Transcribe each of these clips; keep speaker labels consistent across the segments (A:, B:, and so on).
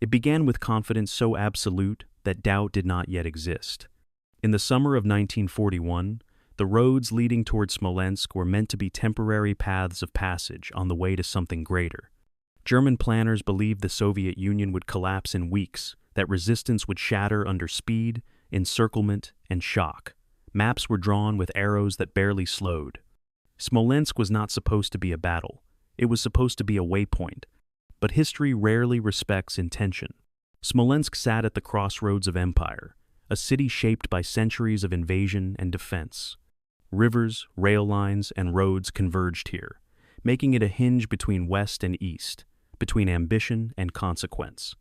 A: It began with confidence so absolute that doubt did not yet exist. In the summer of 1941, the roads leading toward Smolensk were meant to be temporary paths of passage on the way to something greater. German planners believed the Soviet Union would collapse in weeks, that resistance would shatter under speed, encirclement, and shock. Maps were drawn with arrows that barely slowed. Smolensk was not supposed to be a battle. It was supposed to be a waypoint. But history rarely respects intention. Smolensk sat at the crossroads of empire, a city shaped by centuries of invasion and defense. Rivers, rail lines, and roads converged here, making it a hinge between west and east, between ambition and consequence.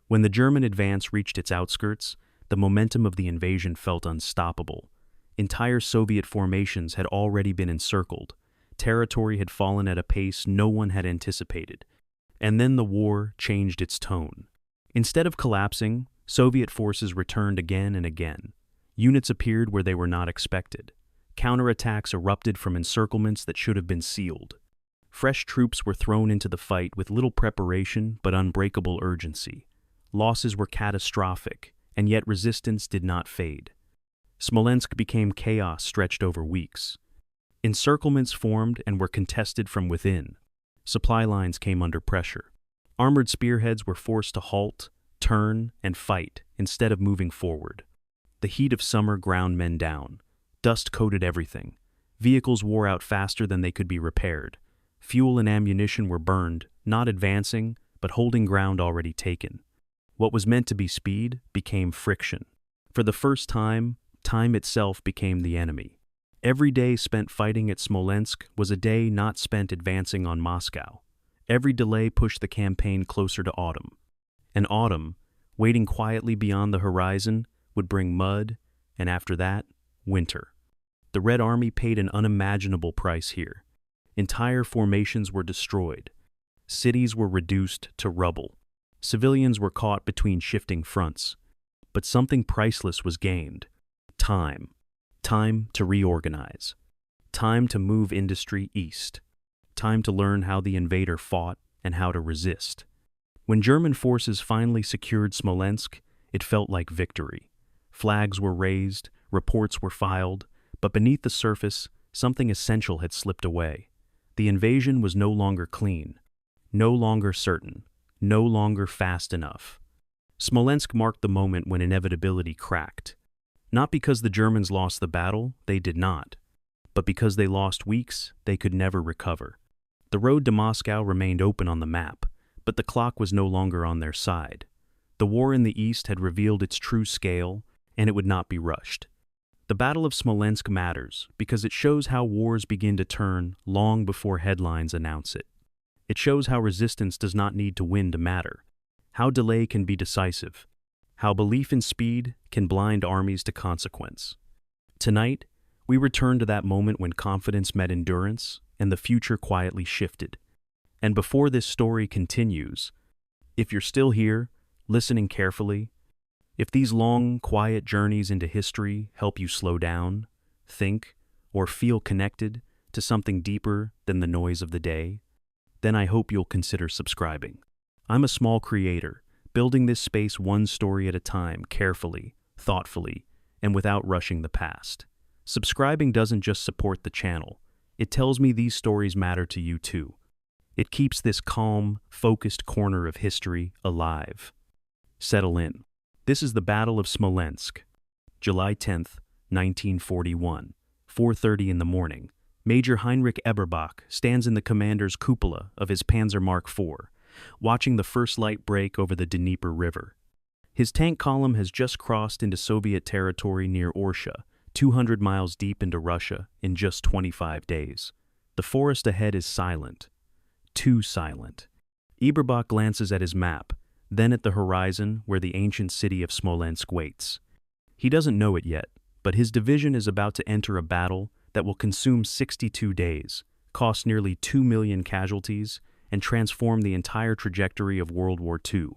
A: When the German advance reached its outskirts, the momentum of the invasion felt unstoppable. Entire Soviet formations had already been encircled. Territory had fallen at a pace no one had anticipated. And then the war changed its tone. Instead of collapsing, Soviet forces returned again and again. Units appeared where they were not expected. Counterattacks erupted from encirclements that should have been sealed. Fresh troops were thrown into the fight with little preparation but unbreakable urgency. Losses were catastrophic, and yet resistance did not fade. Smolensk became chaos stretched over weeks. Encirclements formed and were contested from within. Supply lines came under pressure. Armored spearheads were forced to halt, turn, and fight instead of moving forward. The heat of summer ground men down. Dust coated everything. Vehicles wore out faster than they could be repaired. Fuel and ammunition were burned, not advancing, but holding ground already taken. What was meant to be speed became friction. For the first time, time itself became the enemy. Every day spent fighting at Smolensk was a day not spent advancing on Moscow. Every delay pushed the campaign closer to autumn. And autumn, waiting quietly beyond the horizon, would bring mud, and after that, winter. The Red Army paid an unimaginable price here. Entire formations were destroyed. Cities were reduced to rubble. Civilians were caught between shifting fronts. But something priceless was gained. Time. Time to reorganize. Time to move industry east. Time to learn how the invader fought and how to resist. When German forces finally secured Smolensk, it felt like victory. Flags were raised, reports were filed, but beneath the surface, something essential had slipped away. The invasion was no longer clean, no longer certain, no longer fast enough. Smolensk marked the moment when inevitability cracked. Not because the Germans lost the battle, they did not, but because they lost weeks they could never recover. The road to Moscow remained open on the map, but the clock was no longer on their side. The war in the east had revealed its true scale, and it would not be rushed. The Battle of Smolensk matters because it shows how wars begin to turn long before headlines announce it. It shows how resistance does not need to win to matter, how delay can be decisive, how belief in speed can blind armies to consequence. Tonight, we return to that moment when confidence met endurance and the future quietly shifted. And before this story continues, if you're still here, listening carefully, if these long, quiet journeys into history help you slow down, think, or feel connected to something deeper than the noise of the day, then I hope you'll consider subscribing. I'm a small creator, building this space one story at a time, carefully, thoughtfully, and without rushing the past. Subscribing doesn't just support the channel, it tells me these stories matter to you too. It keeps this calm, focused corner of history alive. Settle in. This is the Battle of Smolensk. July 10th, 1941, 4:30 in the morning. Major Heinrich Eberbach stands in the commander's cupola of his Panzer Mark IV, watching the first light break over the Dnieper River. His tank column has just crossed into Soviet territory near Orsha, 200 miles deep into Russia in just 25 days. The forest ahead is silent. Too silent. Eberbach glances at his map, then at the horizon where the ancient city of Smolensk waits. He doesn't know it yet, but his division is about to enter a battle that will consume 62 days, cost nearly 2 million casualties, and transform the entire trajectory of World War II.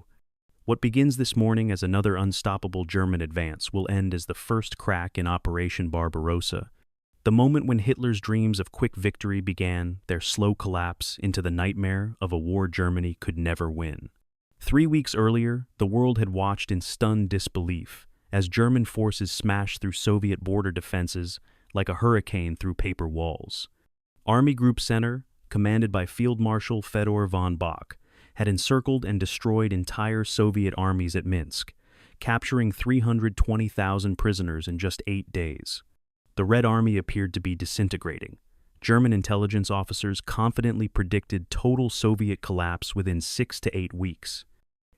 A: What begins this morning as another unstoppable German advance will end as the first crack in Operation Barbarossa, the moment when Hitler's dreams of quick victory began their slow collapse into the nightmare of a war Germany could never win. 3 weeks earlier, the world had watched in stunned disbelief as German forces smashed through Soviet border defenses like a hurricane through paper walls. Army Group Center, commanded by Field Marshal Fedor von Bock, had encircled and destroyed entire Soviet armies at Minsk, capturing 320,000 prisoners in just 8 days. The Red Army appeared to be disintegrating. German intelligence officers confidently predicted total Soviet collapse within 6 to 8 weeks.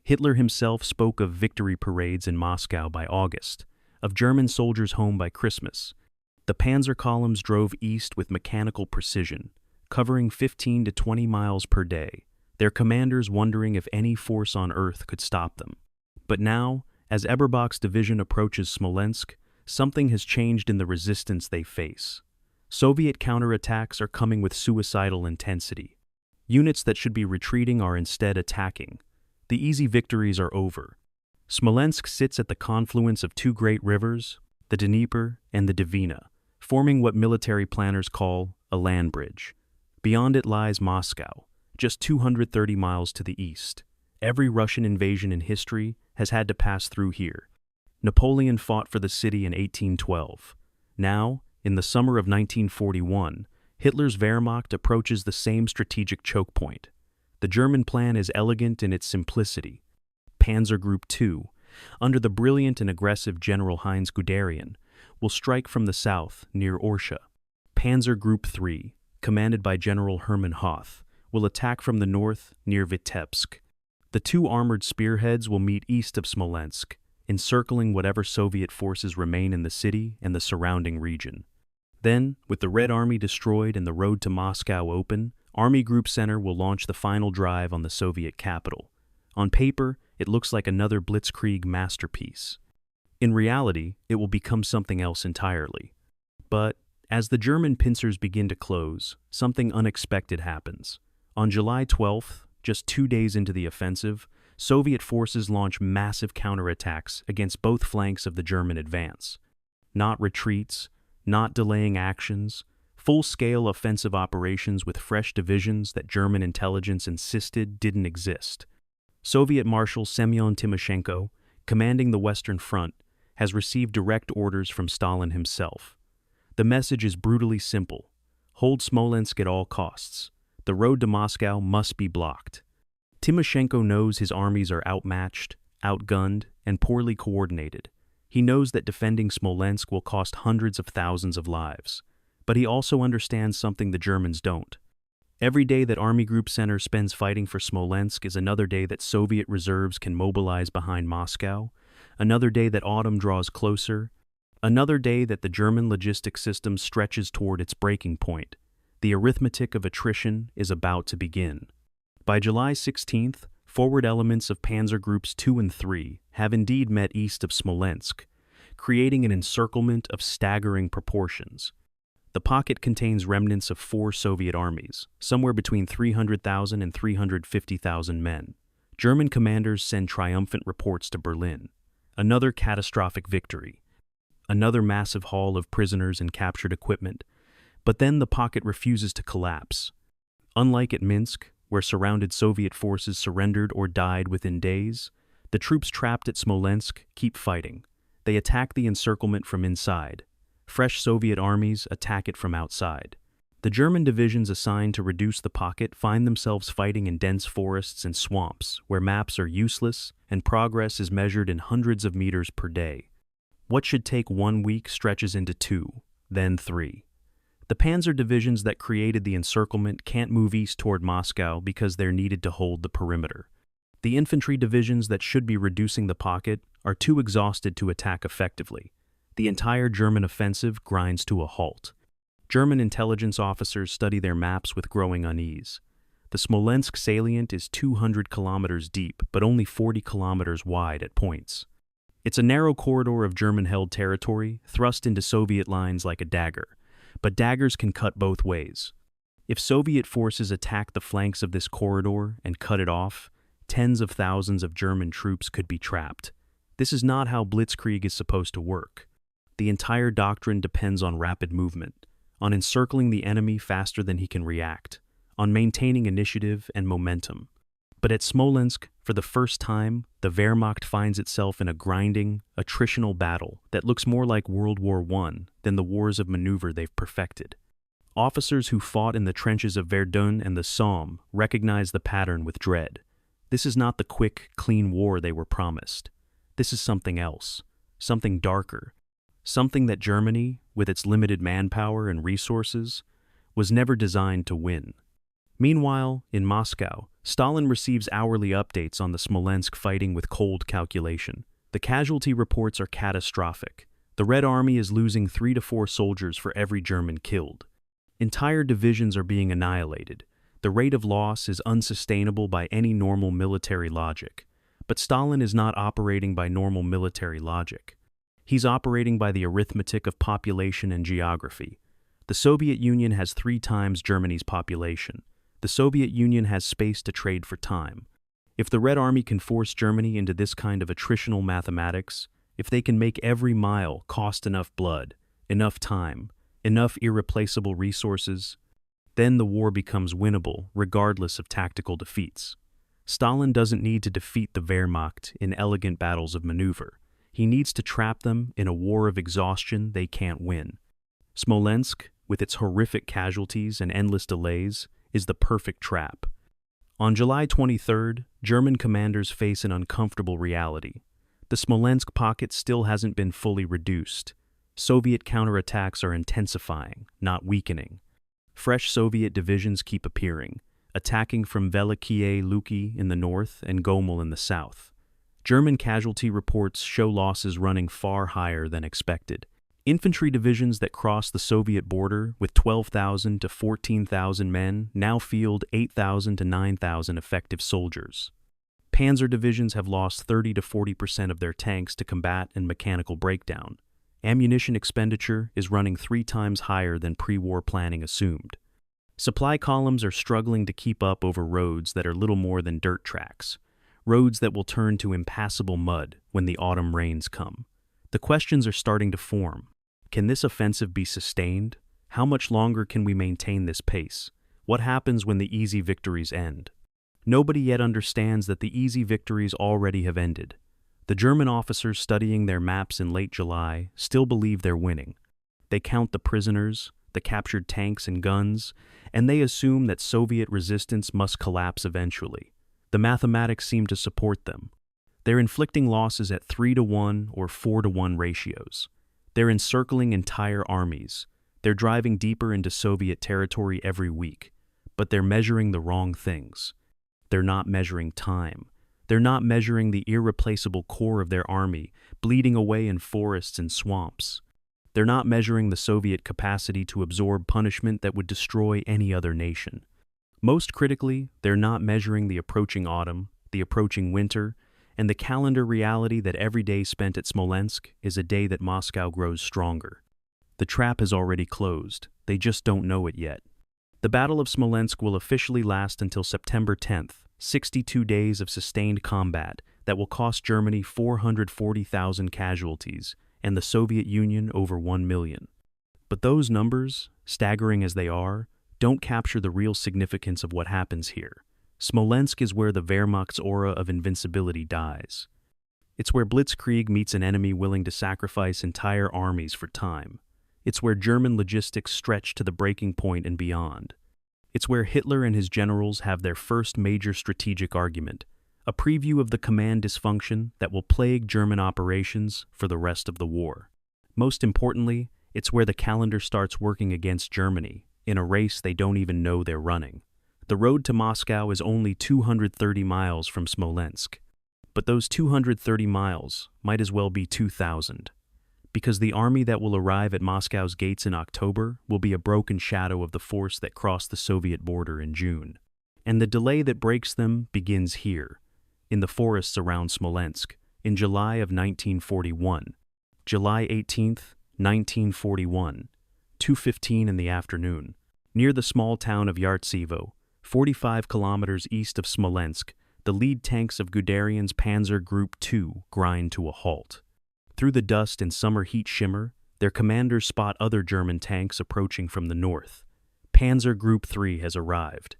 A: Hitler himself spoke of victory parades in Moscow by August, of German soldiers home by Christmas. The panzer columns drove east with mechanical precision, covering 15 to 20 miles per day, their commanders wondering if any force on earth could stop them. But now, as Eberbach's division approaches Smolensk, something has changed in the resistance they face. Soviet counterattacks are coming with suicidal intensity. Units that should be retreating are instead attacking. The easy victories are over. Smolensk sits at the confluence of two great rivers, the Dnieper and the Dvina, forming what military planners call a land bridge. Beyond it lies Moscow, just 230 miles to the east. Every Russian invasion in history has had to pass through here. Napoleon fought for the city in 1812. Now, in the summer of 1941, Hitler's Wehrmacht approaches the same strategic choke point. The German plan is elegant in its simplicity. Panzer Group 2, under the brilliant and aggressive General Heinz Guderian, will strike from the south near Orsha. Panzer Group 3, commanded by General Hermann Hoth, will attack from the north near Vitebsk. The two armored spearheads will meet east of Smolensk, encircling whatever Soviet forces remain in the city and the surrounding region. Then, with the Red Army destroyed and the road to Moscow open, Army Group Center will launch the final drive on the Soviet capital. On paper, it looks like another blitzkrieg masterpiece. In reality, it will become something else entirely. But, as the German pincers begin to close, something unexpected happens. On July 12th, just 2 days into the offensive, Soviet forces launch massive counterattacks against both flanks of the German advance. Not retreats, not delaying actions, full-scale offensive operations with fresh divisions that German intelligence insisted didn't exist. Soviet Marshal Semyon Timoshenko, commanding the Western Front, has received direct orders from Stalin himself. The message is brutally simple: hold Smolensk at all costs. The road to Moscow must be blocked. Timoshenko knows his armies are outmatched, outgunned, and poorly coordinated. He knows that defending Smolensk will cost hundreds of thousands of lives. But he also understands something the Germans don't. Every day that Army Group Center spends fighting for Smolensk is another day that Soviet reserves can mobilize behind Moscow, another day that autumn draws closer, another day that the German logistics system stretches toward its breaking point. The arithmetic of attrition is about to begin. By July 16th, forward elements of Panzer Groups 2 and 3 have indeed met east of Smolensk, creating an encirclement of staggering proportions. The pocket contains remnants of 4 Soviet armies, somewhere between 300,000 and 350,000 men. German commanders send triumphant reports to Berlin. Another catastrophic victory. Another massive haul of prisoners and captured equipment. But then the pocket refuses to collapse. Unlike at Minsk, where surrounded Soviet forces surrendered or died within days, the troops trapped at Smolensk keep fighting. They attack the encirclement from inside. Fresh Soviet armies attack it from outside. The German divisions assigned to reduce the pocket find themselves fighting in dense forests and swamps where maps are useless and progress is measured in hundreds of meters per day. What should take 1 week stretches into 2, then 3. The panzer divisions that created the encirclement can't move east toward Moscow because they're needed to hold the perimeter. The infantry divisions that should be reducing the pocket are too exhausted to attack effectively. The entire German offensive grinds to a halt. German intelligence officers study their maps with growing unease. The Smolensk salient is 200 kilometers deep, but only 40 kilometers wide at points. It's a narrow corridor of German-held territory, thrust into Soviet lines like a dagger. But daggers can cut both ways. If Soviet forces attack the flanks of this corridor and cut it off, tens of thousands of German troops could be trapped. This is not how blitzkrieg is supposed to work. The entire doctrine depends on rapid movement, on encircling the enemy faster than he can react, on maintaining initiative and momentum. But at Smolensk, for the first time, the Wehrmacht finds itself in a grinding, attritional battle that looks more like World War I than the wars of maneuver they've perfected. Officers who fought in the trenches of Verdun and the Somme recognize the pattern with dread. This is not the quick, clean war they were promised. This is something else, something darker, something that Germany, with its limited manpower and resources, was never designed to win. Meanwhile, in Moscow, Stalin receives hourly updates on the Smolensk fighting with cold calculation. The casualty reports are catastrophic. The Red Army is losing 3 to 4 soldiers for every German killed. Entire divisions are being annihilated. The rate of loss is unsustainable by any normal military logic. But Stalin is not operating by normal military logic. He's operating by the arithmetic of population and geography. The Soviet Union has 3 times Germany's population. The Soviet Union has space to trade for time. If the Red Army can force Germany into this kind of attritional mathematics, if they can make every mile cost enough blood, enough time, enough irreplaceable resources, then the war becomes winnable regardless of tactical defeats. Stalin doesn't need to defeat the Wehrmacht in elegant battles of maneuver. He needs to trap them in a war of exhaustion they can't win. Smolensk, with its horrific casualties and endless delays, is the perfect trap. On July 23rd, German commanders face an uncomfortable reality. The Smolensk pocket still hasn't been fully reduced. Soviet counterattacks are intensifying, not weakening. Fresh Soviet divisions keep appearing, attacking from Velikiye Luki in the north and Gomel in the south. German casualty reports show losses running far higher than expected. Infantry divisions that cross the Soviet border with 12,000 to 14,000 men now field 8,000 to 9,000 effective soldiers. Panzer divisions have lost 30 to 40% of their tanks to combat and mechanical breakdown. Ammunition expenditure is running 3 times higher than pre-war planning assumed. Supply columns are struggling to keep up over roads that are little more than dirt tracks, roads that will turn to impassable mud when the autumn rains come. The questions are starting to form. Can this offensive be sustained? How much longer can we maintain this pace? What happens when the easy victories end? Nobody yet understands that the easy victories already have ended. The German officers studying their maps in late July still believe they're winning. They count the prisoners, the captured tanks and guns, and they assume that Soviet resistance must collapse eventually. The mathematics seem to support them. They're inflicting losses at 3-to-1 or 4-to-1 ratios. They're encircling entire armies. They're driving deeper into Soviet territory every week. But they're measuring the wrong things. They're not measuring time. They're not measuring the irreplaceable core of their army, bleeding away in forests and swamps. They're not measuring the Soviet capacity to absorb punishment that would destroy any other nation. Most critically, they're not measuring the approaching autumn, the approaching winter, and the calendar reality that every day spent at Smolensk is a day that Moscow grows stronger. The trap has already closed. They just don't know it yet. The Battle of Smolensk will officially last until September 10th, 62 days of sustained combat that will cost Germany 440,000 casualties and the Soviet Union over 1 million. But those numbers, staggering as they are, don't capture the real significance of what happens here. Smolensk is where the Wehrmacht's aura of invincibility dies. It's where Blitzkrieg meets an enemy willing to sacrifice entire armies for time. It's where German logistics stretch to the breaking point and beyond. It's where Hitler and his generals have their first major strategic argument, a preview of the command dysfunction that will plague German operations for the rest of the war. Most importantly, it's where the calendar starts working against Germany, in a race they don't even know they're running. The road to Moscow is only 230 miles from Smolensk, but those 230 miles might as well be 2,000, because the army that will arrive at Moscow's gates in October will be a broken shadow of the force that crossed the Soviet border in June. And the delay that breaks them begins here, in the forests around Smolensk, in July of 1941. July 18th, 1941, 2:15 in the afternoon, near the small town of Yartsevo, 45 kilometers east of Smolensk, the lead tanks of Guderian's Panzer Group 2 grind to a halt. Through the dust and summer heat shimmer, their commanders spot other German tanks approaching from the north. Panzer Group 3 has arrived.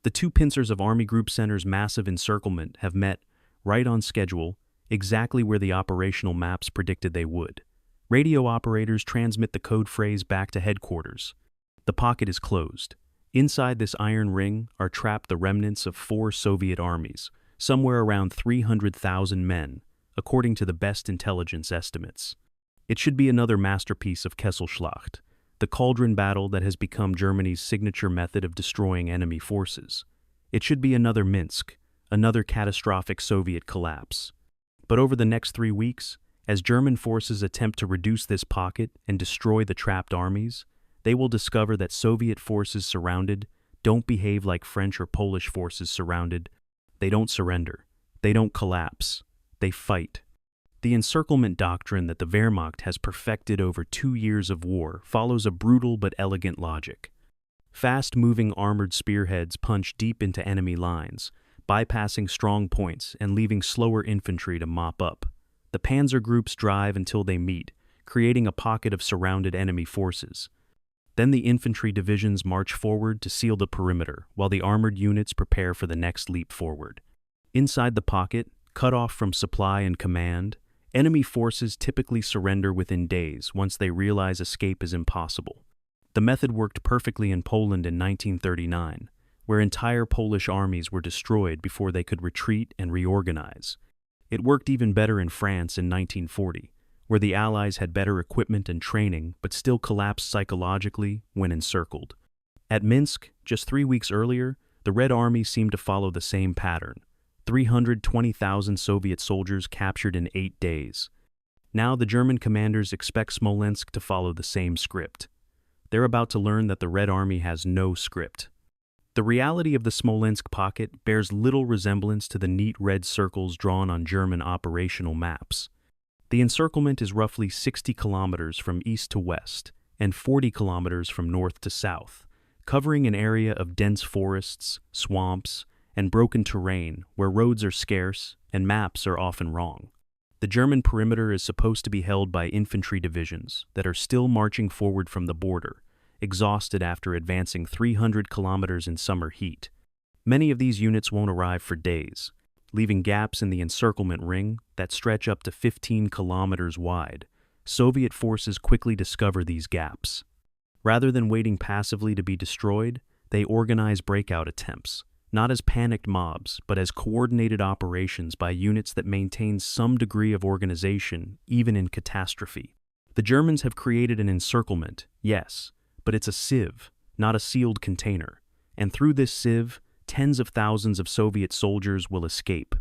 A: The two pincers of Army Group Center's massive encirclement have met, right on schedule, exactly where the operational maps predicted they would. Radio operators transmit the code phrase back to headquarters. The pocket is closed. Inside this iron ring are trapped the remnants of 4 Soviet armies, somewhere around 300,000 men, according to the best intelligence estimates. It should be another masterpiece of Kesselschlacht, the cauldron battle that has become Germany's signature method of destroying enemy forces. It should be another Minsk, another catastrophic Soviet collapse. But over the next 3 weeks, as German forces attempt to reduce this pocket and destroy the trapped armies, they will discover that Soviet forces surrounded don't behave like French or Polish forces surrounded. They don't surrender. They don't collapse. They fight. The encirclement doctrine that the Wehrmacht has perfected over 2 years of war follows a brutal but elegant logic. Fast-moving armored spearheads punch deep into enemy lines, bypassing strong points and leaving slower infantry to mop up. The panzer groups drive until they meet, creating a pocket of surrounded enemy forces. Then the infantry divisions march forward to seal the perimeter, while the armored units prepare for the next leap forward. Inside the pocket, cut off from supply and command, enemy forces typically surrender within days once they realize escape is impossible. The method worked perfectly in Poland in 1939, where entire Polish armies were destroyed before they could retreat and reorganize. It worked even better in France in 1940, where the Allies had better equipment and training but still collapsed psychologically when encircled. At Minsk, just 3 weeks earlier, the Red Army seemed to follow the same pattern. 320,000 Soviet soldiers captured in 8 days. Now the German commanders expect Smolensk to follow the same script. They're about to learn that the Red Army has no script. The reality of the Smolensk pocket bears little resemblance to the neat red circles drawn on German operational maps. The encirclement is roughly 60 kilometers from east to west and 40 kilometers from north to south, covering an area of dense forests, swamps, and broken terrain where roads are scarce and maps are often wrong. The German perimeter is supposed to be held by infantry divisions that are still marching forward from the border, exhausted after advancing 300 kilometers in summer heat. Many of these units won't arrive for days, leaving gaps in the encirclement ring that stretch up to 15 kilometers wide. Soviet forces quickly discover these gaps. Rather than waiting passively to be destroyed, they organize breakout attempts, not as panicked mobs, but as coordinated operations by units that maintain some degree of organization, even in catastrophe. The Germans have created an encirclement, yes, but it's a sieve, not a sealed container. And through this sieve, tens of thousands of Soviet soldiers will escape.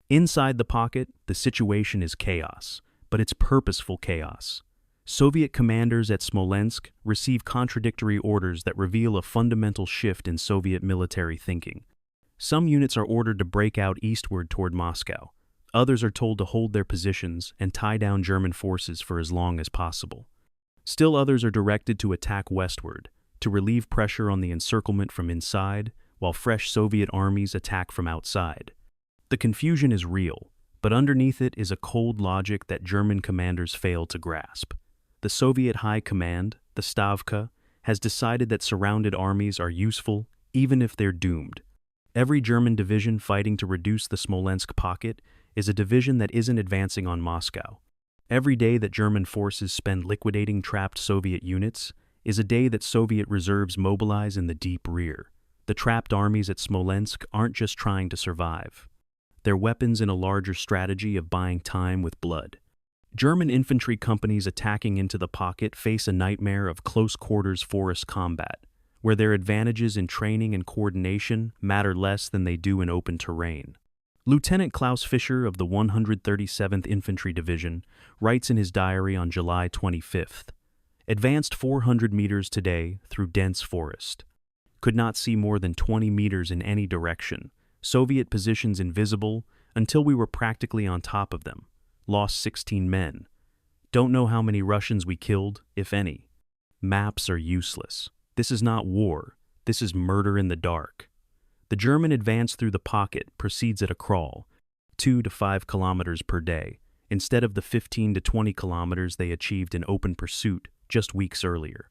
A: Inside the pocket, the situation is chaos, but it's purposeful chaos. Soviet commanders at Smolensk receive contradictory orders that reveal a fundamental shift in Soviet military thinking. Some units are ordered to break out eastward toward Moscow. Others are told to hold their positions and tie down German forces for as long as possible. Still others are directed to attack westward, to relieve pressure on the encirclement from inside, while fresh Soviet armies attack from outside. The confusion is real, but underneath it is a cold logic that German commanders fail to grasp. The Soviet High Command, the Stavka, has decided that surrounded armies are useful even if they're doomed. Every German division fighting to reduce the Smolensk pocket is a division that isn't advancing on Moscow. Every day that German forces spend liquidating trapped Soviet units is a day that Soviet reserves mobilize in the deep rear. The trapped armies at Smolensk aren't just trying to survive. They're weapons in a larger strategy of buying time with blood. German infantry companies attacking into the pocket face a nightmare of close-quarters forest combat, where their advantages in training and coordination matter less than they do in open terrain. Lieutenant Klaus Fischer of the 137th Infantry Division writes in his diary on July 25th, "Advanced 400 meters today through dense forest. Could not see more than 20 meters in any direction. Soviet positions invisible until we were practically on top of them. Lost 16 men. Don't know how many Russians we killed, if any. Maps are useless. This is not war. This is murder in the dark." The German advance through the pocket proceeds at a crawl, 2 to 5 kilometers per day, instead of the 15 to 20 kilometers they achieved in open pursuit just weeks earlier.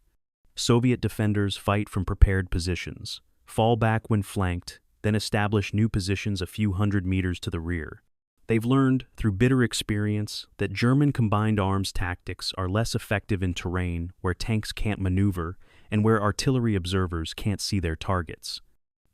A: Soviet defenders fight from prepared positions, fall back when flanked, then establish new positions a few hundred meters to the rear. They've learned, through bitter experience, that German combined arms tactics are less effective in terrain where tanks can't maneuver and where artillery observers can't see their targets.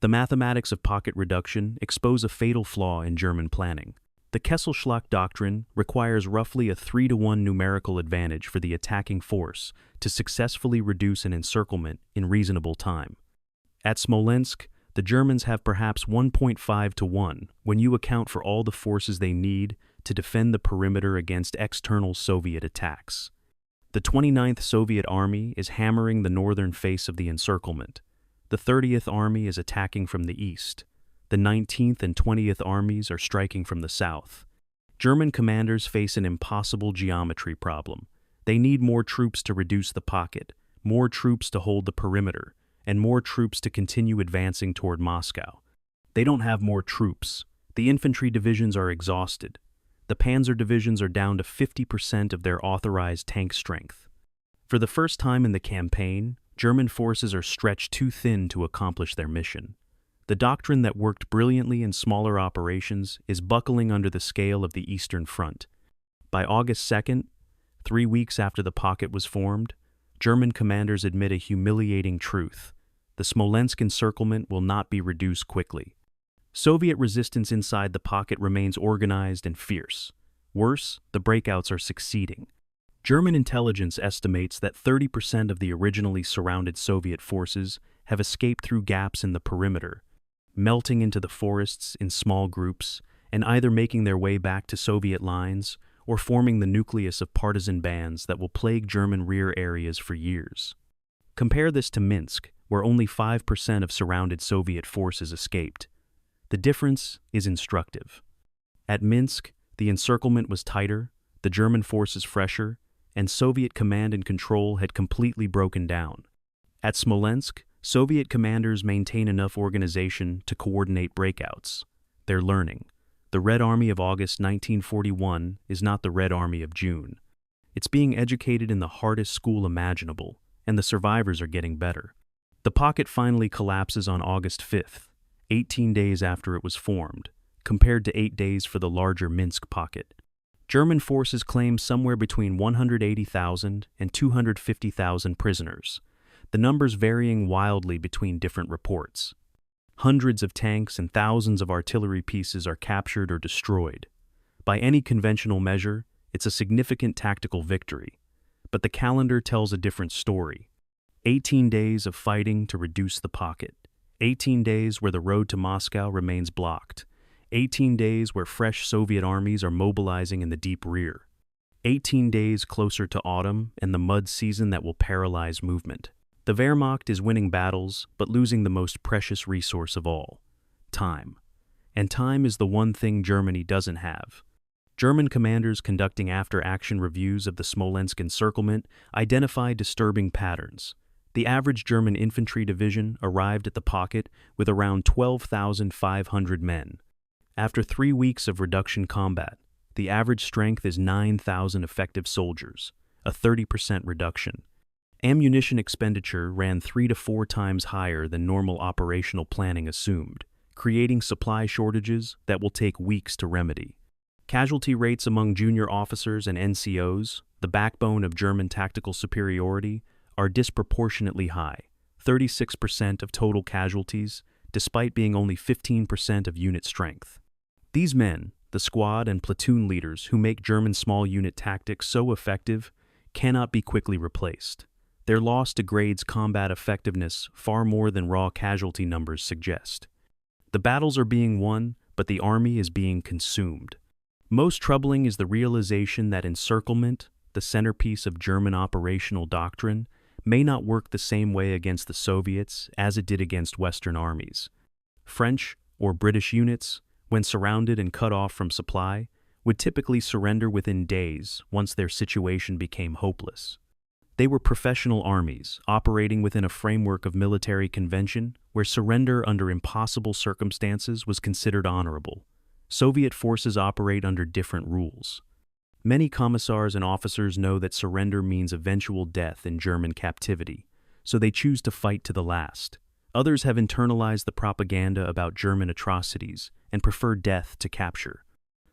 A: The mathematics of pocket reduction expose a fatal flaw in German planning. The Kesselschlacht doctrine requires roughly a 3-to-1 numerical advantage for the attacking force to successfully reduce an encirclement in reasonable time. At Smolensk, the Germans have perhaps 1.5-to-1 when you account for all the forces they need to defend the perimeter against external Soviet attacks. The 29th Soviet Army is hammering the northern face of the encirclement. The 30th Army is attacking from the east. The 19th and 20th Armies are striking from the south. German commanders face an impossible geometry problem. They need more troops to reduce the pocket, more troops to hold the perimeter, and more troops to continue advancing toward Moscow. They don't have more troops. The infantry divisions are exhausted. The panzer divisions are down to 50% of their authorized tank strength. For the first time in the campaign, German forces are stretched too thin to accomplish their mission. The doctrine that worked brilliantly in smaller operations is buckling under the scale of the Eastern Front. By August 2nd, 3 weeks after the pocket was formed, German commanders admit a humiliating truth. The Smolensk encirclement will not be reduced quickly. Soviet resistance inside the pocket remains organized and fierce. Worse, the breakouts are succeeding. German intelligence estimates that 30% of the originally surrounded Soviet forces have escaped through gaps in the perimeter, melting into the forests in small groups and either making their way back to Soviet lines or forming the nucleus of partisan bands that will plague German rear areas for years. Compare this to Minsk, where only 5% of surrounded Soviet forces escaped. The difference is instructive. At Minsk, the encirclement was tighter, the German forces fresher, and Soviet command and control had completely broken down. At Smolensk, Soviet commanders maintain enough organization to coordinate breakouts. They're learning. The Red Army of August 1941 is not the Red Army of June. It's being educated in the hardest school imaginable, and the survivors are getting better. The pocket finally collapses on August 5th, 18 days after it was formed, compared to 8 days for the larger Minsk pocket. German forces claim somewhere between 180,000 and 250,000 prisoners, the numbers varying wildly between different reports. Hundreds of tanks and thousands of artillery pieces are captured or destroyed. By any conventional measure, it's a significant tactical victory. But the calendar tells a different story. 18 days of fighting to reduce the pocket. 18 days where the road to Moscow remains blocked. 18 days where fresh Soviet armies are mobilizing in the deep rear. 18 days closer to autumn and the mud season that will paralyze movement. The Wehrmacht is winning battles, but losing the most precious resource of all: time. And time is the one thing Germany doesn't have. German commanders conducting after-action reviews of the Smolensk encirclement identified disturbing patterns. The average German infantry division arrived at the pocket with around 12,500 men. After 3 weeks of reduction combat, the average strength is 9,000 effective soldiers, a 30% reduction. Ammunition expenditure ran 3 to 4 times higher than normal operational planning assumed, creating supply shortages that will take weeks to remedy. Casualty rates among junior officers and NCOs, the backbone of German tactical superiority, are disproportionately high, 36% of total casualties, despite being only 15% of unit strength. These men, the squad and platoon leaders who make German small unit tactics so effective, cannot be quickly replaced. Their loss degrades combat effectiveness far more than raw casualty numbers suggest. The battles are being won, but the army is being consumed. Most troubling is the realization that encirclement, the centerpiece of German operational doctrine, may not work the same way against the Soviets as it did against Western armies. French or British units, when surrounded and cut off from supply, would typically surrender within days once their situation became hopeless. They were professional armies operating within a framework of military convention where surrender under impossible circumstances was considered honorable. Soviet forces operate under different rules. Many commissars and officers know that surrender means eventual death in German captivity, so they choose to fight to the last. Others have internalized the propaganda about German atrocities and prefer death to capture.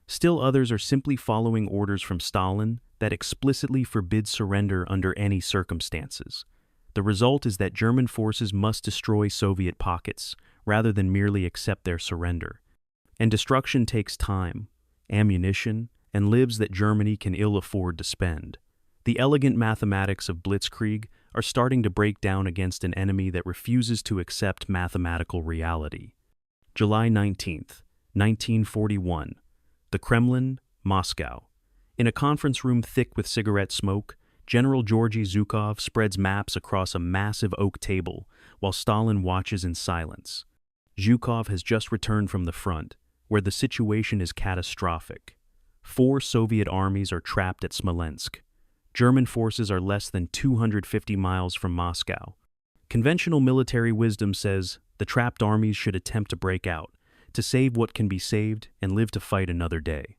A: Still others are simply following orders from Stalin that explicitly forbid surrender under any circumstances. The result is that German forces must destroy Soviet pockets rather than merely accept their surrender. And destruction takes time, ammunition, and lives that Germany can ill afford to spend. The elegant mathematics of blitzkrieg are starting to break down against an enemy that refuses to accept mathematical reality. July 19th, 1941. The Kremlin, Moscow. In a conference room thick with cigarette smoke, General Georgy Zhukov spreads maps across a massive oak table while Stalin watches in silence. Zhukov has just returned from the front, where the situation is catastrophic. 4 Soviet armies are trapped at Smolensk. German forces are less than 250 miles from Moscow. Conventional military wisdom says the trapped armies should attempt to break out, to save what can be saved and live to fight another day.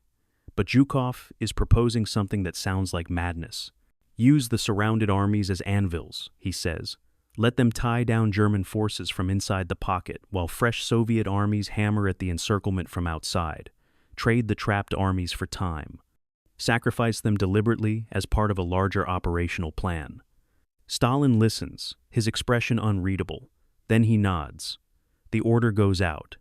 A: But Zhukov is proposing something that sounds like madness. Use the surrounded armies as anvils, he says. Let them tie down German forces from inside the pocket while fresh Soviet armies hammer at the encirclement from outside. Trade the trapped armies for time. Sacrifice them deliberately as part of a larger operational plan. Stalin listens, his expression unreadable. Then he nods. The order goes out.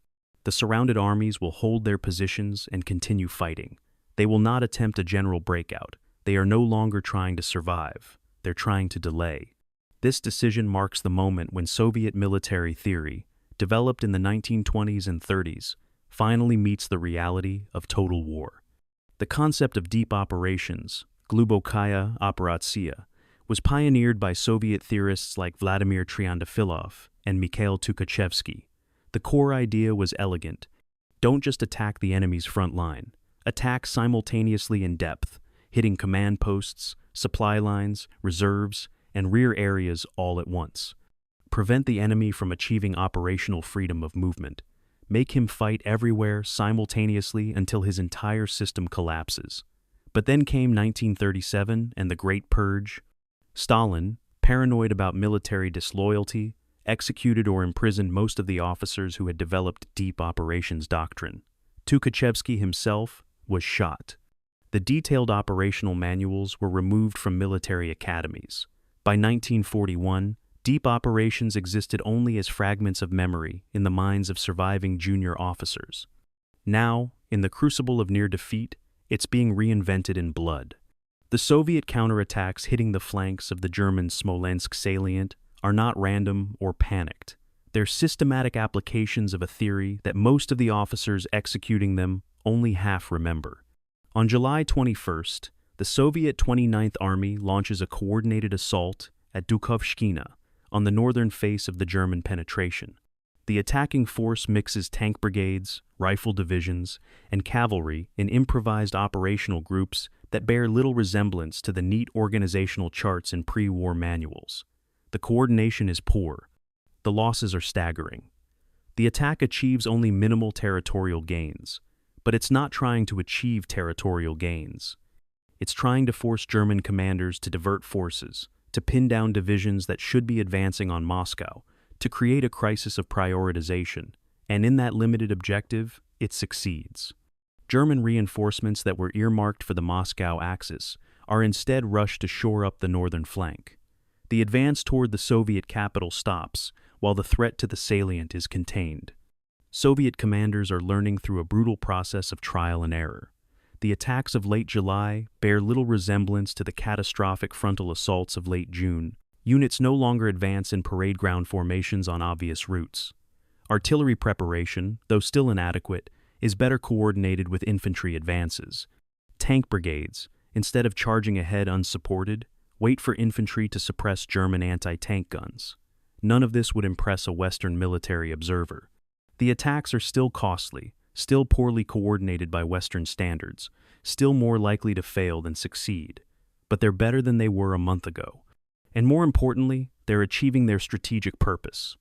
A: The surrounded armies will hold their positions and continue fighting. They will not attempt a general breakout. They are no longer trying to survive. They're trying to delay. This decision marks the moment when Soviet military theory, developed in the 1920s and 30s, finally meets the reality of total war. The concept of deep operations, glubokaya operatsiya, was pioneered by Soviet theorists like Vladimir Triandafilov and Mikhail Tukhachevsky. The core idea was elegant. Don't just attack the enemy's front line. Attack simultaneously in depth, hitting command posts, supply lines, reserves, and rear areas all at once. Prevent the enemy from achieving operational freedom of movement. Make him fight everywhere simultaneously until his entire system collapses. But then came 1937 and the Great Purge. Stalin, paranoid about military disloyalty, executed or imprisoned most of the officers who had developed deep operations doctrine. Tukhachevsky himself was shot. The detailed operational manuals were removed from military academies. By 1941, deep operations existed only as fragments of memory in the minds of surviving junior officers. Now, in the crucible of near defeat, it's being reinvented in blood. The Soviet counterattacks hitting the flanks of the German Smolensk salient are not random or panicked. They're systematic applications of a theory that most of the officers executing them only half remember. On July 21st, the Soviet 29th Army launches a coordinated assault at Dukhovshkina, on the northern face of the German penetration. The attacking force mixes tank brigades, rifle divisions, and cavalry in improvised operational groups that bear little resemblance to the neat organizational charts in pre-war manuals. The coordination is poor. The losses are staggering. The attack achieves only minimal territorial gains, but it's not trying to achieve territorial gains. It's trying to force German commanders to divert forces, to pin down divisions that should be advancing on Moscow, to create a crisis of prioritization, and in that limited objective, it succeeds. German reinforcements that were earmarked for the Moscow axis are instead rushed to shore up the northern flank. The advance toward the Soviet capital stops, while the threat to the salient is contained. Soviet commanders are learning through a brutal process of trial and error. The attacks of late July bear little resemblance to the catastrophic frontal assaults of late June. Units no longer advance in parade ground formations on obvious routes. Artillery preparation, though still inadequate, is better coordinated with infantry advances. Tank brigades, instead of charging ahead unsupported, wait for infantry to suppress German anti-tank guns. None of this would impress a Western military observer. The attacks are still costly, still poorly coordinated by Western standards, still more likely to fail than succeed. But they're better than they were a month ago. And more importantly, they're achieving their strategic purpose.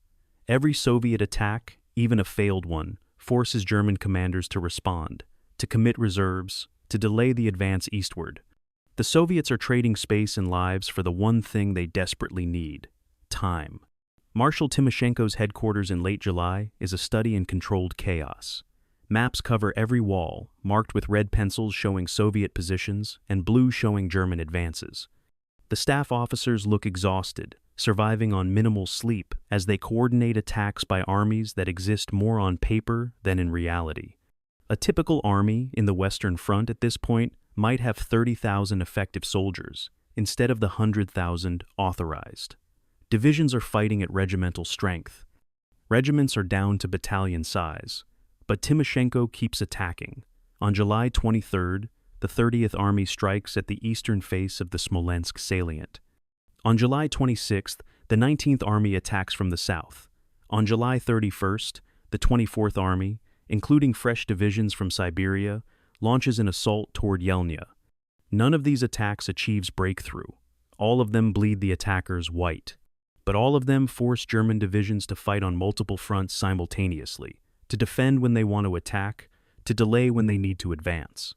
A: Every Soviet attack, even a failed one, forces German commanders to respond, to commit reserves, to delay the advance eastward. The Soviets are trading space and lives for the one thing they desperately need: time. Marshal Timoshenko's headquarters in late July is a study in controlled chaos. Maps cover every wall, marked with red pencils showing Soviet positions and blue showing German advances. The staff officers look exhausted, surviving on minimal sleep as they coordinate attacks by armies that exist more on paper than in reality. A typical army in the Western Front at this point might have 30,000 effective soldiers, instead of the 100,000 authorized. Divisions are fighting at regimental strength. Regiments are down to battalion size. But Timoshenko keeps attacking. On July 23rd, the 30th Army strikes at the eastern face of the Smolensk salient. On July 26th, the 19th Army attacks from the south. On July 31st, the 24th Army, including fresh divisions from Siberia, launches an assault toward Yelnya. None of these attacks achieves breakthrough. All of them bleed the attackers white. But all of them force German divisions to fight on multiple fronts simultaneously, to defend when they want to attack, to delay when they need to advance.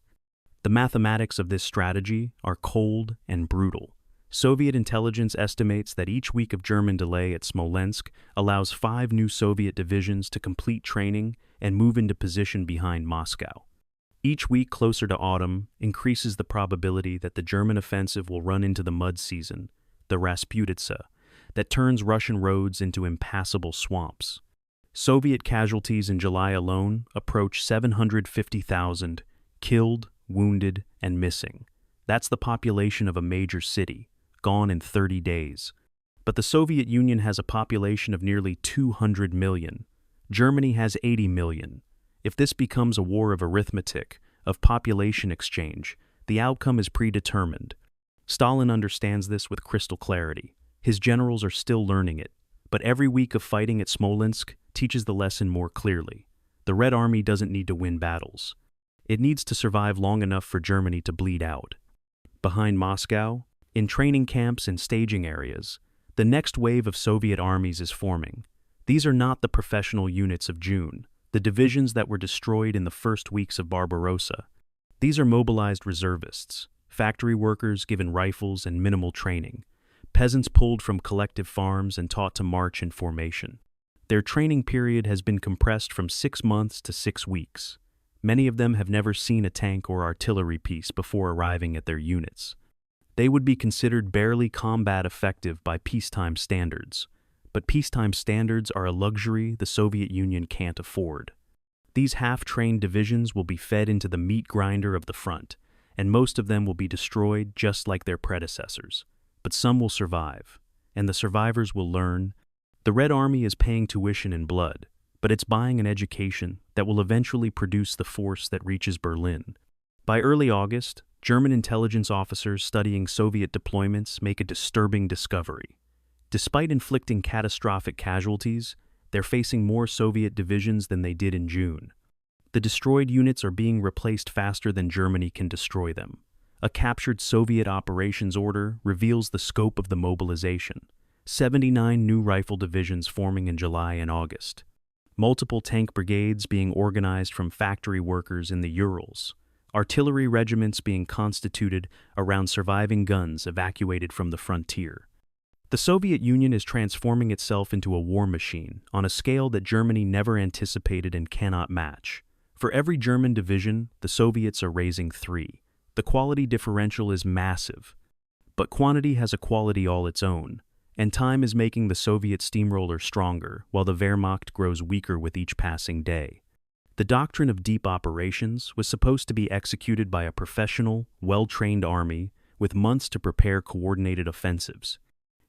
A: The mathematics of this strategy are cold and brutal. Soviet intelligence estimates that each week of German delay at Smolensk allows 5 new Soviet divisions to complete training and move into position behind Moscow. Each week closer to autumn increases the probability that the German offensive will run into the mud season, the Rasputitsa, that turns Russian roads into impassable swamps. Soviet casualties in July alone approach 750,000, killed, wounded, and missing. That's the population of a major city, gone in 30 days. But the Soviet Union has a population of nearly 200 million. Germany has 80 million. If this becomes a war of arithmetic, of population exchange, the outcome is predetermined. Stalin understands this with crystal clarity. His generals are still learning it. But every week of fighting at Smolensk teaches the lesson more clearly. The Red Army doesn't need to win battles. It needs to survive long enough for Germany to bleed out. Behind Moscow, in training camps and staging areas, the next wave of Soviet armies is forming. These are not the professional units of June, the divisions that were destroyed in the first weeks of Barbarossa. These are mobilized reservists, factory workers given rifles and minimal training, peasants pulled from collective farms and taught to march in formation. Their training period has been compressed from 6 months to 6 weeks. Many of them have never seen a tank or artillery piece before arriving at their units. They would be considered barely combat effective by peacetime standards. But peacetime standards are a luxury the Soviet Union can't afford. These half-trained divisions will be fed into the meat grinder of the front, and most of them will be destroyed just like their predecessors. But some will survive, and the survivors will learn. The Red Army is paying tuition in blood, but it's buying an education that will eventually produce the force that reaches Berlin. By early August, German intelligence officers studying Soviet deployments make a disturbing discovery. Despite inflicting catastrophic casualties, they're facing more Soviet divisions than they did in June. The destroyed units are being replaced faster than Germany can destroy them. A captured Soviet operations order reveals the scope of the mobilization. 79 new rifle divisions forming in July and August. Multiple tank brigades being organized from factory workers in the Urals. Artillery regiments being constituted around surviving guns evacuated from the frontier. The Soviet Union is transforming itself into a war machine on a scale that Germany never anticipated and cannot match. For every German division, the Soviets are raising 3. The quality differential is massive. But quantity has a quality all its own, and time is making the Soviet steamroller stronger while the Wehrmacht grows weaker with each passing day. The doctrine of deep operations was supposed to be executed by a professional, well-trained army with months to prepare coordinated offensives.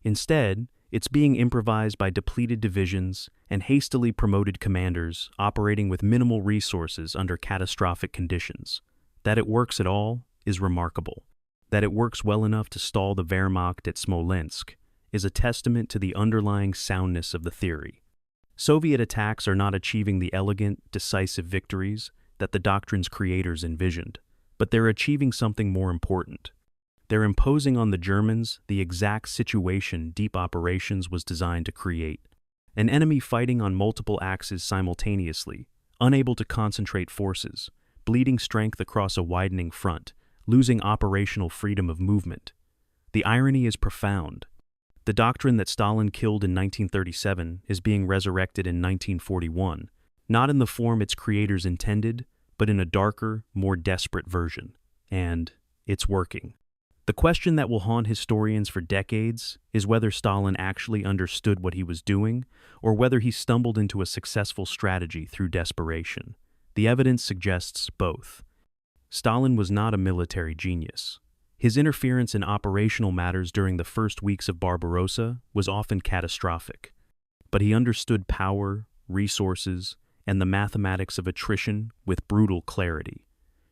A: Instead, it's being improvised by depleted divisions and hastily promoted commanders operating with minimal resources under catastrophic conditions. That it works at all is remarkable. That it works well enough to stall the Wehrmacht at Smolensk is a testament to the underlying soundness of the theory. Soviet attacks are not achieving the elegant, decisive victories that the doctrine's creators envisioned, but they're achieving something more important. They're imposing on the Germans the exact situation deep operations was designed to create. An enemy fighting on multiple axes simultaneously, unable to concentrate forces, bleeding strength across a widening front, losing operational freedom of movement. The irony is profound. The doctrine that Stalin killed in 1937 is being resurrected in 1941, not in the form its creators intended, but in a darker, more desperate version. And it's working. The question that will haunt historians for decades is whether Stalin actually understood what he was doing, or whether he stumbled into a successful strategy through desperation. The evidence suggests both. Stalin was not a military genius. His interference in operational matters during the first weeks of Barbarossa was often catastrophic. But he understood power, resources, and the mathematics of attrition with brutal clarity.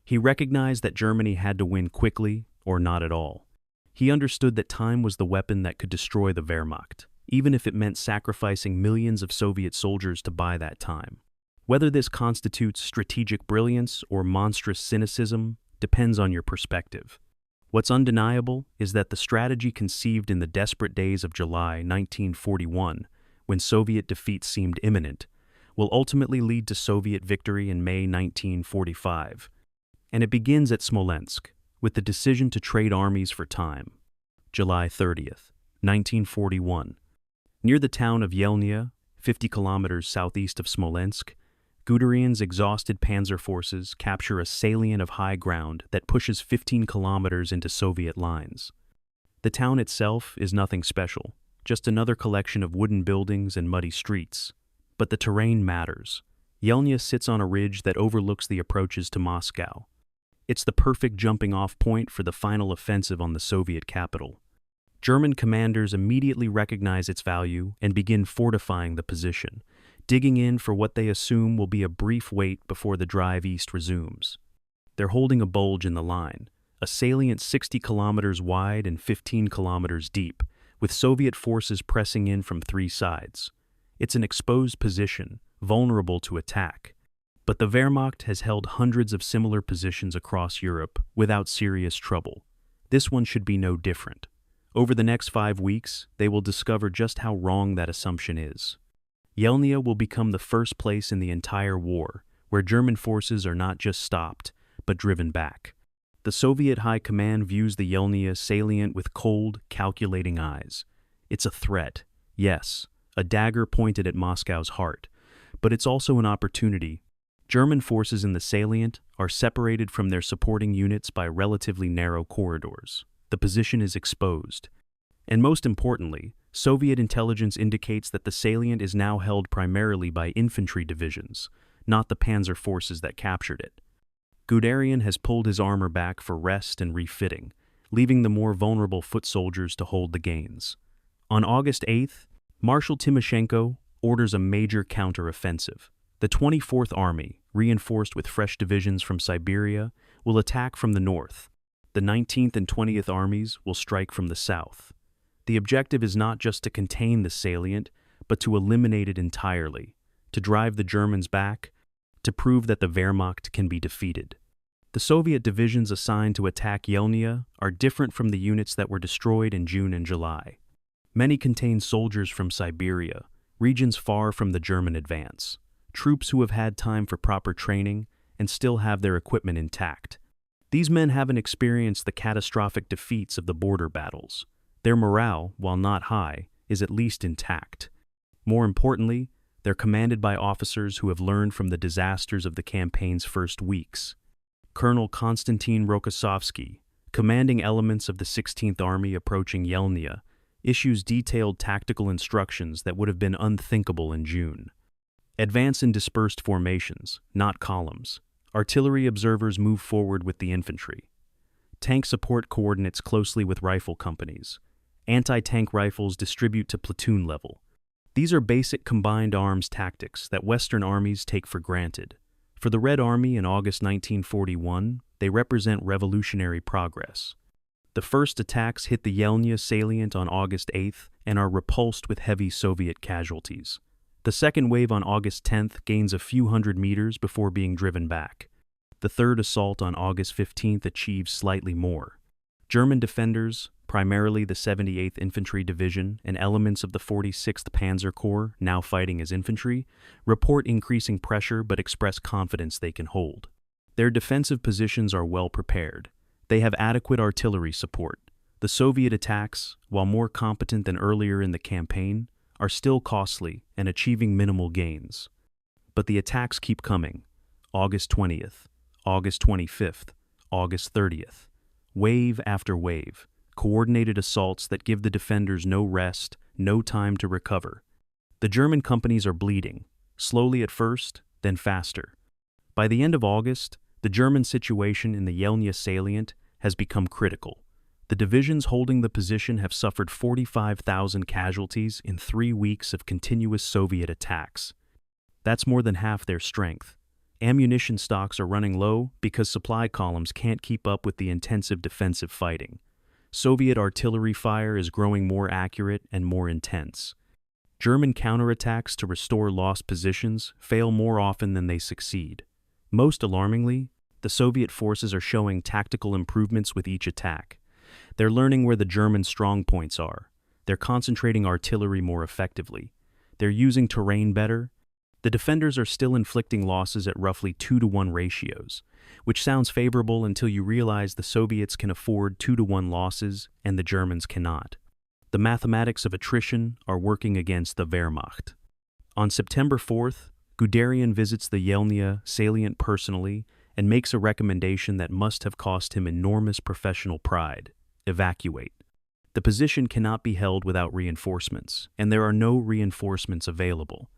A: He recognized that Germany had to win quickly or not at all. He understood that time was the weapon that could destroy the Wehrmacht, even if it meant sacrificing millions of Soviet soldiers to buy that time. Whether this constitutes strategic brilliance or monstrous cynicism depends on your perspective. What's undeniable is that the strategy conceived in the desperate days of July 1941, when Soviet defeat seemed imminent, will ultimately lead to Soviet victory in May 1945. And it begins at Smolensk, with the decision to trade armies for time. July 30th, 1941. Near the town of Yelnya, 50 kilometers southeast of Smolensk, Guderian's exhausted panzer forces capture a salient of high ground that pushes 15 kilometers into Soviet lines. The town itself is nothing special, just another collection of wooden buildings and muddy streets. But the terrain matters. Yelnya sits on a ridge that overlooks the approaches to Moscow. It's the perfect jumping-off point for the final offensive on the Soviet capital. German commanders immediately recognize its value and begin fortifying the position, digging in for what they assume will be a brief wait before the drive east resumes. They're holding a bulge in the line, a salient 60 kilometers wide and 15 kilometers deep, with Soviet forces pressing in from three sides. It's an exposed position, vulnerable to attack. But the Wehrmacht has held hundreds of similar positions across Europe without serious trouble. This one should be no different. Over the next 5 weeks, they will discover just how wrong that assumption is. Yelnya will become the first place in the entire war where German forces are not just stopped, but driven back. The Soviet High Command views the Yelnya salient with cold, calculating eyes. It's a threat, yes, a dagger pointed at Moscow's heart, but it's also an opportunity. German forces in the salient are separated from their supporting units by relatively narrow corridors. The position is exposed. And most importantly, Soviet intelligence indicates that the salient is now held primarily by infantry divisions, not the panzer forces that captured it. Guderian has pulled his armor back for rest and refitting, leaving the more vulnerable foot soldiers to hold the gains. On August 8th, Marshal Timoshenko orders a major counteroffensive. The 24th Army, reinforced with fresh divisions from Siberia, will attack from the north. The 19th and 20th Armies will strike from the south. The objective is not just to contain the salient, but to eliminate it entirely, to drive the Germans back, to prove that the Wehrmacht can be defeated. The Soviet divisions assigned to attack Yelnya are different from the units that were destroyed in June and July. Many contain soldiers from Siberia, regions far from the German advance, troops who have had time for proper training and still have their equipment intact. These men haven't experienced the catastrophic defeats of the border battles. Their morale, while not high, is at least intact. More importantly, they're commanded by officers who have learned from the disasters of the campaign's first weeks. Colonel Konstantin Rokossovsky, commanding elements of the 16th Army approaching Yelnya, issues detailed tactical instructions that would have been unthinkable in June. Advance in dispersed formations, not columns. Artillery observers move forward with the infantry. Tank support coordinates closely with rifle companies. Anti-tank rifles distribute to platoon level. These are basic combined arms tactics that Western armies take for granted. For the Red Army in August 1941, they represent revolutionary progress. The first attacks hit the Yelnya salient on August 8th and are repulsed with heavy Soviet casualties. The second wave on August 10th gains a few hundred meters before being driven back. The third assault on August 15th achieves slightly more. German defenders, primarily the 78th Infantry Division and elements of the 46th Panzer Corps, now fighting as infantry, report increasing pressure but express confidence they can hold. Their defensive positions are well prepared. They have adequate artillery support. The Soviet attacks, while more competent than earlier in the campaign, are still costly and achieving minimal gains. But the attacks keep coming. August 20th, August 25th, August 30th. Wave after wave, coordinated assaults that give the defenders no rest, no time to recover. The German companies are bleeding, slowly at first, then faster. By the end of August, the German situation in the Yelnya salient has become critical. The divisions holding the position have suffered 45,000 casualties in 3 weeks of continuous Soviet attacks. That's more than half their strength. Ammunition stocks are running low because supply columns can't keep up with the intensive defensive fighting. Soviet artillery fire is growing more accurate and more intense. German counterattacks to restore lost positions fail more often than they succeed. Most alarmingly, the Soviet forces are showing tactical improvements with each attack. They're learning where the German strong points are. They're concentrating artillery more effectively. They're using terrain better. The defenders are still inflicting losses at roughly 2-to-1 ratios, which sounds favorable until you realize the Soviets can afford 2-to-1 losses and the Germans cannot. The mathematics of attrition are working against the Wehrmacht. On September 4th, Guderian visits the Yelnya salient personally and makes a recommendation that must have cost him enormous professional pride: evacuate. The position cannot be held without reinforcements, and there are no reinforcements available.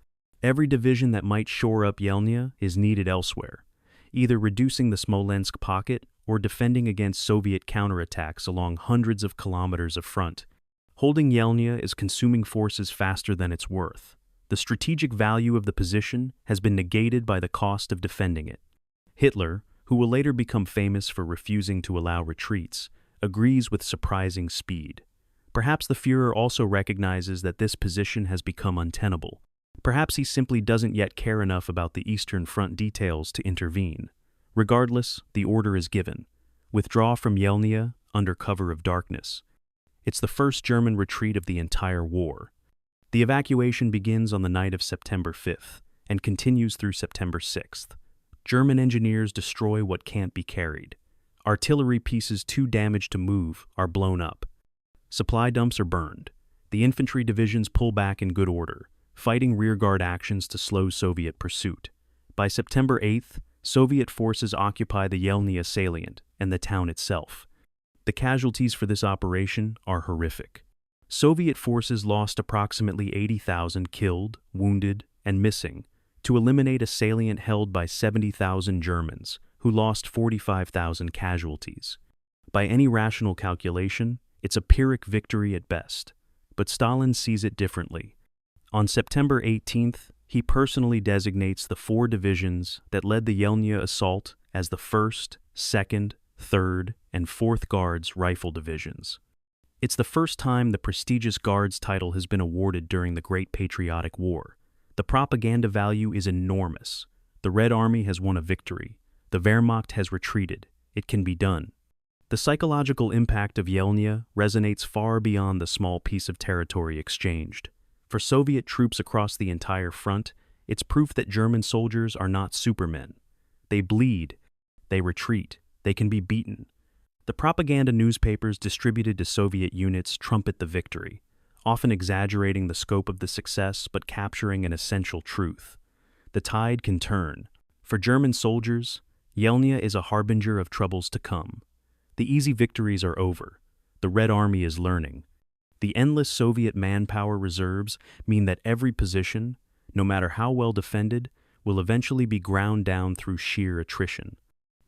A: Every division that might shore up Yelnya is needed elsewhere, either reducing the Smolensk pocket or defending against Soviet counterattacks along hundreds of kilometers of front. Holding Yelnya is consuming forces faster than it's worth. The strategic value of the position has been negated by the cost of defending it. Hitler, who will later become famous for refusing to allow retreats, agrees with surprising speed. Perhaps the Führer also recognizes that this position has become untenable. Perhaps he simply doesn't yet care enough about the Eastern Front details to intervene. Regardless, the order is given: withdraw from Yelnya under cover of darkness. It's the first German retreat of the entire war. The evacuation begins on the night of September 5th and continues through September 6th. German engineers destroy what can't be carried. Artillery pieces too damaged to move are blown up. Supply dumps are burned. The infantry divisions pull back in good order, fighting rearguard actions to slow Soviet pursuit. By September 8th, Soviet forces occupy the Yelnya salient and the town itself. The casualties for this operation are horrific. Soviet forces lost approximately 80,000 killed, wounded, and missing, to eliminate a salient held by 70,000 Germans, who lost 45,000 casualties. By any rational calculation, it's a Pyrrhic victory at best, but Stalin sees it differently. On September 18th, he personally designates the 4 divisions that led the Yelnya assault as the 1st, 2nd, 3rd, and 4th Guards Rifle Divisions. It's the first time the prestigious Guards title has been awarded during the Great Patriotic War. The propaganda value is enormous. The Red Army has won a victory. The Wehrmacht has retreated. It can be done. The psychological impact of Yelnya resonates far beyond the small piece of territory exchanged. For Soviet troops across the entire front, it's proof that German soldiers are not supermen. They bleed. They retreat. They can be beaten. The propaganda newspapers distributed to Soviet units trumpet the victory, often exaggerating the scope of the success but capturing an essential truth. The tide can turn. For German soldiers, Yelnya is a harbinger of troubles to come. The easy victories are over. The Red Army is learning. The endless Soviet manpower reserves mean that every position, no matter how well defended, will eventually be ground down through sheer attrition.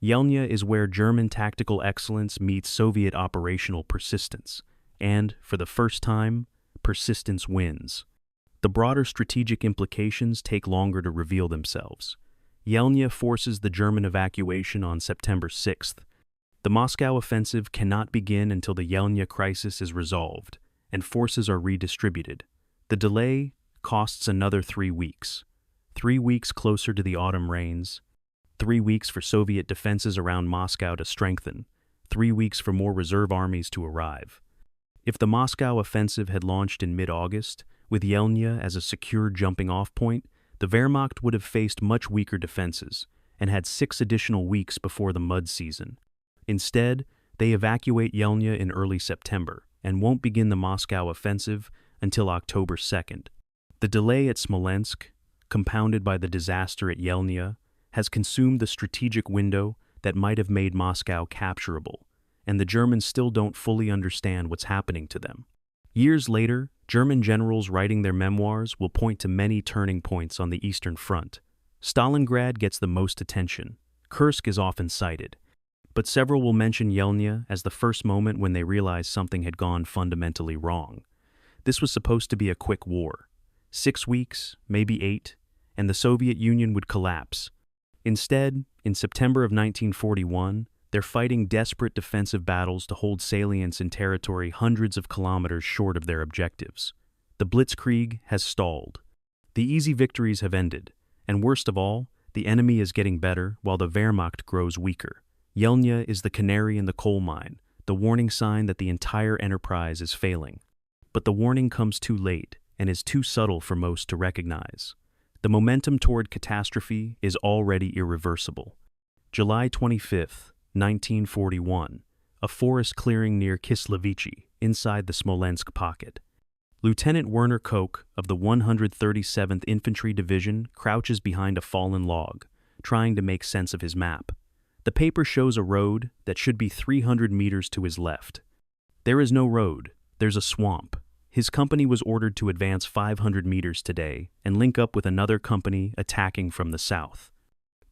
A: Yelnya is where German tactical excellence meets Soviet operational persistence, and, for the first time, persistence wins. The broader strategic implications take longer to reveal themselves. Yelnya forces the German evacuation on September 6th. The Moscow offensive cannot begin until the Yelnya crisis is resolved, and forces are redistributed. The delay costs another 3 weeks. 3 weeks closer to the autumn rains. 3 weeks for Soviet defenses around Moscow to strengthen. 3 weeks for more reserve armies to arrive. If the Moscow offensive had launched in mid-August, with Yelnya as a secure jumping-off point, the Wehrmacht would have faced much weaker defenses and had 6 additional weeks before the mud season. Instead, They evacuate Yelnya in early September and won't begin the Moscow offensive until October 2nd. The delay at Smolensk, compounded by the disaster at Yelnya, has consumed the strategic window that might have made Moscow capturable, and the Germans still don't fully understand what's happening to them. Years later, German generals writing their memoirs will point to many turning points on the Eastern Front. Stalingrad gets the most attention. Kursk is often cited, but several will mention Yelnya as the first moment when they realized something had gone fundamentally wrong. This was supposed to be a quick war. 6 weeks, maybe 8, and the Soviet Union would collapse. Instead, in September of 1941, they're fighting desperate defensive battles to hold salients in territory hundreds of kilometers short of their objectives. The Blitzkrieg has stalled. The easy victories have ended, and worst of all, the enemy is getting better while the Wehrmacht grows weaker. Yelnya is the canary in the coal mine, the warning sign that the entire enterprise is failing. But the warning comes too late and is too subtle for most to recognize. The momentum toward catastrophe is already irreversible. July 25, 1941, a forest clearing near Kislevichi, inside the Smolensk pocket. Lieutenant Werner Koch of the 137th Infantry Division crouches behind a fallen log, trying to make sense of his map. The paper shows a road that should be 300 meters to his left. There is no road, there's a swamp. His company was ordered to advance 500 meters today and link up with another company attacking from the south.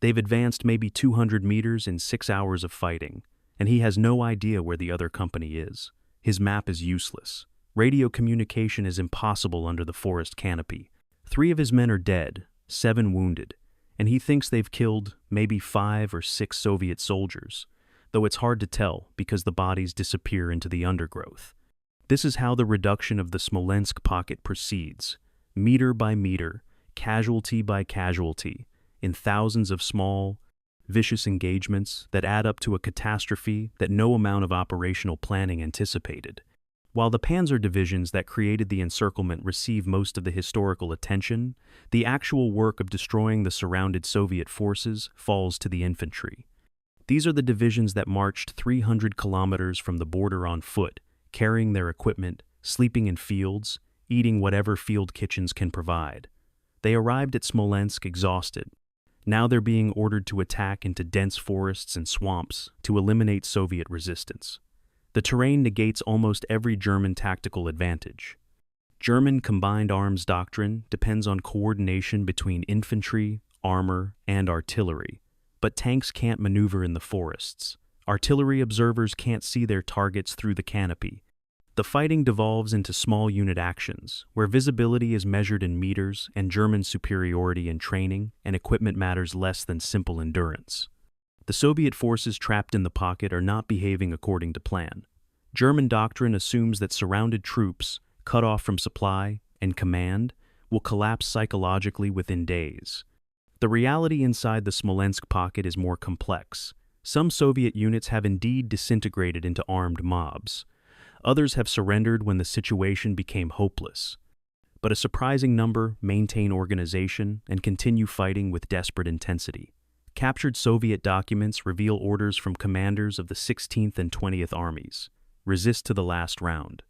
A: They've advanced maybe 200 meters in 6 hours of fighting, and he has no idea where the other company is. His map is useless. Radio communication is impossible under the forest canopy. 3 of his men are dead, 7 wounded, and he thinks they've killed maybe 5 or 6 Soviet soldiers, though it's hard to tell because the bodies disappear into the undergrowth. This is how the reduction of the Smolensk pocket proceeds, meter by meter, casualty by casualty, in thousands of small, vicious engagements that add up to a catastrophe that no amount of operational planning anticipated. While the panzer divisions that created the encirclement receive most of the historical attention, the actual work of destroying the surrounded Soviet forces falls to the infantry. These are the divisions that marched 300 kilometers from the border on foot, carrying their equipment, sleeping in fields, eating whatever field kitchens can provide. They arrived at Smolensk exhausted. Now they're being ordered to attack into dense forests and swamps to eliminate Soviet resistance. The terrain negates almost every German tactical advantage. German combined arms doctrine depends on coordination between infantry, armor, and artillery, but tanks can't maneuver in the forests. Artillery observers can't see their targets through the canopy. The fighting devolves into small unit actions, where visibility is measured in meters and German superiority in training and equipment matters less than simple endurance. The Soviet forces trapped in the pocket are not behaving according to plan. German doctrine assumes that surrounded troops, cut off from supply and command, will collapse psychologically within days. The reality inside the Smolensk pocket is more complex. Some Soviet units have indeed disintegrated into armed mobs. Others have surrendered when the situation became hopeless. But a surprising number maintain organization and continue fighting with desperate intensity. Captured Soviet documents reveal orders from commanders of the 16th and 20th Armies. Resist to the last round.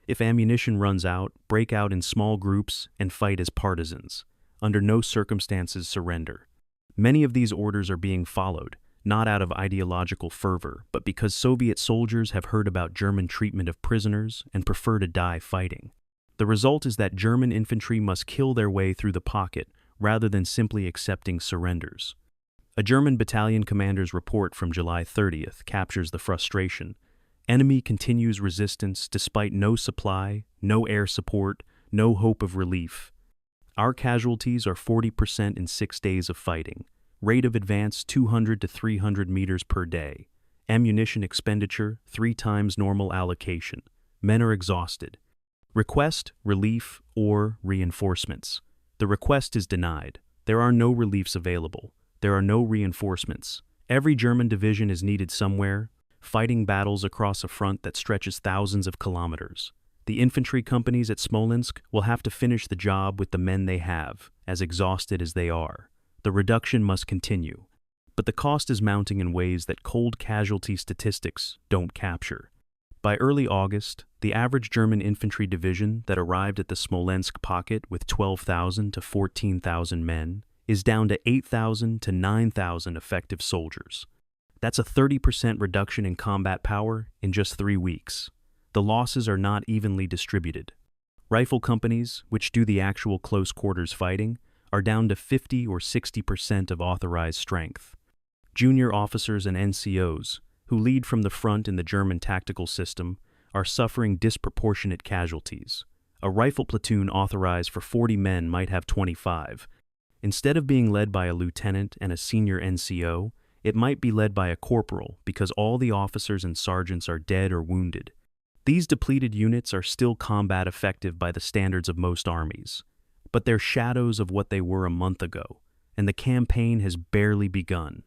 A: If ammunition runs out, break out in small groups and fight as partisans. Under no circumstances surrender. Many of these orders are being followed, not out of ideological fervor, but because Soviet soldiers have heard about German treatment of prisoners and prefer to die fighting. The result is that German infantry must kill their way through the pocket rather than simply accepting surrenders. A German battalion commander's report from July 30th captures the frustration. Enemy continues resistance despite no supply, no air support, no hope of relief. Our casualties are 40% in 6 days of fighting. Rate of advance 200 to 300 meters per day. Ammunition expenditure 3 times normal allocation. Men are exhausted. Request, relief, or reinforcements. The request is denied. There are no reliefs available. There are no reinforcements. Every German division is needed somewhere, fighting battles across a front that stretches thousands of kilometers. The infantry companies at Smolensk will have to finish the job with the men they have, as exhausted as they are. The reduction must continue. but the cost is mounting in ways that cold casualty statistics don't capture. By early August, the average German infantry division that arrived at the Smolensk pocket with 12,000 to 14,000 men is down to 8,000 to 9,000 effective soldiers. That's a 30% reduction in combat power in just 3 weeks. The losses are not evenly distributed. Rifle companies, which do the actual close quarters fighting, are down to 50 or 60% of authorized strength. Junior officers and NCOs, who lead from the front in the German tactical system, are suffering disproportionate casualties. A rifle platoon authorized for 40 men might have 25. Instead of being led by a lieutenant and a senior NCO, it might be led by a corporal because all the officers and sergeants are dead or wounded. These depleted units are still combat effective by the standards of most armies, but they're shadows of what they were a month ago, and the campaign has barely begun.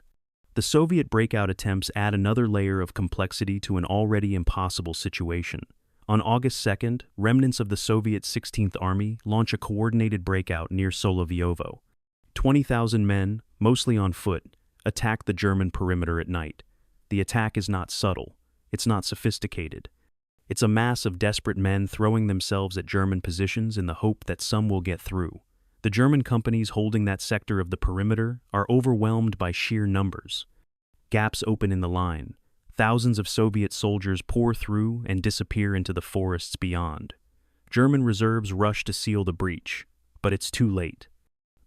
A: The Soviet breakout attempts add another layer of complexity to an already impossible situation. On August 2nd, remnants of the Soviet 16th Army launch a coordinated breakout near Solovyovo. 20,000 men, mostly on foot, attack the German perimeter at night. The attack is not subtle. It's not sophisticated. It's a mass of desperate men throwing themselves at German positions in the hope that some will get through. The German companies holding that sector of the perimeter are overwhelmed by sheer numbers. Gaps open in the line. Thousands of Soviet soldiers pour through and disappear into the forests beyond. German reserves rush to seal the breach, but it's too late.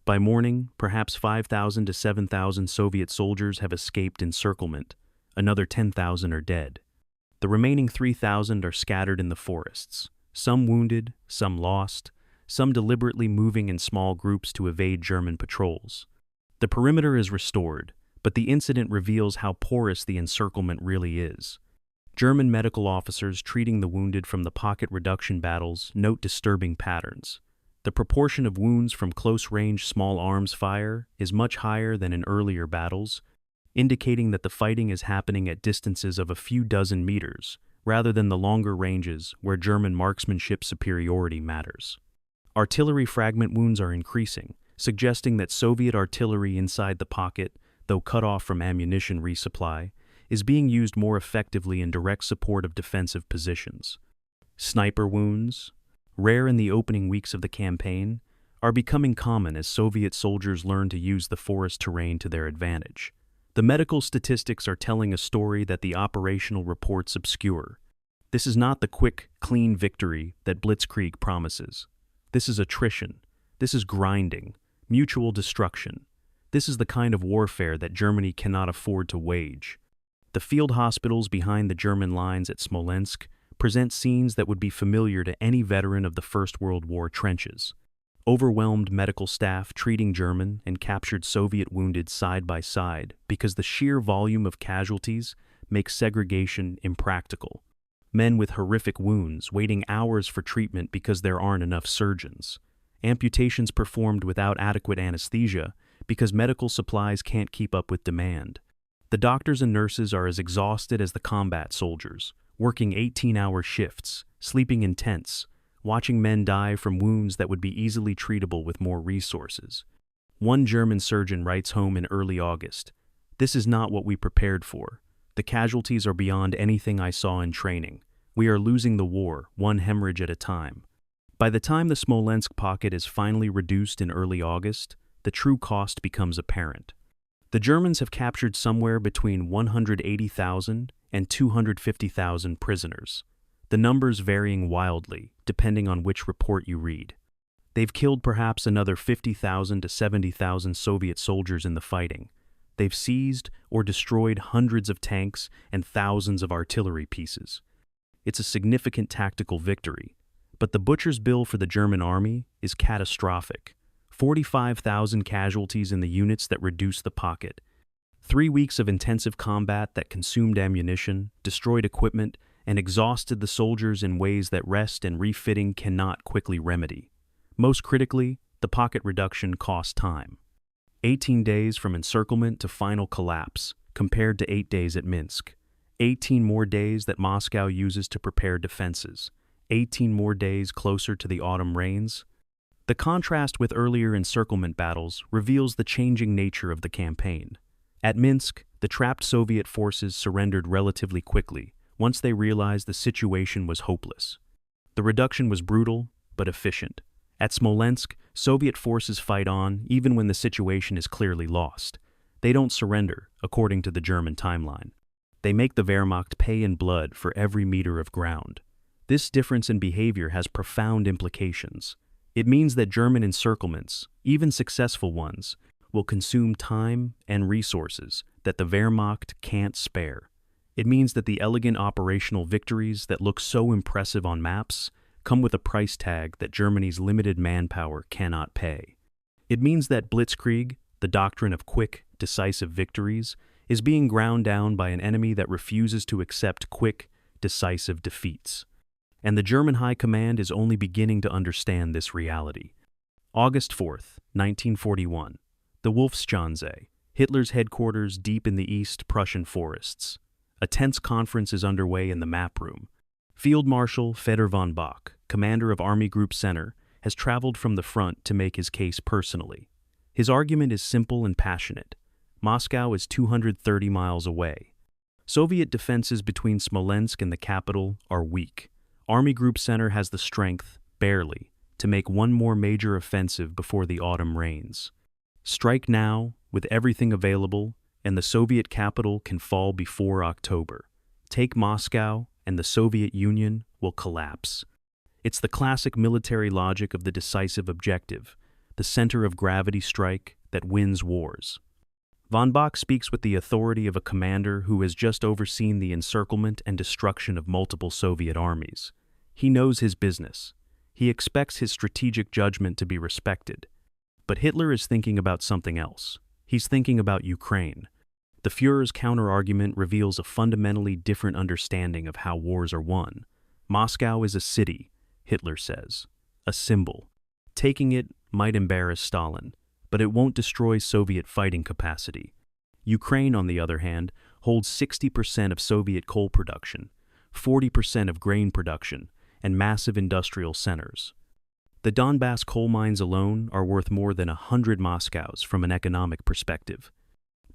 A: By morning, perhaps 5,000 to 7,000 Soviet soldiers have escaped encirclement. Another 10,000 are dead. The remaining 3,000 are scattered in the forests, some wounded, some lost, some deliberately moving in small groups to evade German patrols. The perimeter is restored, but the incident reveals how porous the encirclement really is. German medical officers treating the wounded from the pocket reduction battles note disturbing patterns. The proportion of wounds from close-range small arms fire is much higher than in earlier battles, indicating that the fighting is happening at distances of a few dozen meters, rather than the longer ranges where German marksmanship superiority matters. Artillery fragment wounds are increasing, suggesting that Soviet artillery inside the pocket, though cut off from ammunition resupply, is being used more effectively in direct support of defensive positions. Sniper wounds, rare in the opening weeks of the campaign, are becoming common as Soviet soldiers learn to use the forest terrain to their advantage. The medical statistics are telling a story that the operational reports obscure. This is not the quick, clean victory that Blitzkrieg promises. This is attrition. This is grinding, mutual destruction. This is the kind of warfare that Germany cannot afford to wage. The field hospitals behind the German lines at Smolensk present scenes that would be familiar to any veteran of the First World War trenches. Overwhelmed medical staff treating German and captured Soviet wounded side by side because the sheer volume of casualties makes segregation impractical. Men with horrific wounds waiting hours for treatment because there aren't enough surgeons. Amputations performed without adequate anesthesia because medical supplies can't keep up with demand. The doctors and nurses are as exhausted as the combat soldiers, working 18-hour shifts, sleeping in tents, watching men die from wounds that would be easily treatable with more resources. One German surgeon writes home in early August, "This is not what we prepared for. The casualties are beyond anything I saw in training. We are losing the war, one hemorrhage at a time." By the time the Smolensk pocket is finally reduced in early August, the true cost becomes apparent. The Germans have captured somewhere between 180,000 and 250,000 prisoners, the numbers varying wildly depending on which report you read. They've killed perhaps another 50,000 to 70,000 Soviet soldiers in the fighting. They've seized or destroyed hundreds of tanks and thousands of artillery pieces. It's a significant tactical victory, but the butcher's bill for the German army is catastrophic. 45,000 casualties in the units that reduced the pocket. 3 weeks of intensive combat that consumed ammunition, destroyed equipment, and exhausted the soldiers in ways that rest and refitting cannot quickly remedy. Most critically, the pocket reduction cost time. 18 days from encirclement to final collapse, compared to 8 days at Minsk. 18 more days that Moscow uses to prepare defenses. 18 more days closer to the autumn rains. The contrast with earlier encirclement battles reveals the changing nature of the campaign. At Minsk, the trapped Soviet forces surrendered relatively quickly once they realized the situation was hopeless. The reduction was brutal, but efficient. At Smolensk, Soviet forces fight on even when the situation is clearly lost. They don't surrender, according to the German timeline. They make the Wehrmacht pay in blood for every meter of ground. This difference in behavior has profound implications. It means that German encirclements, even successful ones, will consume time and resources that the Wehrmacht can't spare. It means that the elegant operational victories that look so impressive on maps come with a price tag that Germany's limited manpower cannot pay. It means that blitzkrieg, the doctrine of quick, decisive victories, is being ground down by an enemy that refuses to accept quick, decisive defeats. And the German High Command is only beginning to understand this reality. August 4th, 1941. The Wolfschanze, Hitler's headquarters deep in the East Prussian forests. A tense conference is underway in the map room. Field Marshal Fedor von Bock, commander of Army Group Center, has traveled from the front to make his case personally. His argument is simple and passionate. Moscow is 230 miles away. Soviet defenses between Smolensk and the capital are weak. Army Group Center has the strength, barely, to make one more major offensive before the autumn rains. Strike now, with everything available, and the Soviet capital can fall before October. Take Moscow, and the Soviet Union will collapse. It's the classic military logic of the decisive objective, the center of gravity strike that wins wars. Von Bock speaks with the authority of a commander who has just overseen the encirclement and destruction of multiple Soviet armies. He knows his business. He expects his strategic judgment to be respected. But Hitler is thinking about something else. He's thinking about Ukraine. The Führer's counter-argument reveals a fundamentally different understanding of how wars are won. Moscow is a city, Hitler says, a symbol. Taking it might embarrass Stalin, but it won't destroy Soviet fighting capacity. Ukraine, on the other hand, holds 60% of Soviet coal production, 40% of grain production, and massive industrial centers. The Donbass coal mines alone are worth more than 100 Moscows from an economic perspective.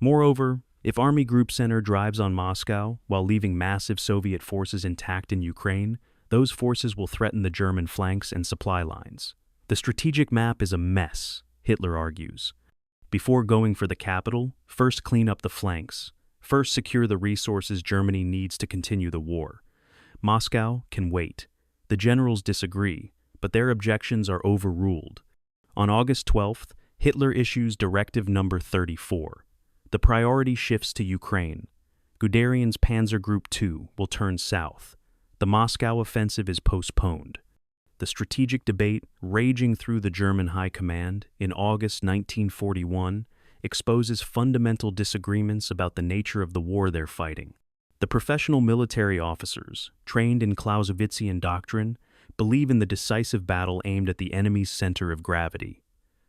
A: Moreover, if Army Group Center drives on Moscow while leaving massive Soviet forces intact in Ukraine, those forces will threaten the German flanks and supply lines. The strategic map is a mess, Hitler argues. Before going for the capital, first clean up the flanks. First secure the resources Germany needs to continue the war. Moscow can wait. The generals disagree, but their objections are overruled. On August 12th, Hitler issues Directive No. 34. The priority shifts to Ukraine. Guderian's Panzer Group 2 will turn south. The Moscow offensive is postponed. The strategic debate raging through the German High Command in August 1941 exposes fundamental disagreements about the nature of the war they're fighting. The professional military officers, trained in Clausewitzian doctrine, believe in the decisive battle aimed at the enemy's center of gravity.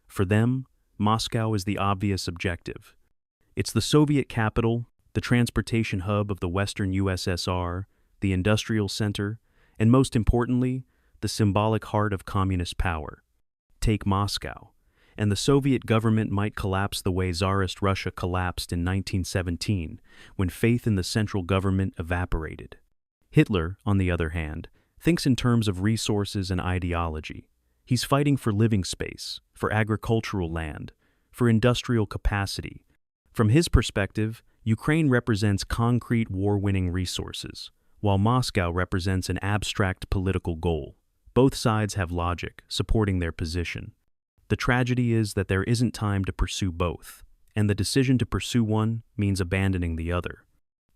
A: For them, Moscow is the obvious objective. It's the Soviet capital, the transportation hub of the Western USSR, the industrial center, and most importantly, the symbolic heart of communist power. Take Moscow, and the Soviet government might collapse the way Tsarist Russia collapsed in 1917, when faith in the central government evaporated. Hitler, on the other hand, thinks in terms of resources and ideology. He's fighting for living space, for agricultural land, for industrial capacity. From his perspective, Ukraine represents concrete war-winning resources, while Moscow represents an abstract political goal. Both sides have logic supporting their position. The tragedy is that there isn't time to pursue both, and the decision to pursue one means abandoning the other.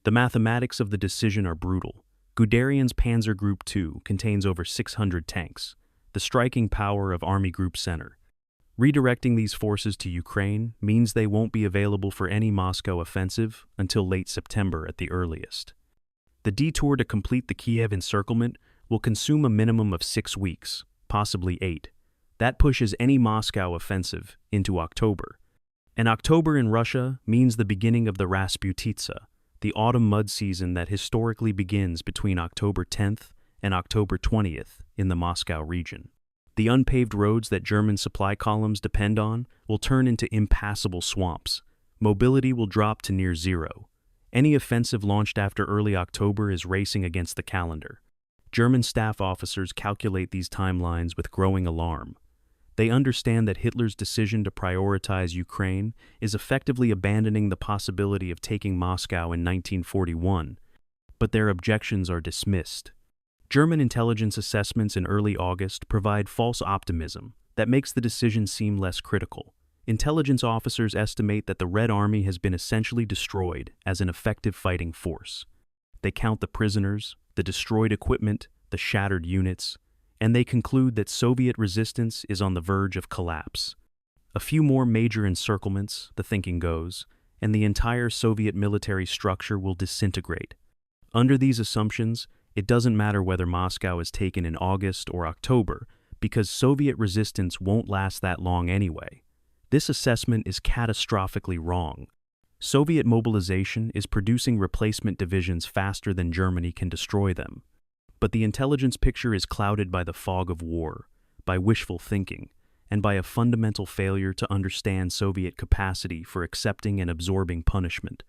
A: The mathematics of the decision are brutal. Guderian's Panzer Group 2 contains over 600 tanks, the striking power of Army Group Center. Redirecting these forces to Ukraine means they won't be available for any Moscow offensive until late September at the earliest. The detour to complete the Kiev encirclement will consume a minimum of 6 weeks, possibly 8. That pushes any Moscow offensive into October. And October in Russia means the beginning of the Rasputitsa, the autumn mud season that historically begins between October 10th and October 20th in the Moscow region. The unpaved roads that German supply columns depend on will turn into impassable swamps. Mobility will drop to near zero. Any offensive launched after early October is racing against the calendar. German staff officers calculate these timelines with growing alarm. They understand that Hitler's decision to prioritize Ukraine is effectively abandoning the possibility of taking Moscow in 1941, but their objections are dismissed. German intelligence assessments in early August provide false optimism that makes the decision seem less critical. Intelligence officers estimate that the Red Army has been essentially destroyed as an effective fighting force. They count the prisoners, the destroyed equipment, the shattered units, and they conclude that Soviet resistance is on the verge of collapse. A few more major encirclements, the thinking goes, and the entire Soviet military structure will disintegrate. Under these assumptions, it doesn't matter whether Moscow is taken in August or October, because Soviet resistance won't last that long anyway. This assessment is catastrophically wrong. Soviet mobilization is producing replacement divisions faster than Germany can destroy them. But the intelligence picture is clouded by the fog of war, by wishful thinking, and by a fundamental failure to understand Soviet capacity for accepting and absorbing punishment.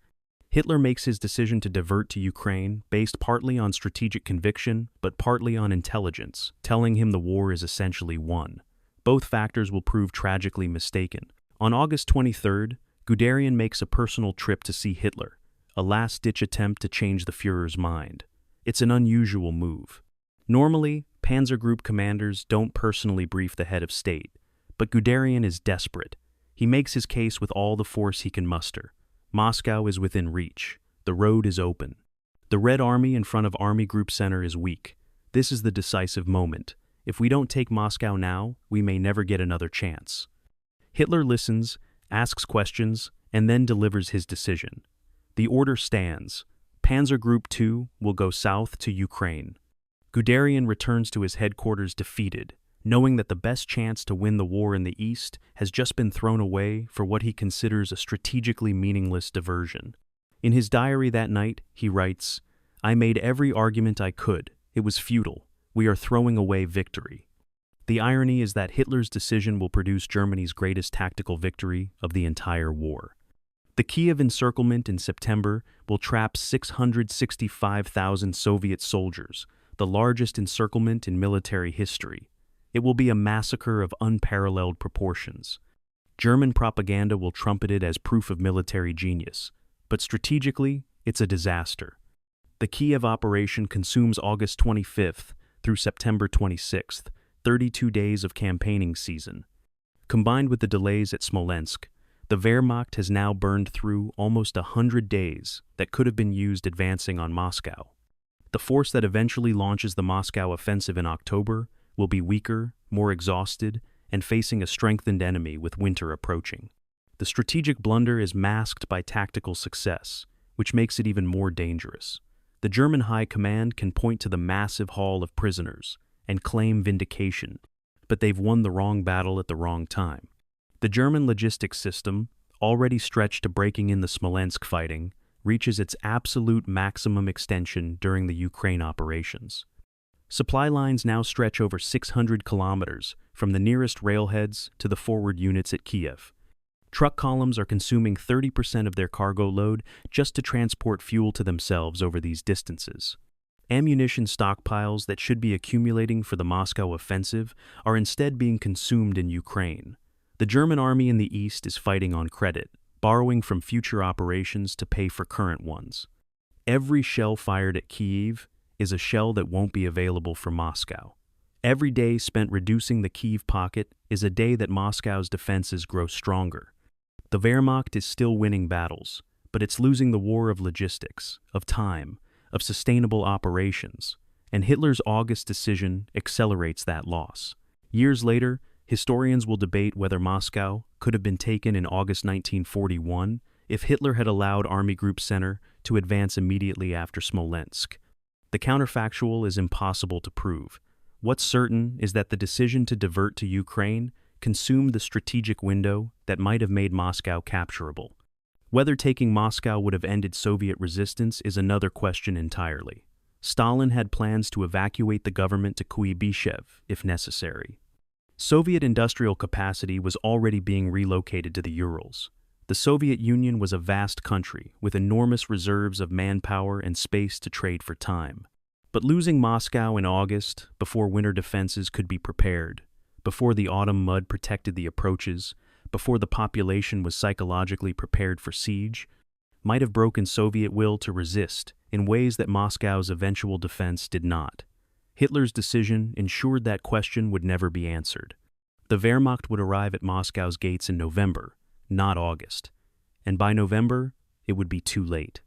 A: Hitler makes his decision to divert to Ukraine based partly on strategic conviction, but partly on intelligence, telling him the war is essentially won. Both factors will prove tragically mistaken. On August 23rd, Guderian makes a personal trip to see Hitler, a last-ditch attempt to change the Führer's mind. It's an unusual move. Normally, Panzer Group commanders don't personally brief the head of state, but Guderian is desperate. He makes his case with all the force he can muster. Moscow is within reach. The road is open. The Red Army in front of Army Group Center is weak. This is the decisive moment. If we don't take Moscow now, we may never get another chance. Hitler listens, asks questions, and then delivers his decision. The order stands. Panzer Group 2 will go south to Ukraine. Guderian returns to his headquarters defeated, knowing that the best chance to win the war in the east has just been thrown away for what he considers a strategically meaningless diversion. In his diary that night, he writes, "I made every argument I could. It was futile. We are throwing away victory." The irony is that Hitler's decision will produce Germany's greatest tactical victory of the entire war. The Kiev encirclement in September will trap 665,000 Soviet soldiers, the largest encirclement in military history. It will be a massacre of unparalleled proportions. German propaganda will trumpet it as proof of military genius, but strategically, it's a disaster. The Kiev operation consumes August 25th through September 26th, 32 days of campaigning season. Combined with the delays at Smolensk, the Wehrmacht has now burned through almost 100 days that could have been used advancing on Moscow. The force that eventually launches the Moscow offensive in October will be weaker, more exhausted, and facing a strengthened enemy with winter approaching. The strategic blunder is masked by tactical success, which makes it even more dangerous. The German High Command can point to the massive haul of prisoners and claim vindication, but they've won the wrong battle at the wrong time. The German logistics system, already stretched to breaking in the Smolensk fighting, reaches its absolute maximum extension during the Ukraine operations. Supply lines now stretch over 600 kilometers from the nearest railheads to the forward units at Kiev. Truck columns are consuming 30% of their cargo load just to transport fuel to themselves over these distances. Ammunition stockpiles that should be accumulating for the Moscow offensive are instead being consumed in Ukraine. The German army in the east is fighting on credit, borrowing from future operations to pay for current ones. Every shell fired at Kyiv is a shell that won't be available for Moscow. Every day spent reducing the Kyiv pocket is a day that Moscow's defenses grow stronger. The Wehrmacht is still winning battles, but it's losing the war of logistics, of time, of sustainable operations, and Hitler's August decision accelerates that loss. Years later, historians will debate whether Moscow could have been taken in August 1941 if Hitler had allowed Army Group Center to advance immediately after Smolensk. The counterfactual is impossible to prove. What's certain is that the decision to divert to Ukraine consumed the strategic window that might have made Moscow capturable. Whether taking Moscow would have ended Soviet resistance is another question entirely. Stalin had plans to evacuate the government to Kuibyshev if necessary. Soviet industrial capacity was already being relocated to the Urals. The Soviet Union was a vast country with enormous reserves of manpower and space to trade for time. But losing Moscow in August, before winter defenses could be prepared, before the autumn mud protected the approaches, before the population was psychologically prepared for siege, might have broken Soviet will to resist in ways that Moscow's eventual defense did not. Hitler's decision ensured that question would never be answered. The Wehrmacht would arrive at Moscow's gates in November, not August, and by November, it would be too late.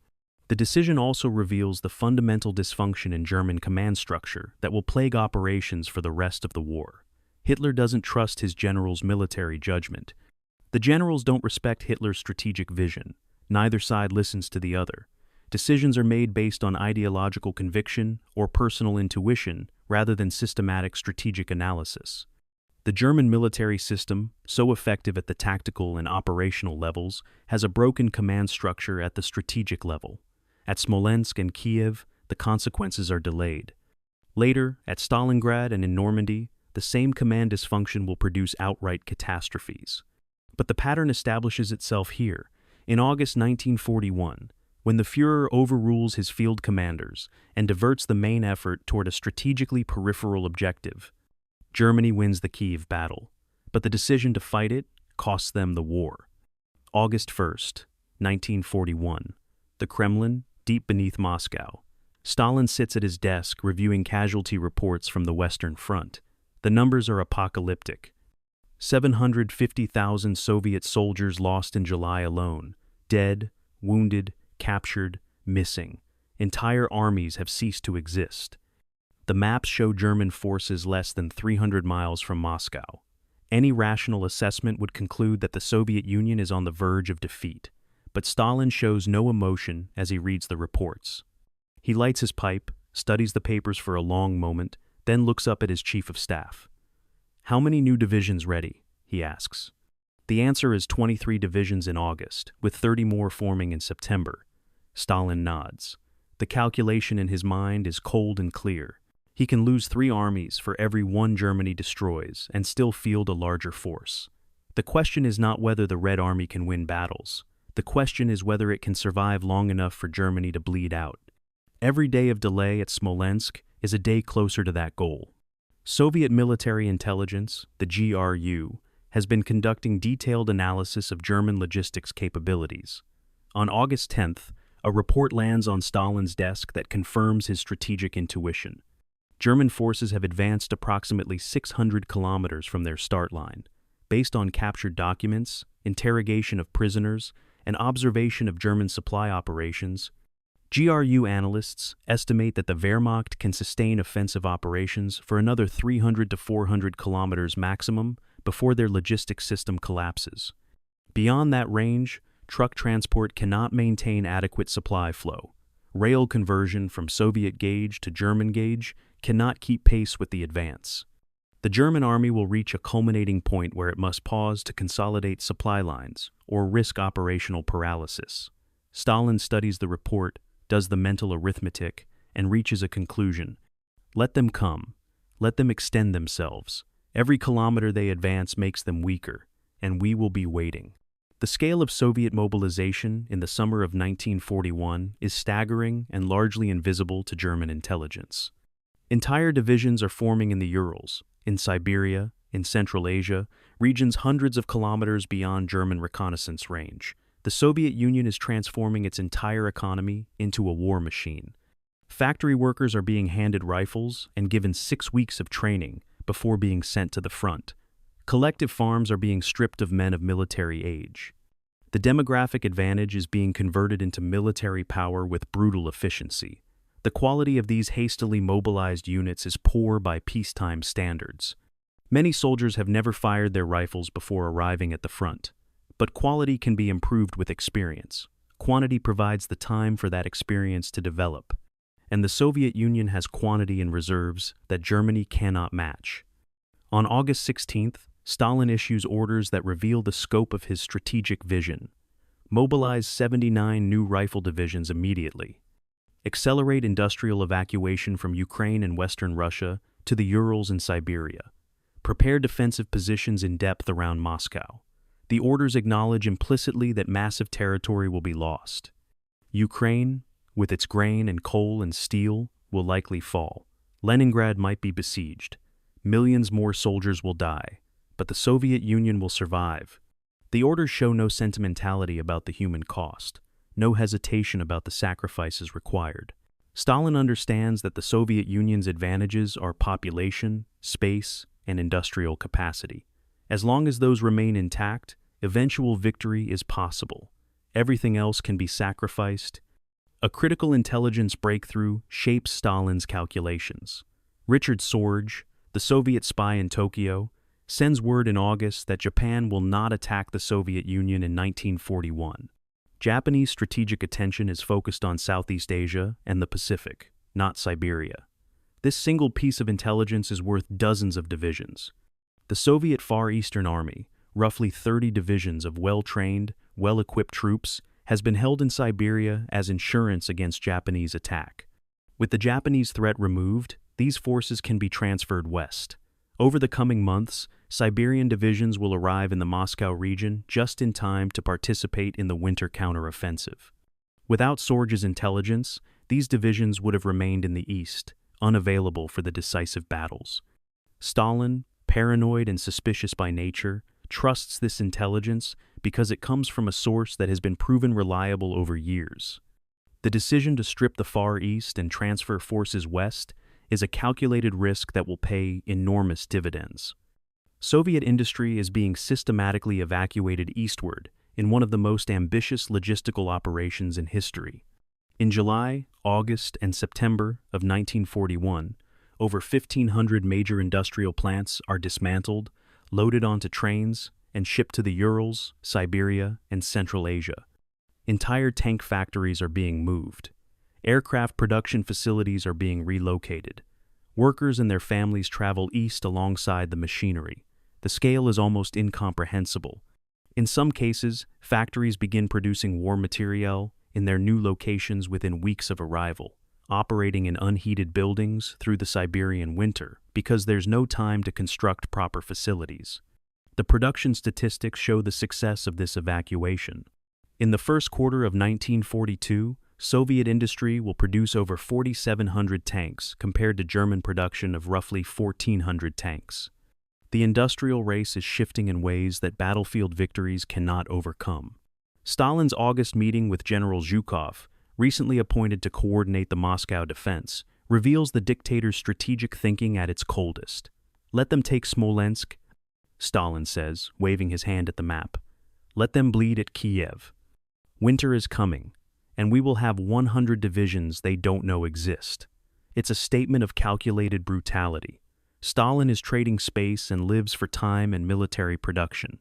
A: The decision also reveals the fundamental dysfunction in German command structure that will plague operations for the rest of the war. Hitler doesn't trust his generals' military judgment. The generals don't respect Hitler's strategic vision. Neither side listens to the other. Decisions are made based on ideological conviction or personal intuition rather than systematic strategic analysis. The German military system, so effective at the tactical and operational levels, has a broken command structure at the strategic level. At Smolensk and Kiev, the consequences are delayed. Later, at Stalingrad and in Normandy, the same command dysfunction will produce outright catastrophes. But the pattern establishes itself here, in August 1941, when the Führer overrules his field commanders and diverts the main effort toward a strategically peripheral objective. Germany wins the Kiev battle, but the decision to fight it costs them the war. August 1st, 1941. The Kremlin, deep beneath Moscow. Stalin sits at his desk reviewing casualty reports from the Western Front. The numbers are apocalyptic. 750,000 Soviet soldiers lost in July alone. Dead, wounded, captured, missing. Entire armies have ceased to exist. The maps show German forces less than 300 miles from Moscow. Any rational assessment would conclude that the Soviet Union is on the verge of defeat, but Stalin shows no emotion as he reads the reports. He lights his pipe, studies the papers for a long moment, then looks up at his chief of staff. "How many new divisions ready?" he asks. The answer is 23 divisions in August, with 30 more forming in September. Stalin nods. The calculation in his mind is cold and clear. He can lose 3 armies for every 1 Germany destroys and still field a larger force. The question is not whether the Red Army can win battles. The question is whether it can survive long enough for Germany to bleed out. Every day of delay at Smolensk is a day closer to that goal. Soviet military intelligence, the GRU, has been conducting detailed analysis of German logistics capabilities. On August 10th, a report lands on Stalin's desk that confirms his strategic intuition. German forces have advanced approximately 600 kilometers from their start line. Based on captured documents, interrogation of prisoners, and observation of German supply operations, GRU analysts estimate that the Wehrmacht can sustain offensive operations for another 300 to 400 kilometers maximum before their logistics system collapses. Beyond that range, truck transport cannot maintain adequate supply flow. Rail conversion from Soviet gauge to German gauge cannot keep pace with the advance. The German army will reach a culminating point where it must pause to consolidate supply lines or risk operational paralysis. Stalin studies the report, does the mental arithmetic, and reaches a conclusion. Let them come. Let them extend themselves. Every kilometer they advance makes them weaker, and we will be waiting. The scale of Soviet mobilization in the summer of 1941 is staggering and largely invisible to German intelligence. Entire divisions are forming in the Urals, in Siberia, in Central Asia, regions hundreds of kilometers beyond German reconnaissance range. The Soviet Union is transforming its entire economy into a war machine. Factory workers are being handed rifles and given 6 weeks of training before being sent to the front. Collective farms are being stripped of men of military age. The demographic advantage is being converted into military power with brutal efficiency. The quality of these hastily mobilized units is poor by peacetime standards. Many soldiers have never fired their rifles before arriving at the front. But quality can be improved with experience. Quantity provides the time for that experience to develop. And the Soviet Union has quantity in reserves that Germany cannot match. On August 16th, Stalin issues orders that reveal the scope of his strategic vision. Mobilize 79 new rifle divisions immediately. Accelerate industrial evacuation from Ukraine and Western Russia to the Urals and Siberia. Prepare defensive positions in depth around Moscow. The orders acknowledge implicitly that massive territory will be lost. Ukraine, with its grain and coal and steel, will likely fall. Leningrad might be besieged. Millions more soldiers will die, but the Soviet Union will survive. The orders show no sentimentality about the human cost, no hesitation about the sacrifices required. Stalin understands that the Soviet Union's advantages are population, space, and industrial capacity. As long as those remain intact, eventual victory is possible. Everything else can be sacrificed. A critical intelligence breakthrough shapes Stalin's calculations. Richard Sorge, the Soviet spy in Tokyo, sends word in August that Japan will not attack the Soviet Union in 1941. Japanese strategic attention is focused on Southeast Asia and the Pacific, not Siberia. This single piece of intelligence is worth dozens of divisions. The Soviet Far Eastern Army, roughly 30 divisions of well-trained, well-equipped troops, has been held in Siberia as insurance against Japanese attack. With the Japanese threat removed, these forces can be transferred west. Over the coming months, Siberian divisions will arrive in the Moscow region just in time to participate in the winter counteroffensive. Without Sorge's intelligence, these divisions would have remained in the east, unavailable for the decisive battles. Stalin, paranoid and suspicious by nature, trusts this intelligence because it comes from a source that has been proven reliable over years. The decision to strip the Far East and transfer forces west is a calculated risk that will pay enormous dividends. Soviet industry is being systematically evacuated eastward in one of the most ambitious logistical operations in history. In July, August, and September of 1941, over 1,500 major industrial plants are dismantled, loaded onto trains, and shipped to the Urals, Siberia, and Central Asia. Entire tank factories are being moved. Aircraft production facilities are being relocated. Workers and their families travel east alongside the machinery. The scale is almost incomprehensible. In some cases, factories begin producing war materiel in their new locations within weeks of arrival, operating in unheated buildings through the Siberian winter because there's no time to construct proper facilities. The production statistics show the success of this evacuation. In the first quarter of 1942, Soviet industry will produce over 4,700 tanks compared to German production of roughly 1,400 tanks. The industrial race is shifting in ways that battlefield victories cannot overcome. Stalin's August meeting with General Zhukov, recently appointed to coordinate the Moscow defense, reveals the dictator's strategic thinking at its coldest. Let them take Smolensk, Stalin says, waving his hand at the map. Let them bleed at Kiev. Winter is coming, and we will have 100 divisions they don't know exist. It's a statement of calculated brutality. Stalin is trading space and lives for time and military production.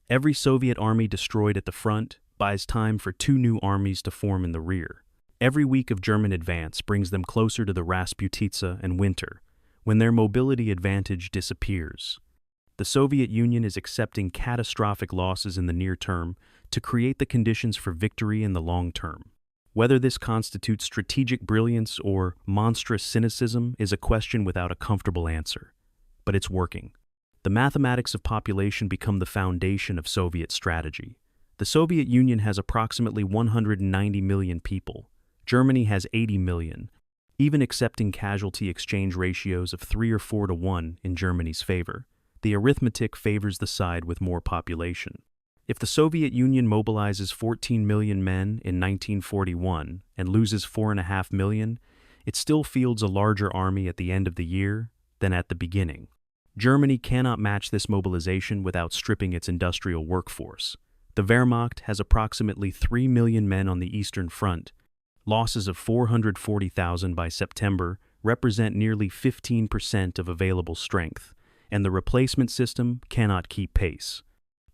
A: Every Soviet army destroyed at the front buys time for 2 new armies to form in the rear. Every week of German advance brings them closer to the Rasputitsa and winter, when their mobility advantage disappears. The Soviet Union is accepting catastrophic losses in the near term to create the conditions for victory in the long term. Whether this constitutes strategic brilliance or monstrous cynicism is a question without a comfortable answer. But it's working. The mathematics of population become the foundation of Soviet strategy. The Soviet Union has approximately 190 million people. Germany has 80 million, even accepting casualty exchange ratios of 3 or 4 to 1 in Germany's favor. The arithmetic favors the side with more population. If the Soviet Union mobilizes 14 million men in 1941 and loses 4.5 million, it still fields a larger army at the end of the year than at the beginning. Germany cannot match this mobilization without stripping its industrial workforce. The Wehrmacht has approximately 3 million men on the Eastern Front. Losses of 440,000 by September represent nearly 15% of available strength, and the replacement system cannot keep pace.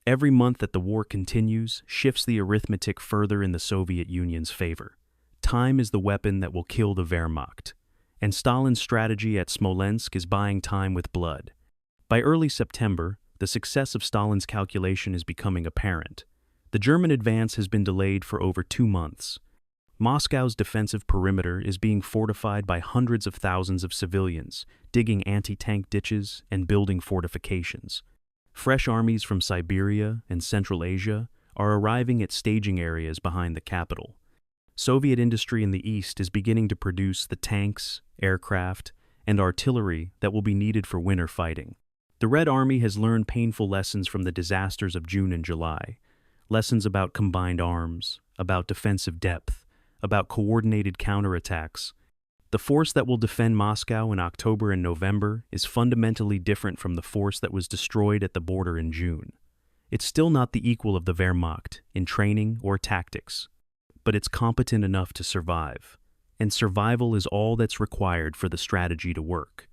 A: Every month that the war continues shifts the arithmetic further in the Soviet Union's favor. Time is the weapon that will kill the Wehrmacht, and Stalin's strategy at Smolensk is buying time with blood. By early September, the success of Stalin's calculation is becoming apparent. The German advance has been delayed for over 2 months. Moscow's defensive perimeter is being fortified by hundreds of thousands of civilians, digging anti-tank ditches and building fortifications. Fresh armies from Siberia and Central Asia are arriving at staging areas behind the capital. Soviet industry in the east is beginning to produce the tanks, aircraft, and artillery that will be needed for winter fighting. The Red Army has learned painful lessons from the disasters of June and July. Lessons about combined arms, about defensive depth, about coordinated counterattacks. The force that will defend Moscow in October and November is fundamentally different from the force that was destroyed at the border in June. It's still not the equal of the Wehrmacht in training or tactics, but it's competent enough to survive, and survival is all that's required for the strategy to work.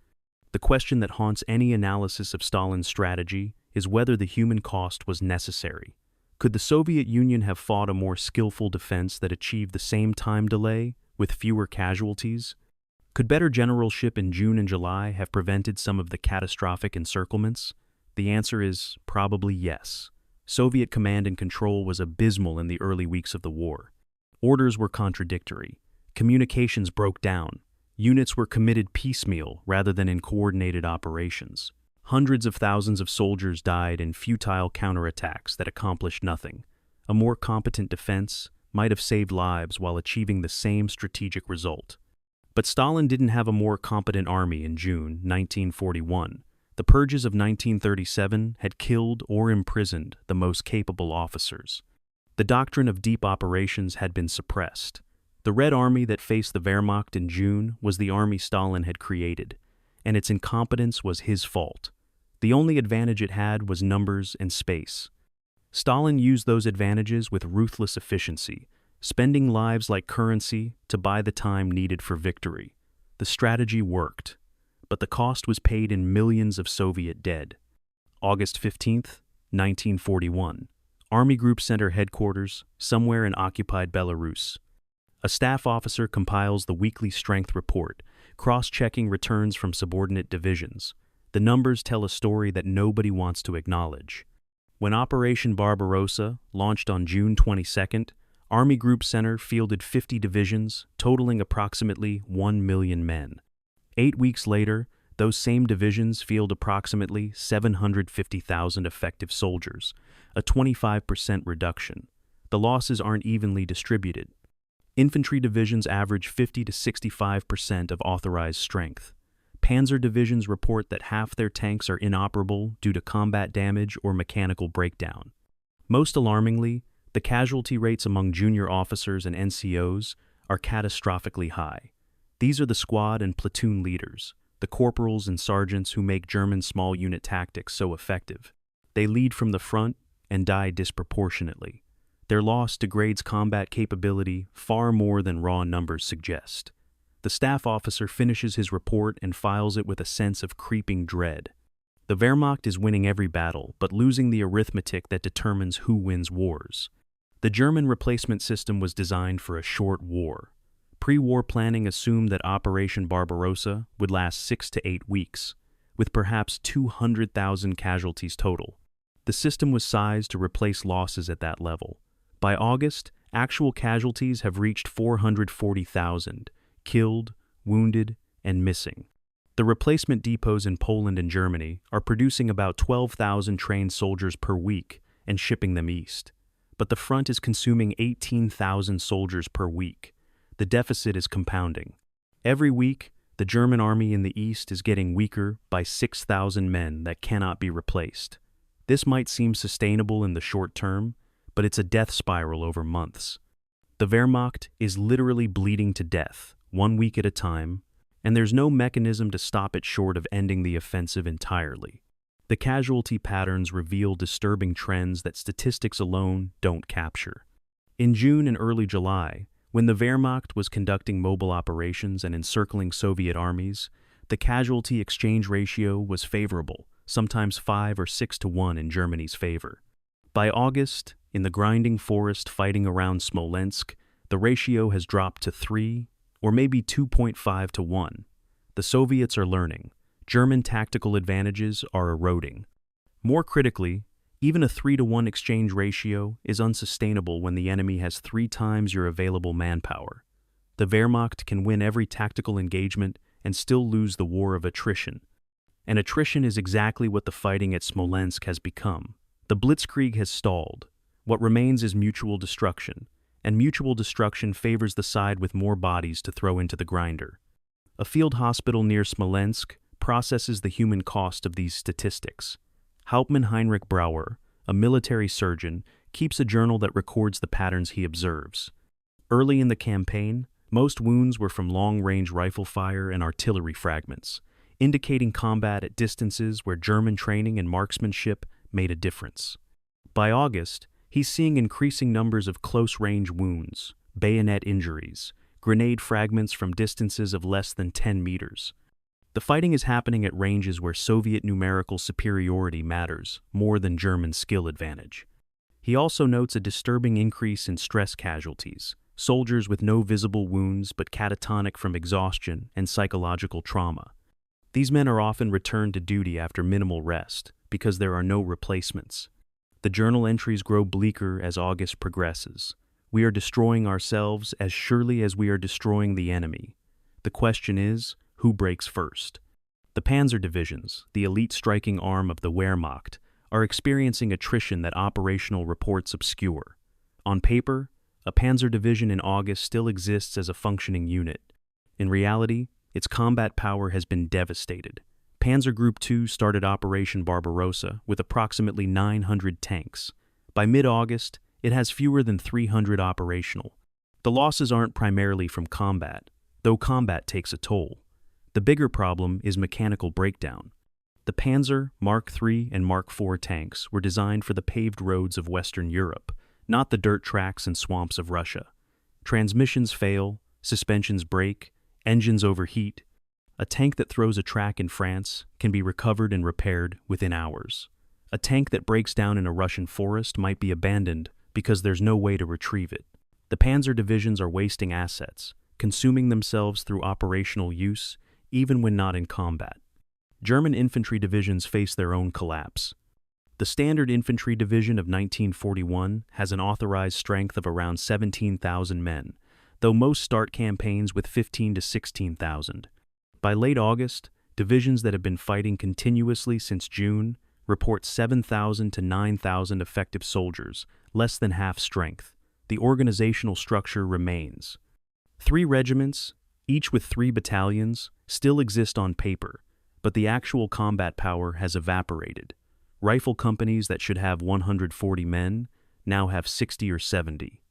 A: The question that haunts any analysis of Stalin's strategy is whether the human cost was necessary. Could the Soviet Union have fought a more skillful defense that achieved the same time delay with fewer casualties? Could better generalship in June and July have prevented some of the catastrophic encirclements? The answer is probably yes. Soviet command and control was abysmal in the early weeks of the war. Orders were contradictory. Communications broke down. Units were committed piecemeal rather than in coordinated operations. Hundreds of thousands of soldiers died in futile counterattacks that accomplished nothing. A more competent defense might have saved lives while achieving the same strategic result. But Stalin didn't have a more competent army in June 1941. The purges of 1937 had killed or imprisoned the most capable officers. The doctrine of deep operations had been suppressed. The Red Army that faced the Wehrmacht in June was the army Stalin had created, and its incompetence was his fault. The only advantage it had was numbers and space. Stalin used those advantages with ruthless efficiency, spending lives like currency to buy the time needed for victory. The strategy worked, but the cost was paid in millions of Soviet dead. August 15, 1941. Army Group Center headquarters, somewhere in occupied Belarus. A staff officer compiles the weekly strength report, cross-checking returns from subordinate divisions. The numbers tell a story that nobody wants to acknowledge. When Operation Barbarossa launched on June 22nd, Army Group Center fielded 50 divisions, totaling approximately 1 million men. 8 weeks later, those same divisions field approximately 750,000 effective soldiers, a 25% reduction. The losses aren't evenly distributed. Infantry divisions average 50 to 65% of authorized strength. Panzer divisions report that half their tanks are inoperable due to combat damage or mechanical breakdown. Most alarmingly, the casualty rates among junior officers and NCOs are catastrophically high. These are the squad and platoon leaders, the corporals and sergeants who make German small unit tactics so effective. They lead from the front and die disproportionately. Their loss degrades combat capability far more than raw numbers suggest. The staff officer finishes his report and files it with a sense of creeping dread. The Wehrmacht is winning every battle, but losing the arithmetic that determines who wins wars. The German replacement system was designed for a short war. Pre-war planning assumed that Operation Barbarossa would last 6 to 8 weeks, with perhaps 200,000 casualties total. The system was sized to replace losses at that level. By August, actual casualties have reached 440,000, killed, wounded, and missing. The replacement depots in Poland and Germany are producing about 12,000 trained soldiers per week and shipping them east. But the front is consuming 18,000 soldiers per week. The deficit is compounding. Every week, the German army in the east is getting weaker by 6,000 men that cannot be replaced. This might seem sustainable in the short term, but it's a death spiral over months. The Wehrmacht is literally bleeding to death, 1 week at a time, and there's no mechanism to stop it short of ending the offensive entirely. The casualty patterns reveal disturbing trends that statistics alone don't capture. In June and early July, when the Wehrmacht was conducting mobile operations and encircling Soviet armies, the casualty exchange ratio was favorable, sometimes 5 or 6 to 1 in Germany's favor. By August, in the grinding forest fighting around Smolensk, the ratio has dropped to 3 or maybe 2.5 to 1. The Soviets are learning. German tactical advantages are eroding. More critically, even a 3 to 1 exchange ratio is unsustainable when the enemy has 3 times your available manpower. The Wehrmacht can win every tactical engagement and still lose the war of attrition. and attrition is exactly what the fighting at Smolensk has become. The blitzkrieg has stalled. What remains is mutual destruction, and mutual destruction favors the side with more bodies to throw into the grinder. A field hospital near Smolensk processes the human cost of these statistics. Hauptmann Heinrich Brauer, a military surgeon, keeps a journal that records the patterns he observes. Early in the campaign, most wounds were from long-range rifle fire and artillery fragments, indicating combat at distances where German training and marksmanship made a difference. By August, he's seeing increasing numbers of close-range wounds, bayonet injuries, grenade fragments from distances of less than 10 meters. The fighting is happening at ranges where Soviet numerical superiority matters more than German skill advantage. He also notes a disturbing increase in stress casualties, soldiers with no visible wounds but catatonic from exhaustion and psychological trauma. These men are often returned to duty after minimal rest because there are no replacements. The journal entries grow bleaker as August progresses. We are destroying ourselves as surely as we are destroying the enemy. The question is, who breaks first? The Panzer divisions, the elite striking arm of the Wehrmacht, are experiencing attrition that operational reports obscure. On paper, a Panzer division in August still exists as a functioning unit. In reality, its combat power has been devastated. Panzer Group 2 started Operation Barbarossa with approximately 900 tanks. By mid-August, it has fewer than 300 operational. The losses aren't primarily from combat, though combat takes a toll. The bigger problem is mechanical breakdown. The Panzer, Mark III, and Mark IV tanks were designed for the paved roads of Western Europe, not the dirt tracks and swamps of Russia. Transmissions fail, suspensions break, engines overheat. A tank that throws a track in France can be recovered and repaired within hours. A tank that breaks down in a Russian forest might be abandoned because there's no way to retrieve it. The Panzer divisions are wasting assets, consuming themselves through operational use, even when not in combat. German infantry divisions face their own collapse. The Standard Infantry Division of 1941 has an authorized strength of around 17,000 men, though most start campaigns with 15 to 16,000. By late August, divisions that have been fighting continuously since June report 7,000 to 9,000 effective soldiers, less than half strength. The organizational structure remains. 3 regiments, each with 3 battalions, still exist on paper, but the actual combat power has evaporated. Rifle companies that should have 140 men now have 60 or 70.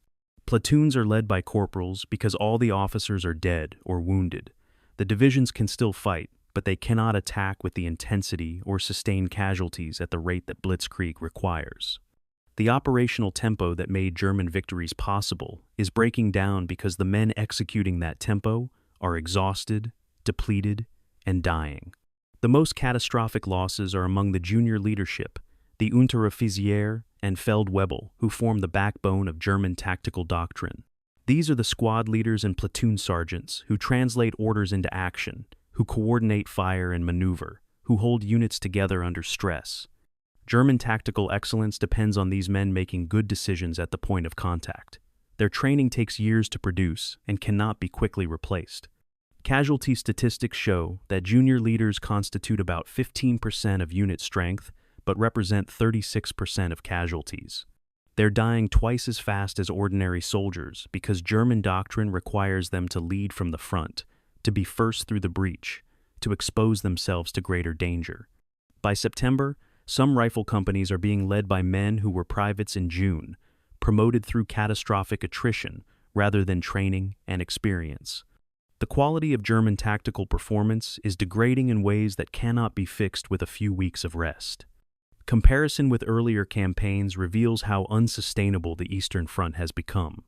A: Platoons are led by corporals because all the officers are dead or wounded. The divisions can still fight, but they cannot attack with the intensity or sustain casualties at the rate that blitzkrieg requires. The operational tempo that made German victories possible is breaking down because the men executing that tempo are exhausted, depleted, and dying. The most catastrophic losses are among the junior leadership, the Unteroffizier and Feldwebel, who form the backbone of German tactical doctrine. These are the squad leaders and platoon sergeants who translate orders into action, who coordinate fire and maneuver, who hold units together under stress. German tactical excellence depends on these men making good decisions at the point of contact. Their training takes years to produce and cannot be quickly replaced. Casualty statistics show that junior leaders constitute about 15% of unit strength, but represent 36% of casualties. They're dying twice as fast as ordinary soldiers because German doctrine requires them to lead from the front, to be first through the breach, to expose themselves to greater danger. By September, some rifle companies are being led by men who were privates in June, promoted through catastrophic attrition rather than training and experience. The quality of German tactical performance is degrading in ways that cannot be fixed with a few weeks of rest. Comparison with earlier campaigns reveals how unsustainable the Eastern Front has become.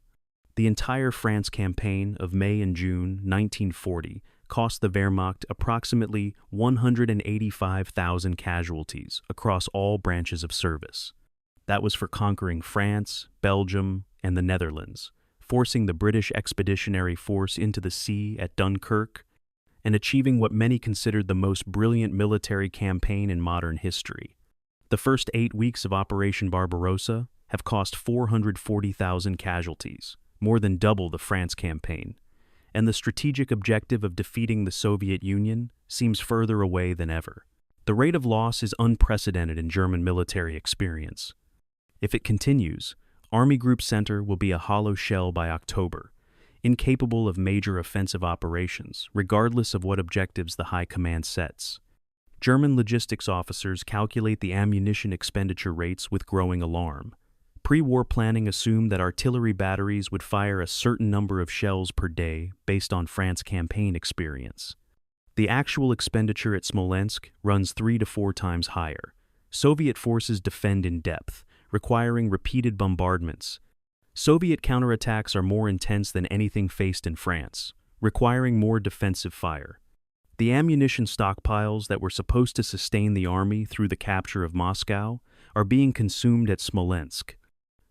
A: The entire France campaign of May and June 1940 cost the Wehrmacht approximately 185,000 casualties across all branches of service. That was for conquering France, Belgium, and the Netherlands, forcing the British Expeditionary Force into the sea at Dunkirk, and achieving what many considered the most brilliant military campaign in modern history. The first 8 weeks of Operation Barbarossa have cost 440,000 casualties, more than double the France campaign, and the strategic objective of defeating the Soviet Union seems further away than ever. The The rate of loss is unprecedented in German military experience. If it continues, Army Group Center will be a hollow shell by October, incapable of major offensive operations, regardless of what objectives the High Command sets. German logistics officers calculate the ammunition expenditure rates with growing alarm. Pre-war planning assumed that artillery batteries would fire a certain number of shells per day based on France's campaign experience. The actual expenditure at Smolensk runs 3 to 4 times higher. Soviet forces defend in depth, requiring repeated bombardments. Soviet counterattacks are more intense than anything faced in France, requiring more defensive fire. The ammunition stockpiles that were supposed to sustain the army through the capture of Moscow are being consumed at Smolensk.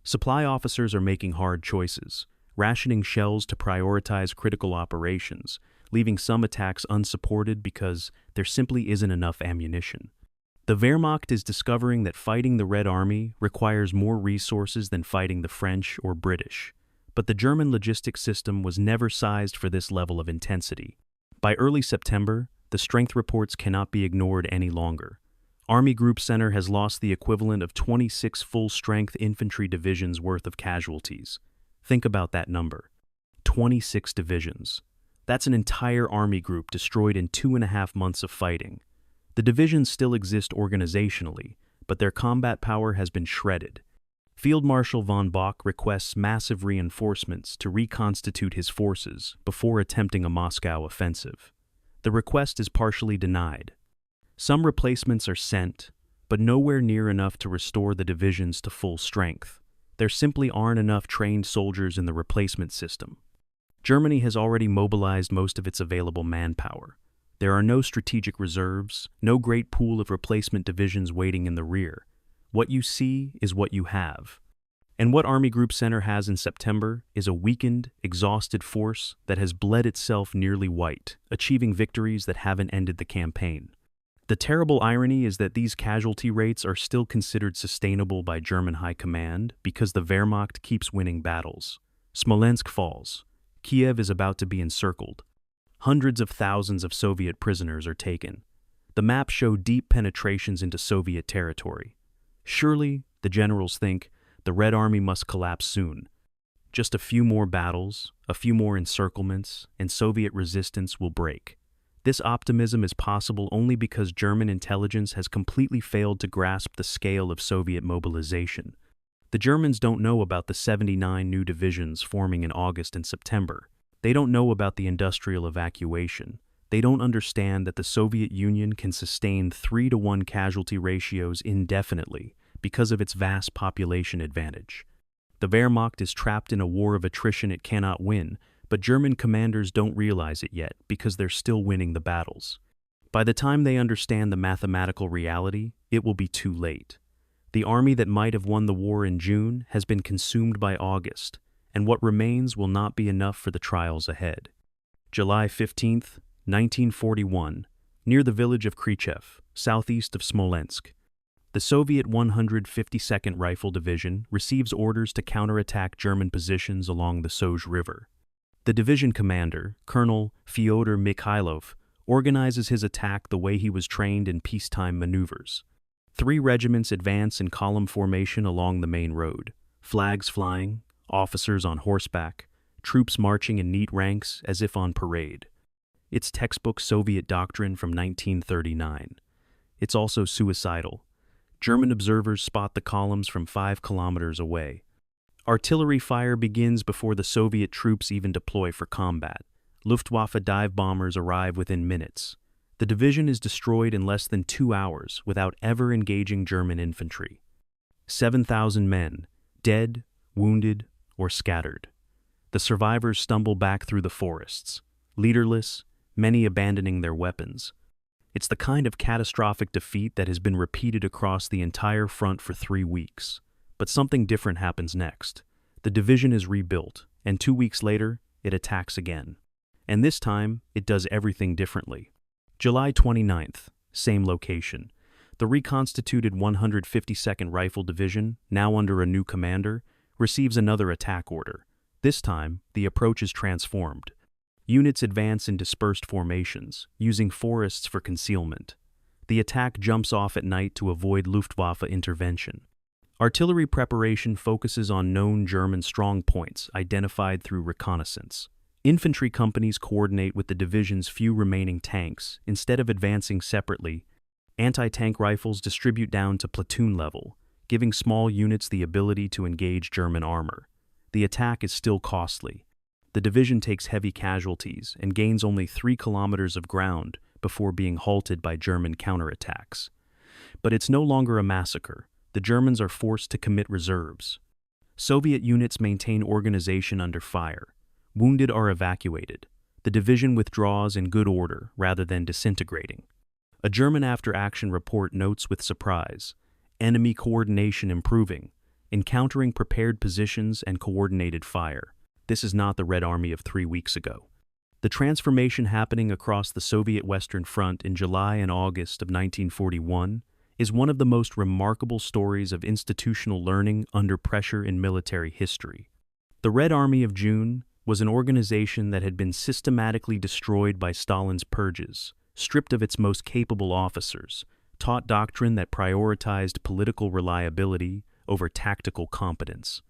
A: Supply officers are making hard choices, rationing shells to prioritize critical operations, leaving some attacks unsupported because there simply isn't enough ammunition. The Wehrmacht is discovering that fighting the Red Army requires more resources than fighting the French or British, but the German logistics system was never sized for this level of intensity. By early September, the strength reports cannot be ignored any longer. Army Group Center has lost the equivalent of 26 full-strength infantry divisions worth of casualties. Think about that number. 26 divisions. That's an entire army group destroyed in 2.5 months of fighting. The divisions still exist organizationally, but their combat power has been shredded. Field Marshal von Bock requests massive reinforcements to reconstitute his forces before attempting a Moscow offensive. The request is partially denied. Some replacements are sent, but nowhere near enough to restore the divisions to full strength. There simply aren't enough trained soldiers in the replacement system. Germany has already mobilized most of its available manpower. There are no strategic reserves, no great pool of replacement divisions waiting in the rear. What you see is what you have. And what Army Group Center has in September is a weakened, exhausted force that has bled itself nearly white, achieving victories that haven't ended the campaign. The terrible irony is that these casualty rates are still considered sustainable by German high command because the Wehrmacht keeps winning battles. Smolensk falls. Kiev is about to be encircled. Hundreds of thousands of Soviet prisoners are taken. The maps show deep penetrations into Soviet territory. Surely, the generals think, the Red Army must collapse soon. Just a few more battles, a few more encirclements, and Soviet resistance will break. This optimism is possible only because German intelligence has completely failed to grasp the scale of Soviet mobilization. The Germans don't know about the 79 new divisions forming in August and September. They don't know about the industrial evacuation. They don't understand that the Soviet Union can sustain 3-to-1 casualty ratios indefinitely because of its vast population advantage. The Wehrmacht is trapped in a war of attrition it cannot win, but German commanders don't realize it yet because they're still winning the battles. By the time they understand the mathematical reality, it will be too late. The army that might have won the war in June has been consumed by August, and what remains will not be enough for the trials ahead. July 15, 1941, near the village of Krychev, southeast of Smolensk. The Soviet 152nd Rifle Division receives orders to counterattack German positions along the Soj River. The division commander, Colonel Fyodor Mikhailov, organizes his attack the way he was trained in peacetime maneuvers. 3 regiments advance in column formation along the main road, flags flying, officers on horseback, troops marching in neat ranks as if on parade. It's textbook Soviet doctrine from 1939. It's also suicidal. German observers spot the columns from 5 kilometers away. Artillery fire begins before the Soviet troops even deploy for combat. Luftwaffe dive bombers arrive within minutes. The division is destroyed in less than 2 hours without ever engaging German infantry. 7,000 men, dead, wounded, or scattered. The survivors stumble back through the forests, leaderless, many abandoning their weapons. It's the kind of catastrophic defeat that has been repeated across the entire front for 3 weeks. But something different happens next. The division is rebuilt, and 2 weeks later, it attacks again. And this time, it does everything differently. July 29th, same location. The reconstituted 152nd Rifle Division, now under a new commander, receives another attack order. This time, the approach is transformed. Units advance in dispersed formations, using forests for concealment. The attack jumps off at night to avoid Luftwaffe intervention. Artillery preparation focuses on known German strongpoints identified through reconnaissance. Infantry companies coordinate with the division's few remaining tanks. Instead of advancing separately, anti-tank rifles distribute down to platoon level, giving small units the ability to engage German armor. The attack is still costly. The division takes heavy casualties and gains only 3 kilometers of ground before being halted by German counterattacks. But it's no longer a massacre. The Germans are forced to commit reserves. Soviet units maintain organization under fire. Wounded are evacuated. The division withdraws in good order rather than disintegrating. A German after-action report notes with surprise, enemy coordination improving, encountering prepared positions and coordinated fire. This is not the Red Army of 3 weeks ago. The transformation happening across the Soviet Western Front in July and August of 1941 is one of the most remarkable stories of institutional learning under pressure in military history. The Red Army of June was an organization that had been systematically destroyed by Stalin's purges, stripped of its most capable officers, taught doctrine that prioritized political reliability over tactical competence.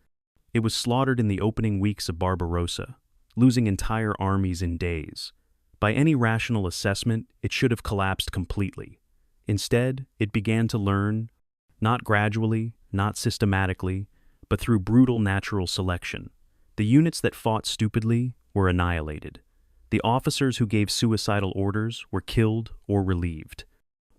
A: It was slaughtered in the opening weeks of Barbarossa, losing entire armies in days. By any rational assessment, it should have collapsed completely. Instead, it began to learn, not gradually, not systematically, but through brutal natural selection. The units that fought stupidly were annihilated. The officers who gave suicidal orders were killed or relieved.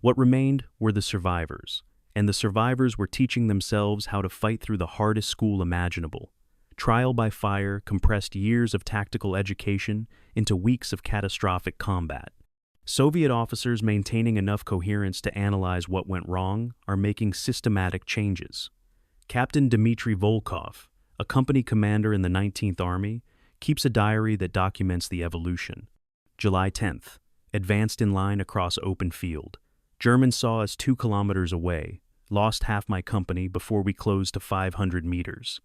A: What remained were the survivors, and the survivors were teaching themselves how to fight through the hardest school imaginable. Trial by fire compressed years of tactical education into weeks of catastrophic combat. Soviet officers maintaining enough coherence to analyze what went wrong are making systematic changes. Captain Dmitry Volkov, a company commander in the 19th Army, keeps a diary that documents the evolution. July 10th, advanced in line across open field. Germans saw us 2 kilometers away, lost half my company before we closed to 500 meters.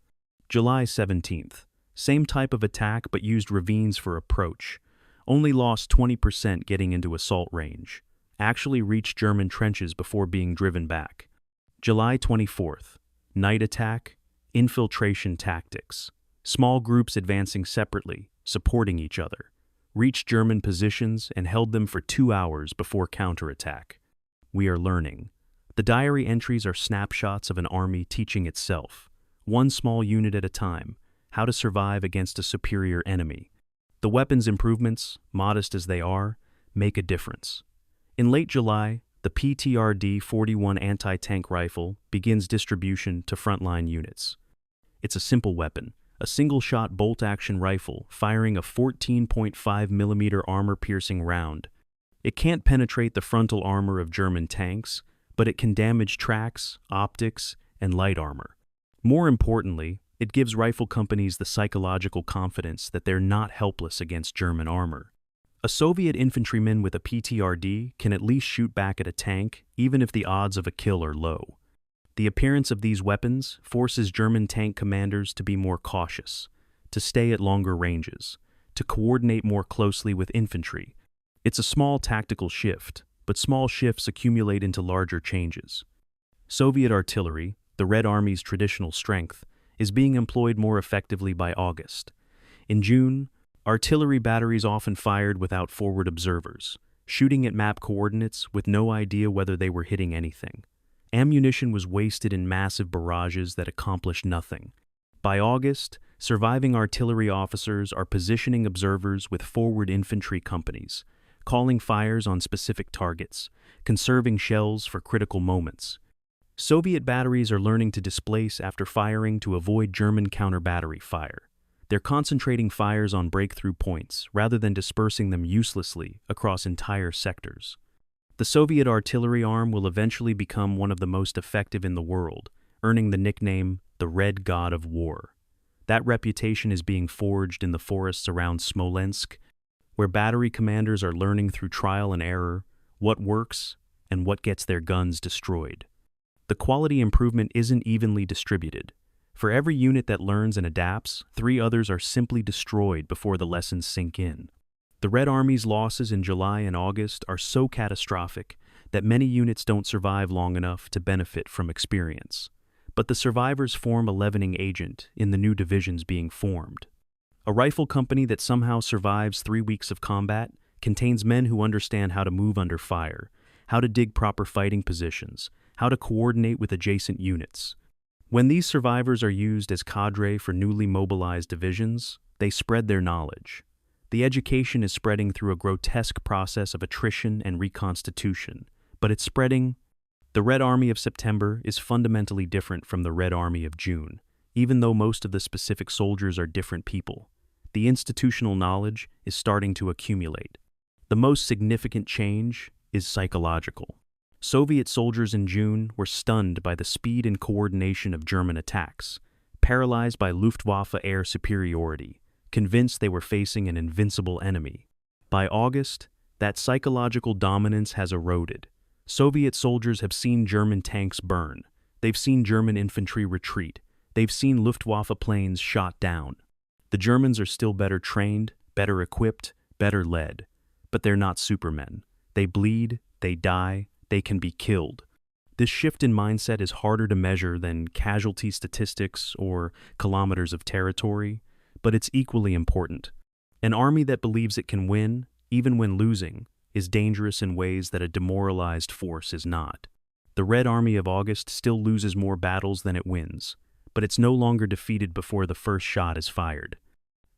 A: July 17th, same type of attack but used ravines for approach. Only lost 20% getting into assault range. Actually reached German trenches before being driven back. July 24th, night attack, infiltration tactics. Small groups advancing separately, supporting each other. Reached German positions and held them for 2 hours before counterattack. We are learning. The diary entries are snapshots of an army teaching itself, one small unit at a time, how to survive against a superior enemy. The weapons improvements, modest as they are, make a difference. In late July, the PTRD-41 anti-tank rifle begins distribution to frontline units. It's a simple weapon, a single-shot bolt-action rifle firing a 14.5mm armor-piercing round. It can't penetrate the frontal armor of German tanks, but it can damage tracks, optics, and light armor. More importantly, it gives rifle companies the psychological confidence that they're not helpless against German armor. A Soviet infantryman with a PTRD can at least shoot back at a tank, even if the odds of a kill are low. The appearance of these weapons forces German tank commanders to be more cautious, to stay at longer ranges, to coordinate more closely with infantry. It's a small tactical shift, but small shifts accumulate into larger changes. Soviet artillery, the Red Army's traditional strength, is being employed more effectively by August. In June, artillery batteries often fired without forward observers, shooting at map coordinates with no idea whether they were hitting anything. Ammunition was wasted in massive barrages that accomplished nothing. By August, surviving artillery officers are positioning observers with forward infantry companies, calling fires on specific targets, conserving shells for critical moments. Soviet batteries are learning to displace after firing to avoid German counter-battery fire. They're concentrating fires on breakthrough points rather than dispersing them uselessly across entire sectors. The Soviet artillery arm will eventually become one of the most effective in the world, earning the nickname the Red God of War. That reputation is being forged in the forests around Smolensk, where battery commanders are learning through trial and error what works and what gets their guns destroyed. The quality improvement isn't evenly distributed. For every unit that learns and adapts, 3 others are simply destroyed before the lessons sink in. The Red Army's losses in July and August are so catastrophic that many units don't survive long enough to benefit from experience. But the survivors form a leavening agent in the new divisions being formed. A rifle company that somehow survives 3 weeks of combat contains men who understand how to move under fire, how to dig proper fighting positions, how to coordinate with adjacent units. When these survivors are used as cadre for newly mobilized divisions, they spread their knowledge. The education is spreading through a grotesque process of attrition and reconstitution, but it's spreading. The Red Army of September is fundamentally different from the Red Army of June, even though most of the specific soldiers are different people. The institutional knowledge is starting to accumulate. The most significant change is psychological. Soviet soldiers in June were stunned by the speed and coordination of German attacks, paralyzed by Luftwaffe air superiority, convinced they were facing an invincible enemy. By August, that psychological dominance has eroded. Soviet soldiers have seen German tanks burn. They've seen German infantry retreat. They've seen Luftwaffe planes shot down. The Germans are still better trained, better equipped, better led. But they're not supermen. They bleed, they die, they can be killed. This shift in mindset is harder to measure than casualty statistics or kilometers of territory, but it's equally important. An army that believes it can win, even when losing, is dangerous in ways that a demoralized force is not. The Red Army of August still loses more battles than it wins, but it's no longer defeated before the first shot is fired.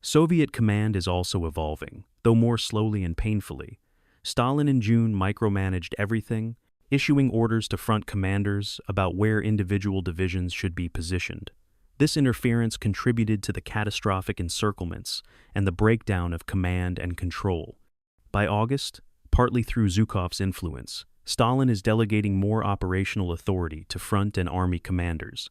A: Soviet command is also evolving, though more slowly and painfully. Stalin in June micromanaged everything, issuing orders to front commanders about where individual divisions should be positioned. This interference contributed to the catastrophic encirclements and the breakdown of command and control. By August, partly through Zhukov's influence, Stalin is delegating more operational authority to front and army commanders.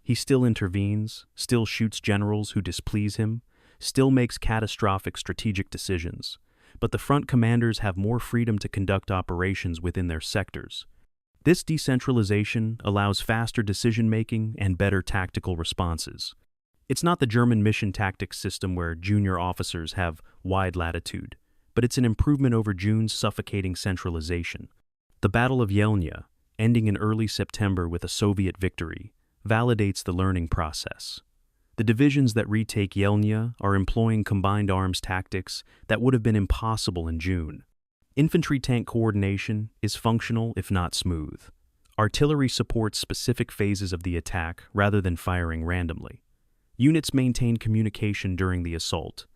A: He still intervenes, still shoots generals who displease him, still makes catastrophic strategic decisions, but the front commanders have more freedom to conduct operations within their sectors. This decentralization allows faster decision-making and better tactical responses. It's not the German mission tactics system where junior officers have wide latitude, but it's an improvement over June's suffocating centralization. The Battle of Yelnya, ending in early September with a Soviet victory, validates the learning process. The divisions that retake Yelnya are employing combined arms tactics that would have been impossible in June. Infantry-tank coordination is functional if not smooth. Artillery supports specific phases of the attack rather than firing randomly. Units maintain communication during the assault.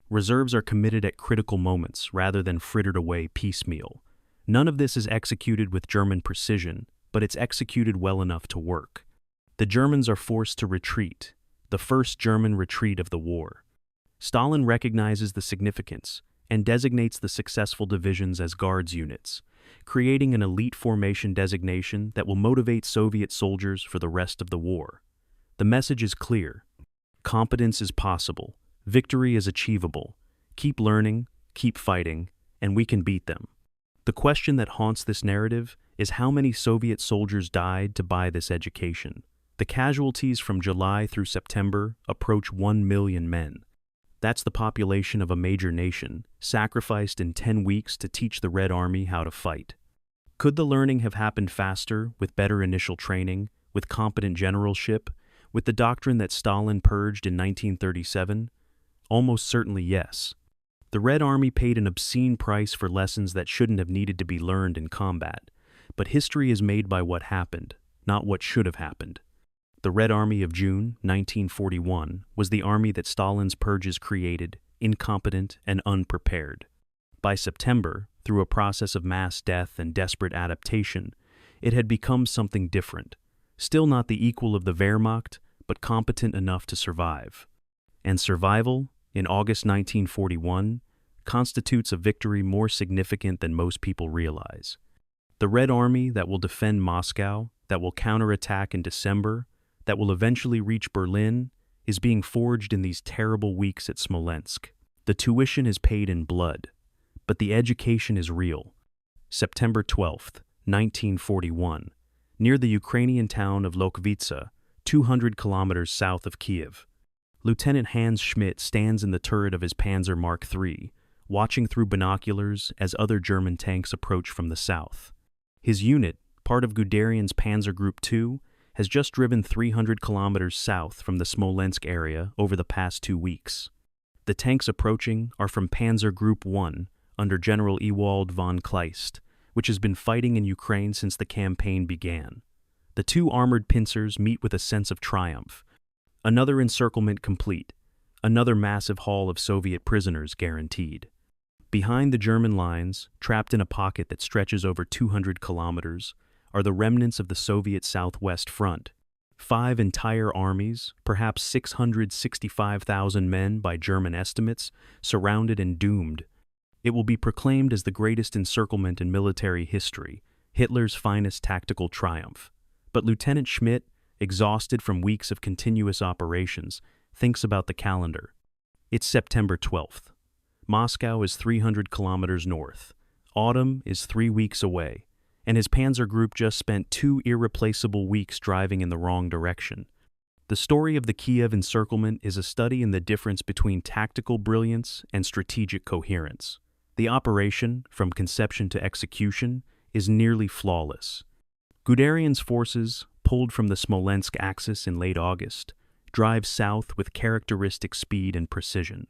A: Reserves are committed at critical moments rather than frittered away piecemeal. None of this is executed with German precision, but it's executed well enough to work. The Germans are forced to retreat, the first German retreat of the war. Stalin recognizes the significance and designates the successful divisions as guards units, creating an elite formation designation that will motivate Soviet soldiers for the rest of the war. The message is clear. Competence is possible. Victory is achievable. Keep learning, keep fighting, and we can beat them. The question that haunts this narrative is how many Soviet soldiers died to buy this education. The casualties from July through September approach 1 million men. That's the population of a major nation, sacrificed in 10 weeks to teach the Red Army how to fight. Could the learning have happened faster, with better initial training, with competent generalship, with the doctrine that Stalin purged in 1937? Almost certainly yes. The Red Army paid an obscene price for lessons that shouldn't have needed to be learned in combat, but history is made by what happened, not what should have happened. The Red Army of June, 1941, was the army that Stalin's purges created, incompetent and unprepared. By September, through a process of mass death and desperate adaptation, it had become something different. Still not the equal of the Wehrmacht, but competent enough to survive. And survival, in August 1941, constitutes a victory more significant than most people realize. The Red Army that will defend Moscow, that will counterattack in December, that will eventually reach Berlin, is being forged in these terrible weeks at Smolensk. The tuition is paid in blood, but the education is real. September 12th, 1941, near the Ukrainian town of Lokvitsa, 200 kilometers south of Kiev. Lieutenant Hans Schmidt stands in the turret of his Panzer Mark III, watching through binoculars as other German tanks approach from the south. His unit, part of Guderian's Panzer Group 2, has just driven 300 kilometers south from the Smolensk area over the past 2 weeks. The tanks approaching are from Panzer Group 1 under General Ewald von Kleist, which has been fighting in Ukraine since the campaign began. The two armored pincers meet with a sense of triumph. Another encirclement complete, another massive haul of Soviet prisoners guaranteed. Behind the German lines, trapped in a pocket that stretches over 200 kilometers, are the remnants of the Soviet Southwest Front. 5 entire armies, perhaps 665,000 men by German estimates, surrounded and doomed. It will be proclaimed as the greatest encirclement in military history, Hitler's finest tactical triumph. But Lieutenant Schmidt, exhausted from weeks of continuous operations, thinks about the calendar. It's September 12th. Moscow is 300 kilometers north. Autumn is 3 weeks away, and his Panzer Group just spent 2 irreplaceable weeks driving in the wrong direction. The story of the Kiev encirclement is a study in the difference between tactical brilliance and strategic coherence. The operation, from conception to execution, is nearly flawless. Guderian's forces, pulled from the Smolensk axis in late August, drive south with characteristic speed and precision.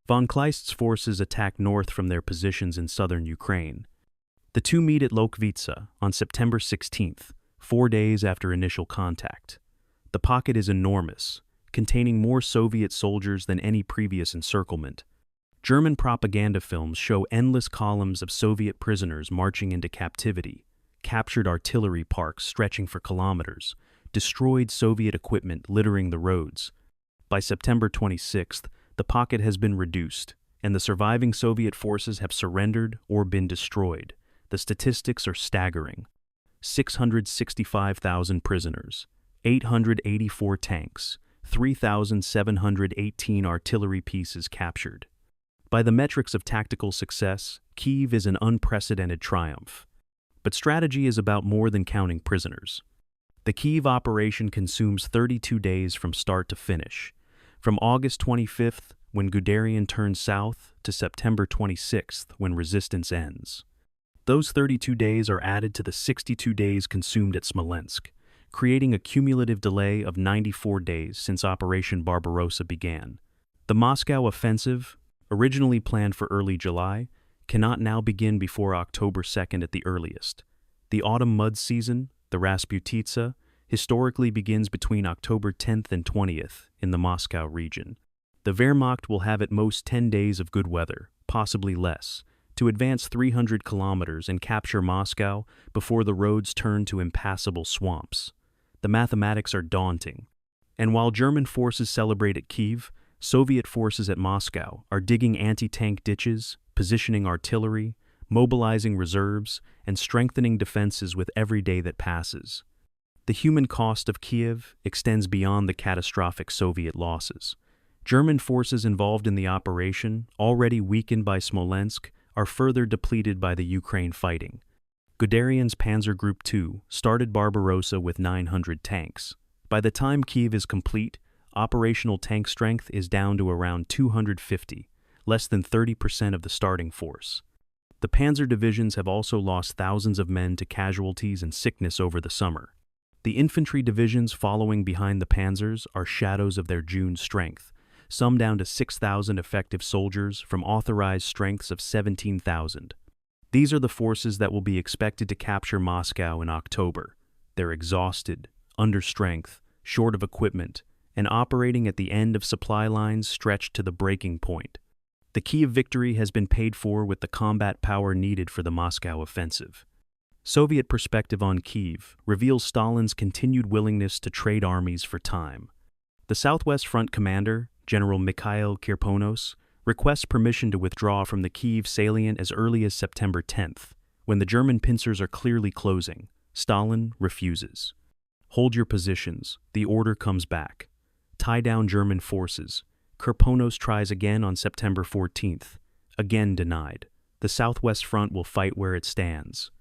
A: Von Kleist's forces attack north from their positions in southern Ukraine. The two meet at Lokvitsa on September 16th, 4 days after initial contact. The pocket is enormous, containing more Soviet soldiers than any previous encirclement. German propaganda films show endless columns of Soviet prisoners marching into captivity, captured artillery parks stretching for kilometers, destroyed Soviet equipment littering the roads. By September 26th, the pocket has been reduced, and the surviving Soviet forces have surrendered or been destroyed. The statistics are staggering. 665,000 prisoners, 884 tanks, 3,718 artillery pieces captured. By the metrics of tactical success, Kyiv is an unprecedented triumph. But strategy is about more than counting prisoners. The Kyiv operation consumes 32 days from start to finish. From August 25th, when Guderian turns south, to September 26th, when resistance ends. Those 32 days are added to the 62 days consumed at Smolensk, creating a cumulative delay of 94 days since Operation Barbarossa began. The Moscow offensive, originally planned for early July, cannot now begin before October 2nd at the earliest. The autumn mud season, the Rasputitsa, historically begins between October 10th and 20th in the Moscow region. The Wehrmacht will have at most 10 days of good weather, possibly less, to advance 300 kilometers and capture Moscow before the roads turn to impassable swamps. The mathematics are daunting. And while German forces celebrate at Kyiv, Soviet forces at Moscow are digging anti-tank ditches, positioning artillery, mobilizing reserves, and strengthening defenses with every day that passes. The human cost of Kiev extends beyond the catastrophic Soviet losses. German forces involved in the operation, already weakened by Smolensk, are further depleted by the Ukraine fighting. Guderian's Panzer Group 2 started Barbarossa with 900 tanks. By the time Kyiv is complete, operational tank strength is down to around 250, less than 30% of the starting force. The panzer divisions have also lost thousands of men to casualties and sickness over the summer. The infantry divisions following behind the panzers are shadows of their June strength, some down to 6,000 effective soldiers from authorized strengths of 17,000. These are the forces that will be expected to capture Moscow in October. They're exhausted, under strength, short of equipment, and operating at the end of supply lines stretched to the breaking point. The Kyiv victory has been paid for with the combat power needed for the Moscow offensive. Soviet perspective on Kyiv reveals Stalin's continued willingness to trade armies for time. The Southwest Front commander, General Mikhail Kirponos, requests permission to withdraw from the Kyiv salient as early as September 10th, when the German pincers are clearly closing. Stalin refuses. Hold your positions, the order comes back. Tie down German forces. Kirponos tries again on September 14th, again denied. The Southwest Front will fight where it stands.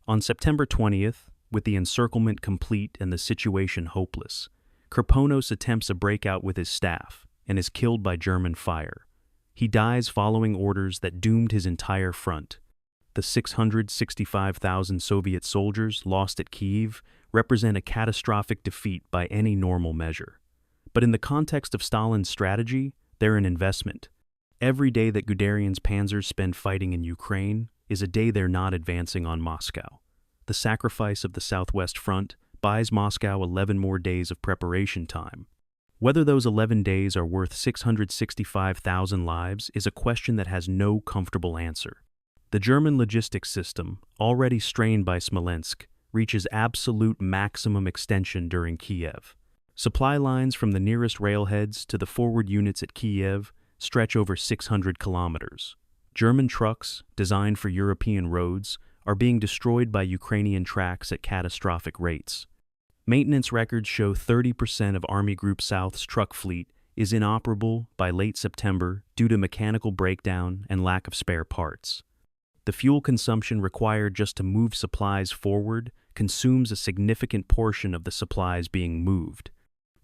A: On September 20th, with the encirclement complete and the situation hopeless, Kirponos attempts a breakout with his staff and is killed by German fire. He dies following orders that doomed his entire front. The the 665,000 Soviet soldiers lost at Kyiv represent a catastrophic defeat by any normal measure. But in the context of Stalin's strategy, they're an investment. Every day that Guderian's panzers spend fighting in Ukraine is a day they're not advancing on Moscow. The sacrifice of the Southwest Front buys Moscow 11 more days of preparation time. Whether those 11 days are worth 665,000 lives is a question that has no comfortable answer. The German logistics system, already strained by Smolensk, reaches absolute maximum extension during Kiev. Supply lines from the nearest railheads to the forward units at Kiev stretch over 600 kilometers. German trucks, designed for European roads, are being destroyed by Ukrainian tracks at catastrophic rates. Maintenance records show 30% of Army Group South's truck fleet is inoperable by late September due to mechanical breakdown and lack of spare parts. The fuel consumption required just to move supplies forward consumes a significant portion of the supplies being moved.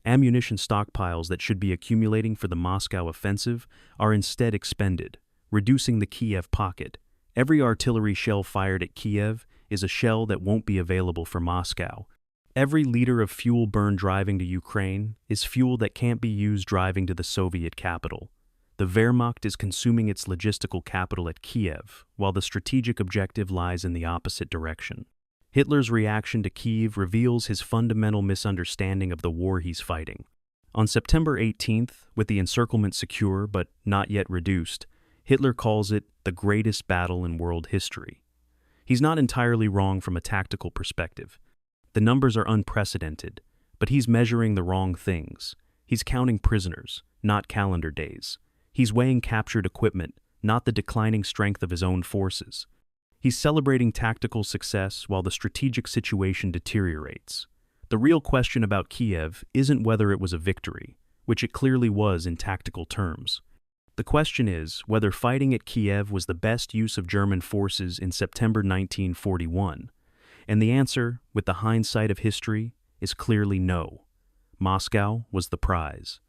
A: Ammunition stockpiles that should be accumulating for the Moscow offensive are instead expended, reducing the Kiev pocket. Every artillery shell fired at Kiev is a shell that won't be available for Moscow. Every liter of fuel burned driving to Ukraine is fuel that can't be used driving to the Soviet capital. The Wehrmacht is consuming its logistical capital at Kiev, while the strategic objective lies in the opposite direction. Hitler's reaction to Kyiv reveals his fundamental misunderstanding of the war he's fighting. On September 18th, with the encirclement secure but not yet reduced, Hitler calls it the greatest battle in world history. He's not entirely wrong from a tactical perspective. The numbers are unprecedented, but he's measuring the wrong things. He's counting prisoners, not calendar days. He's weighing captured equipment, not the declining strength of his own forces. He's celebrating tactical success while the strategic situation deteriorates. The real question about Kiev isn't whether it was a victory, which it clearly was in tactical terms. The question is whether fighting at Kiev was the best use of German forces in September 1941. And the answer, with the hindsight of history, is clearly no. Moscow was the prize.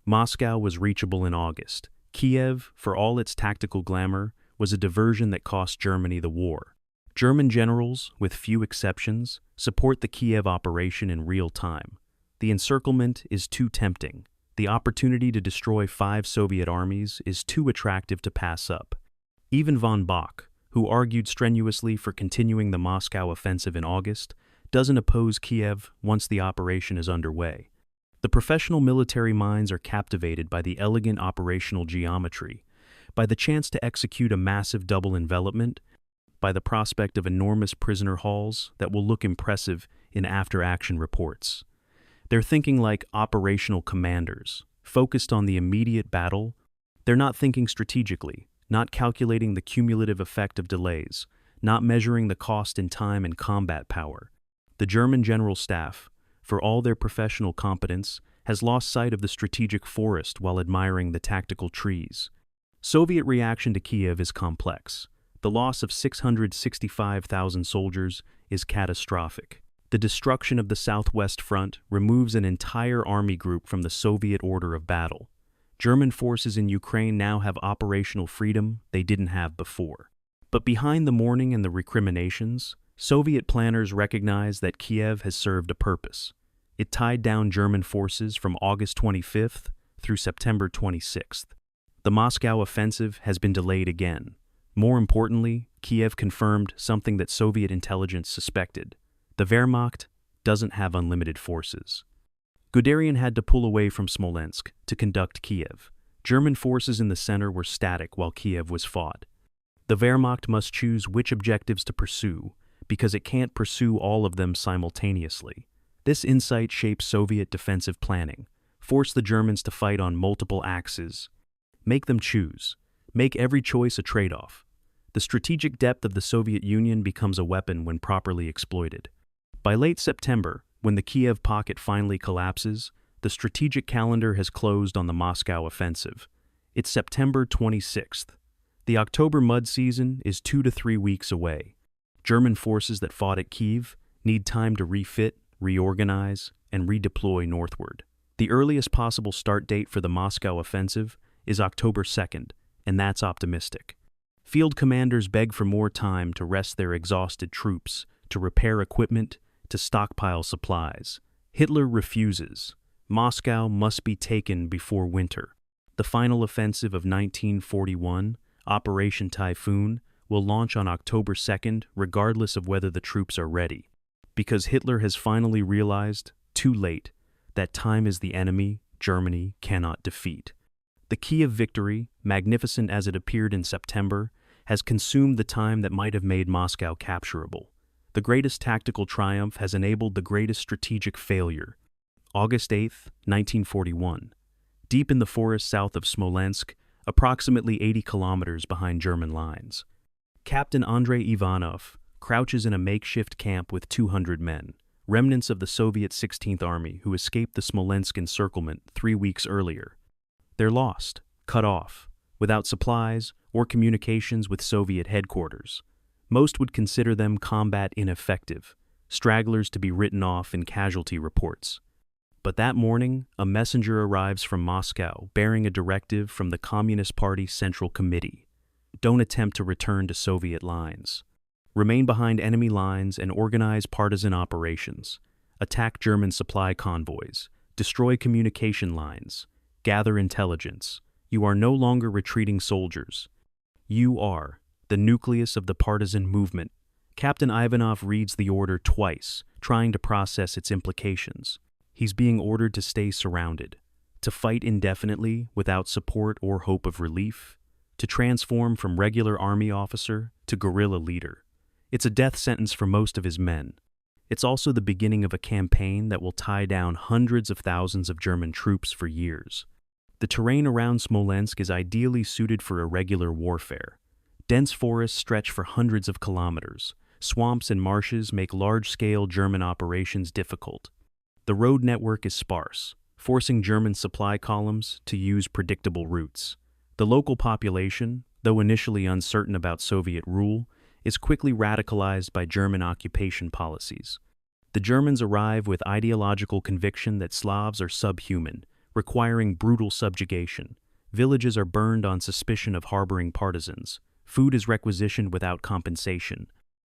A: Moscow was reachable in August. Kiev, for all its tactical glamour, was a diversion that cost Germany the war. German generals, with few exceptions, support the Kiev operation in real time. The encirclement is too tempting. The opportunity to destroy 5 Soviet armies is too attractive to pass up. Even von Bock, who argued strenuously for continuing the Moscow offensive in August, doesn't oppose Kiev once the operation is underway. The professional military minds are captivated by the elegant operational geometry, by the chance to execute a massive double envelopment, by the prospect of enormous prisoner hauls that will look impressive in after-action reports. They're thinking like operational commanders, focused on the immediate battle. They're not thinking strategically, not calculating the cumulative effect of delays, not measuring the cost in time and combat power. The German General Staff, for all their professional competence, has lost sight of the strategic forest while admiring the tactical trees. Soviet reaction to Kiev is complex. The loss of 665,000 soldiers is catastrophic. The destruction of the Southwest Front removes an entire army group from the Soviet order of battle. German forces in Ukraine now have operational freedom they didn't have before. But behind the mourning and the recriminations, Soviet planners recognize that Kiev has served a purpose. It tied down German forces from August 25th through September 26th. The Moscow offensive has been delayed again. More importantly, Kiev confirmed something that Soviet intelligence suspected. The Wehrmacht doesn't have unlimited forces. Guderian had to pull away from Smolensk to conduct Kiev. German forces in the center were static while Kiev was fought. The Wehrmacht must choose which objectives to pursue, because it can't pursue all of them simultaneously. This insight shapes Soviet defensive planning, forced the Germans to fight on multiple axes. Make them choose. Make every choice a trade-off. The strategic depth of the Soviet Union becomes a weapon when properly exploited. By late September, when the Kiev pocket finally collapses, the strategic calendar has closed on the Moscow offensive. It's September 26th. The October mud season is 2 to 3 weeks away. German forces that fought at Kyiv need time to refit, reorganize, and redeploy northward. The earliest possible start date for the Moscow offensive is October 2nd, and that's optimistic. Field commanders beg for more time to rest their exhausted troops, to repair equipment, to stockpile supplies. Hitler refuses. Moscow must be taken before winter. The final offensive of 1941, Operation Typhoon, will launch on October 2nd, regardless of whether the troops are ready. Because Hitler has finally realized, too late, that time is the enemy Germany cannot defeat. The key of victory, magnificent as it appeared in September, has consumed the time that might have made Moscow capturable. The greatest tactical triumph has enabled the greatest strategic failure. August 8, 1941. Deep in the forest south of Smolensk, approximately 80 kilometers behind German lines, Captain Andrei Ivanov crouches in a makeshift camp with 200 men, remnants of the Soviet 16th Army who escaped the Smolensk encirclement 3 weeks earlier. They're lost, cut off, without supplies or communications with Soviet headquarters. Most would consider them combat ineffective, stragglers to be written off in casualty reports. But that morning, a messenger arrives from Moscow bearing a directive from the Communist Party Central Committee. Don't attempt to return to Soviet lines. Remain behind enemy lines and organize partisan operations. Attack German supply convoys. Destroy communication lines. Gather intelligence. You are no longer retreating soldiers. You are the nucleus of the partisan movement. Captain Ivanov reads the order twice, trying to process its implications. He's being ordered to stay surrounded, to fight indefinitely without support or hope of relief, to transform from regular army officer to guerrilla leader. It's a death sentence for most of his men. It's also the beginning of a campaign that will tie down hundreds of thousands of German troops for years. The terrain around Smolensk is ideally suited for irregular warfare. Dense forests stretch for hundreds of kilometers. Swamps and marshes make large-scale German operations difficult. The road network is sparse, forcing German supply columns to use predictable routes. The local population, though initially uncertain about Soviet rule, is quickly radicalized by German occupation policies. The Germans arrive with ideological conviction that Slavs are subhuman, requiring brutal subjugation. Villages are burned on suspicion of harboring partisans. Food is requisitioned without compensation.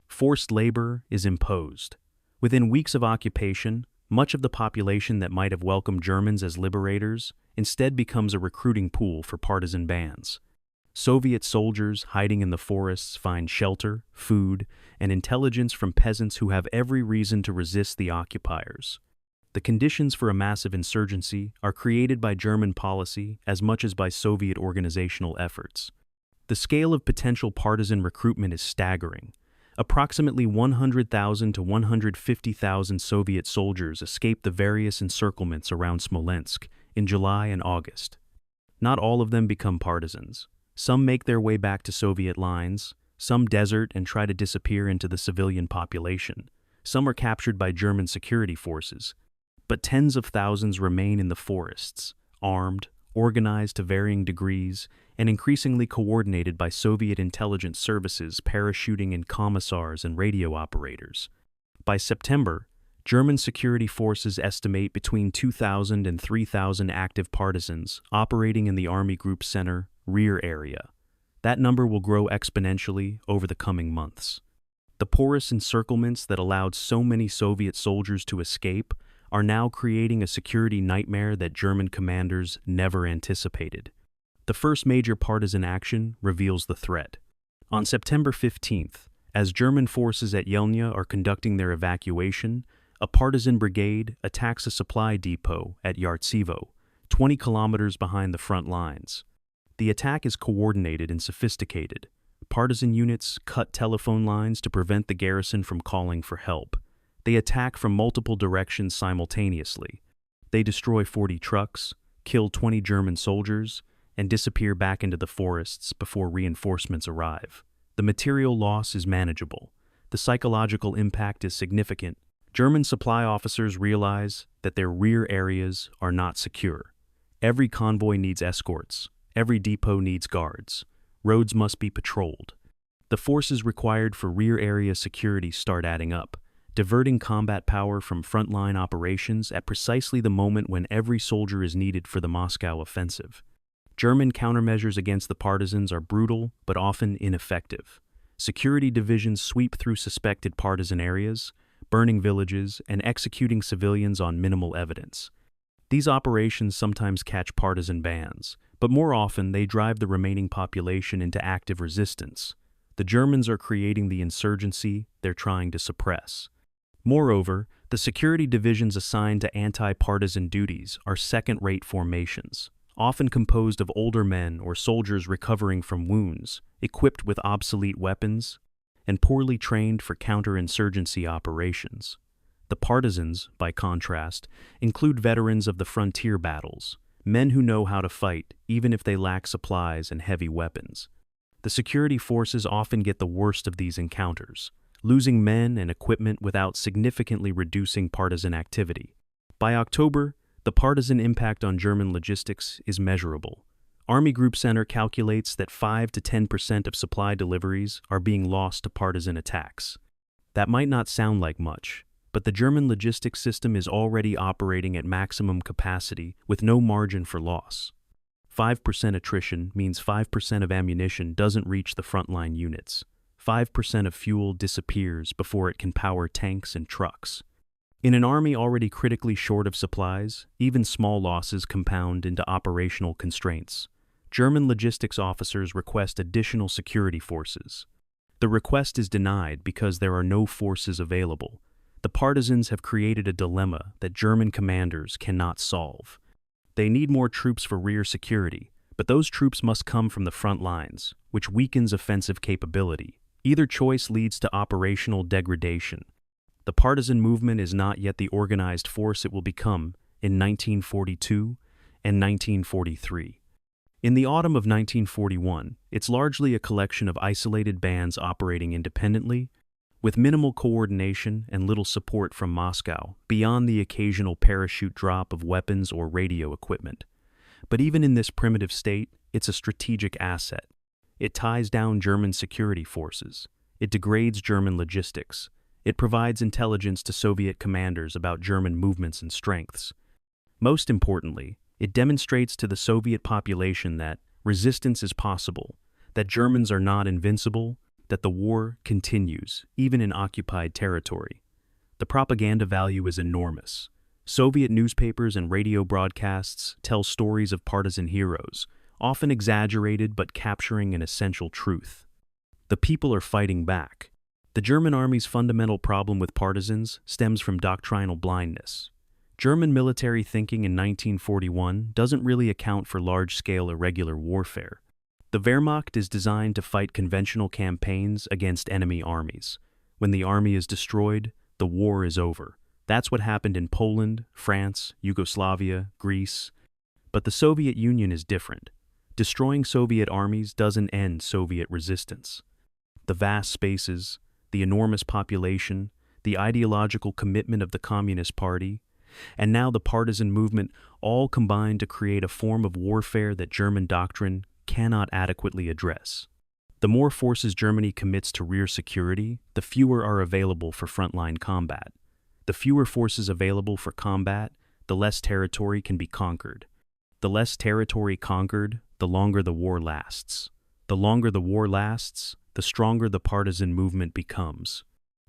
A: Forced labor is imposed. Within weeks of occupation, much of the population that might have welcomed Germans as liberators instead becomes a recruiting pool for partisan bands. Soviet soldiers hiding in the forests find shelter, food, and intelligence from peasants who have every reason to resist the occupiers. The conditions for a massive insurgency are created by German policy as much as by Soviet organizational efforts. The scale of potential partisan recruitment is staggering. Approximately 100,000 to 150,000 Soviet soldiers escaped the various encirclements around Smolensk in July and August. Not all of them become partisans. Some make their way back to Soviet lines, some desert and try to disappear into the civilian population, some are captured by German security forces, but tens of thousands remain in the forests, armed, organized to varying degrees, and increasingly coordinated by Soviet intelligence services parachuting in commissars and radio operators. By September, German security forces estimate between 2,000 and 3,000 active partisans operating in the Army Group Center rear area. That number will grow exponentially over the coming months. The porous encirclements that allowed so many Soviet soldiers to escape are now creating a security nightmare that German commanders never anticipated. The first major partisan action reveals the threat. On September 15th, as German forces at Yelnya are conducting their evacuation, a partisan brigade attacks a supply depot at Yartsevo, 20 kilometers behind the front lines. The attack is coordinated and sophisticated. Partisan units cut telephone lines to prevent the garrison from calling for help. They attack from multiple directions simultaneously. They destroy 40 trucks, kill 20 German soldiers, and disappear back into the forests before reinforcements arrive. The material loss is manageable. The psychological impact is significant. German supply officers realize that their rear areas are not secure. Every convoy needs escorts. Every depot needs guards. Roads must be patrolled. The forces required for rear area security start adding up, diverting combat power from frontline operations at precisely the moment when every soldier is needed for the Moscow offensive. German countermeasures against the partisans are brutal but often ineffective. Security divisions sweep through suspected partisan areas, burning villages, and executing civilians on minimal evidence. These operations sometimes catch partisan bands, but more often they drive the remaining population into active resistance. The Germans are creating the insurgency they're trying to suppress. Moreover, the security divisions assigned to anti-partisan duties are second-rate formations, often composed of older men or soldiers recovering from wounds, equipped with obsolete weapons, and poorly trained for counterinsurgency operations. The partisans, by contrast, include veterans of the frontier battles, men who know how to fight even if they lack supplies and heavy weapons. The security forces often get the worst of these encounters, losing men and equipment without significantly reducing partisan activity. By October, the partisan impact on German logistics is measurable. Army Group Center calculates that 5 to 10% of supply deliveries are being lost to partisan attacks. That might not sound like much, but the German logistics system is already operating at maximum capacity with no margin for loss. 5% attrition means 5% of ammunition doesn't reach the frontline units. 5% of fuel disappears before it can power tanks and trucks. In an army already critically short of supplies, even small losses compound into operational constraints. German logistics officers request additional security forces. The request is denied because there are no forces available. The partisans have created a dilemma that German commanders cannot solve. They need more troops for rear security, but those troops must come from the front lines, which weakens offensive capability. Either choice leads to operational degradation. The partisan movement is not yet the organized force it will become in 1942 and 1943. In the autumn of 1941, it's largely a collection of isolated bands operating independently, with minimal coordination and little support from Moscow, beyond the occasional parachute drop of weapons or radio equipment. But even in this primitive state, it's a strategic asset. It ties down German security forces. It degrades German logistics. It provides intelligence to Soviet commanders about German movements and strengths. Most importantly, it demonstrates to the Soviet population that resistance is possible, that Germans are not invincible, that the war continues, even in occupied territory. The propaganda value is enormous. Soviet newspapers and radio broadcasts tell stories of partisan heroes, often exaggerated but capturing an essential truth. The people are fighting back. The German army's fundamental problem with partisans stems from doctrinal blindness. German military thinking in 1941 doesn't really account for large-scale irregular warfare. The Wehrmacht is designed to fight conventional campaigns against enemy armies. When the army is destroyed, the war is over. That's what happened in Poland, France, Yugoslavia, Greece. But the Soviet Union is different. Destroying Soviet armies doesn't end Soviet resistance. The vast spaces, the enormous population, the ideological commitment of the Communist Party, and now the partisan movement all combine to create a form of warfare that German doctrine cannot adequately address. The more forces Germany commits to rear security, the fewer are available for frontline combat. The fewer forces available for combat, the less territory can be conquered. The less territory conquered, the longer the war lasts. The longer the war lasts, the stronger the partisan movement becomes.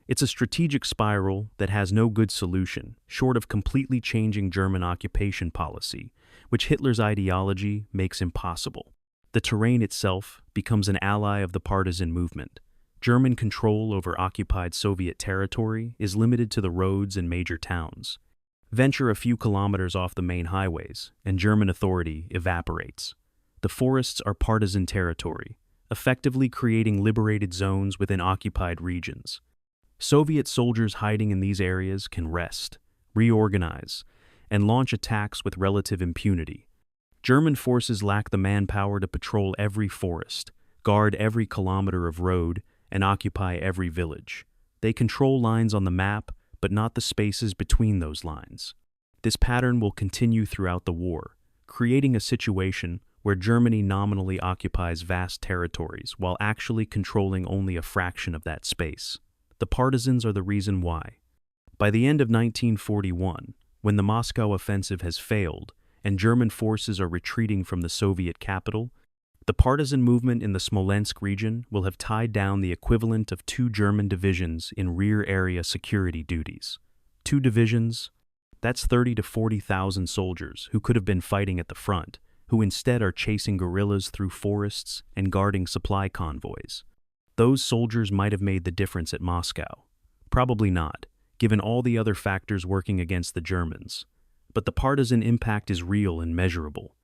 A: It's a strategic spiral that has no good solution, short of completely changing German occupation policy, which Hitler's ideology makes impossible. The terrain itself becomes an ally of the partisan movement. German control over occupied Soviet territory is limited to the roads and major towns. Venture a few kilometers off the main highways, and German authority evaporates. The forests are partisan territory, effectively creating liberated zones within occupied regions. Soviet soldiers hiding in these areas can rest, reorganize, and launch attacks with relative impunity. German forces lack the manpower to patrol every forest, guard every kilometer of road, and occupy every village. They control lines on the map, but not the spaces between those lines. This pattern will continue throughout the war, creating a situation where Germany nominally occupies vast territories while actually controlling only a fraction of that space. The partisans are the reason why. By the end of 1941, when the Moscow offensive has failed, and German forces are retreating from the Soviet capital, the partisan movement in the Smolensk region will have tied down the equivalent of 2 German divisions in rear area security duties. 2 divisions, that's 30 to 40,000 soldiers who could have been fighting at the front, who instead are chasing guerrillas through forests and guarding supply convoys. Those soldiers might have made the difference at Moscow. Probably not, given all the other factors working against the Germans. But the partisan impact is real and measurable.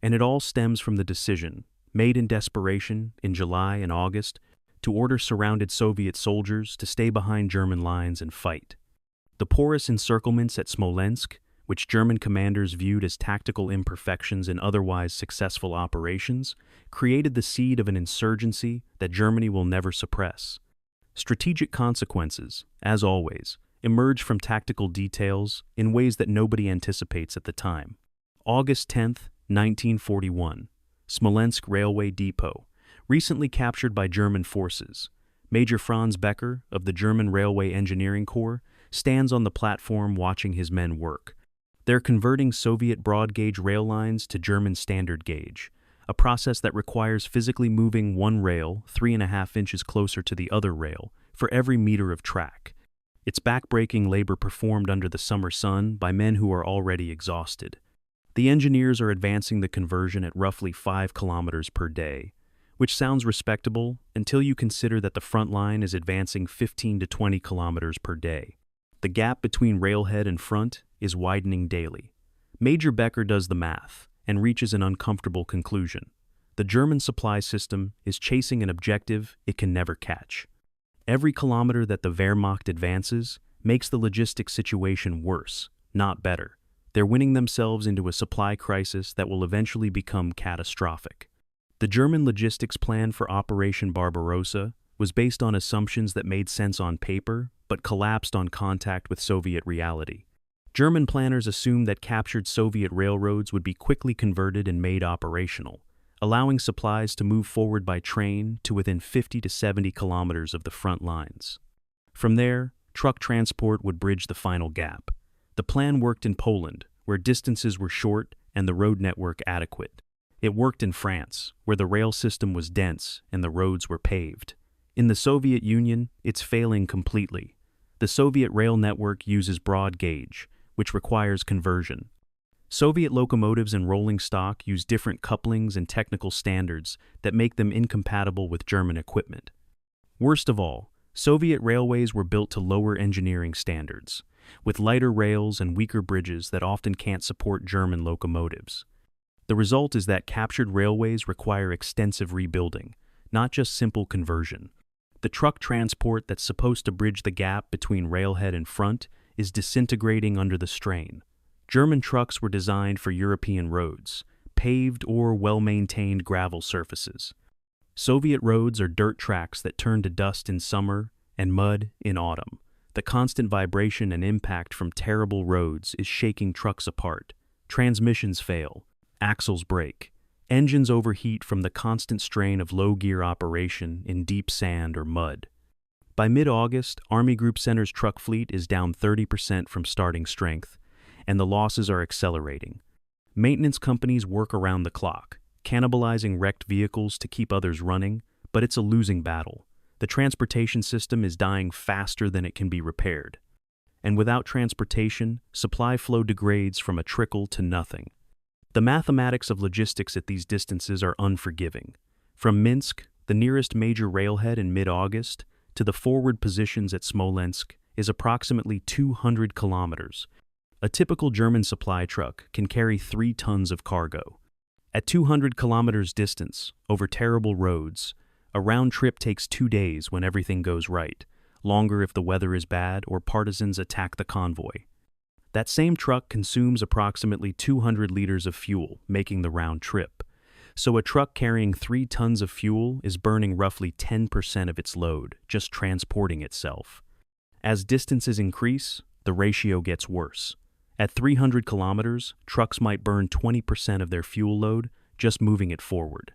A: And it all stems from the decision, made in desperation in July and August, to order surrounded Soviet soldiers to stay behind German lines and fight. The porous encirclements at Smolensk, which German commanders viewed as tactical imperfections in otherwise successful operations, created the seed of an insurgency that Germany will never suppress. Strategic consequences, as always, emerge from tactical details in ways that nobody anticipates at the time. August 10, 1941, Smolensk Railway Depot, recently captured by German forces. Major Franz Becker of the German Railway Engineering Corps stands on the platform watching his men work. They're converting Soviet broad-gauge rail lines to German standard gauge, a process that requires physically moving one rail 3.5 inches closer to the other rail for every meter of track. It's back-breaking labor performed under the summer sun by men who are already exhausted. The engineers are advancing the conversion at roughly 5 kilometers per day, which sounds respectable until you consider that the front line is advancing 15 to 20 kilometers per day. The gap between railhead and front is widening daily. Major Becker does the math and reaches an uncomfortable conclusion. The German supply system is chasing an objective it can never catch. Every kilometer that the Wehrmacht advances makes the logistics situation worse, not better. They're winning themselves into a supply crisis that will eventually become catastrophic. The German logistics plan for Operation Barbarossa was based on assumptions that made sense on paper but collapsed on contact with Soviet reality. German planners assumed that captured Soviet railroads would be quickly converted and made operational, allowing supplies to move forward by train to within 50 to 70 kilometers of the front lines. From there, truck transport would bridge the final gap. The plan worked in Poland, where distances were short and the road network adequate. It worked in France, where the rail system was dense and the roads were paved. In the Soviet Union, it's failing completely. The Soviet rail network uses broad gauge, which requires conversion. Soviet locomotives and rolling stock use different couplings and technical standards that make them incompatible with German equipment. Worst of all, Soviet railways were built to lower engineering standards, with lighter rails and weaker bridges that often can't support German locomotives. The result is that captured railways require extensive rebuilding, not just simple conversion. The truck transport that's supposed to bridge the gap between railhead and front is disintegrating under the strain. German trucks were designed for European roads, paved or well-maintained gravel surfaces. Soviet roads are dirt tracks that turn to dust in summer and mud in autumn. The constant vibration and impact from terrible roads is shaking trucks apart. Transmissions fail, axles break, engines overheat from the constant strain of low-gear operation in deep sand or mud. By mid-August, Army Group Center's truck fleet is down 30% from starting strength, and the losses are accelerating. Maintenance companies work around the clock, cannibalizing wrecked vehicles to keep others running, but it's a losing battle. The transportation system is dying faster than it can be repaired. And without transportation, supply flow degrades from a trickle to nothing. The mathematics of logistics at these distances are unforgiving. From Minsk, the nearest major railhead in mid-August, to the forward positions at Smolensk is approximately 200 kilometers. A typical German supply truck can carry 3 tons of cargo. At 200 kilometers distance, over terrible roads, a round trip takes 2 days when everything goes right, longer if the weather is bad or partisans attack the convoy. That same truck consumes approximately 200 liters of fuel, making the round trip. So a truck carrying 3 tons of fuel is burning roughly 10% of its load, just transporting itself. As distances increase, the ratio gets worse. At 300 kilometers, trucks might burn 20% of their fuel load just moving it forward.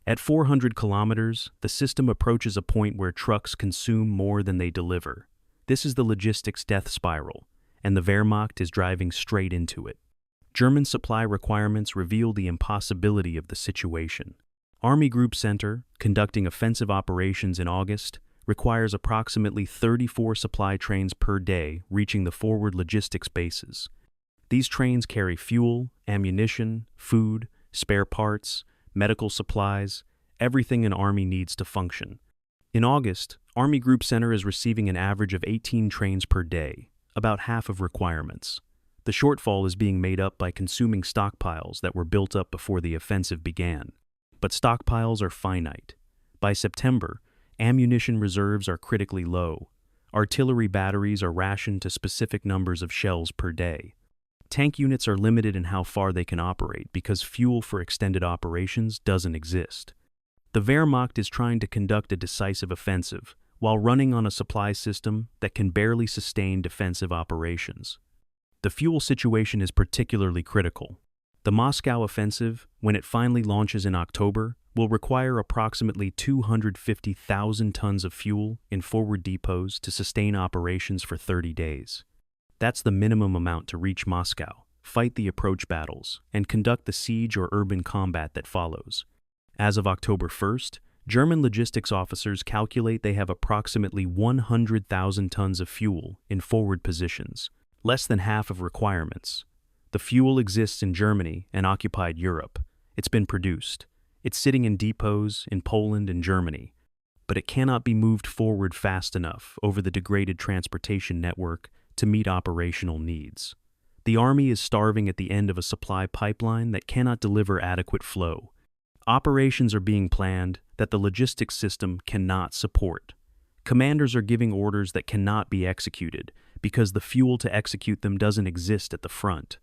A: At 400 kilometers, the system approaches a point where trucks consume more than they deliver. This is the logistics death spiral, and the Wehrmacht is driving straight into it. German supply requirements reveal the impossibility of the situation. Army Group Center, conducting offensive operations in August, requires approximately 34 supply trains per day reaching the forward logistics bases. These trains carry fuel, ammunition, food, spare parts, medical supplies, everything an army needs to function. In August, Army Group Center is receiving an average of 18 trains per day, about half of requirements. The shortfall is being made up by consuming stockpiles that were built up before the offensive began. But stockpiles are finite. By September, ammunition reserves are critically low. Artillery batteries are rationed to specific numbers of shells per day. Tank units are limited in how far they can operate because fuel for extended operations doesn't exist. The Wehrmacht is trying to conduct a decisive offensive while running on a supply system that can barely sustain defensive operations. The fuel situation is particularly critical. The Moscow offensive, when it finally launches in October, will require approximately 250,000 tons of fuel in forward depots to sustain operations for 30 days. That's the minimum amount to reach Moscow, fight the approach battles, and conduct the siege or urban combat that follows. As of October 1st, German logistics officers calculate they have approximately 100,000 tons of fuel in forward positions, less than half of requirements. The fuel exists in Germany and occupied Europe. It's been produced. It's sitting in depots in Poland and Germany, but it cannot be moved forward fast enough over the degraded transportation network to meet operational needs. The army is starving at the end of a supply pipeline that cannot deliver adequate flow. Operations are being planned that the logistics system cannot support. Commanders are giving orders that cannot be executed because the fuel to execute them doesn't exist at the front.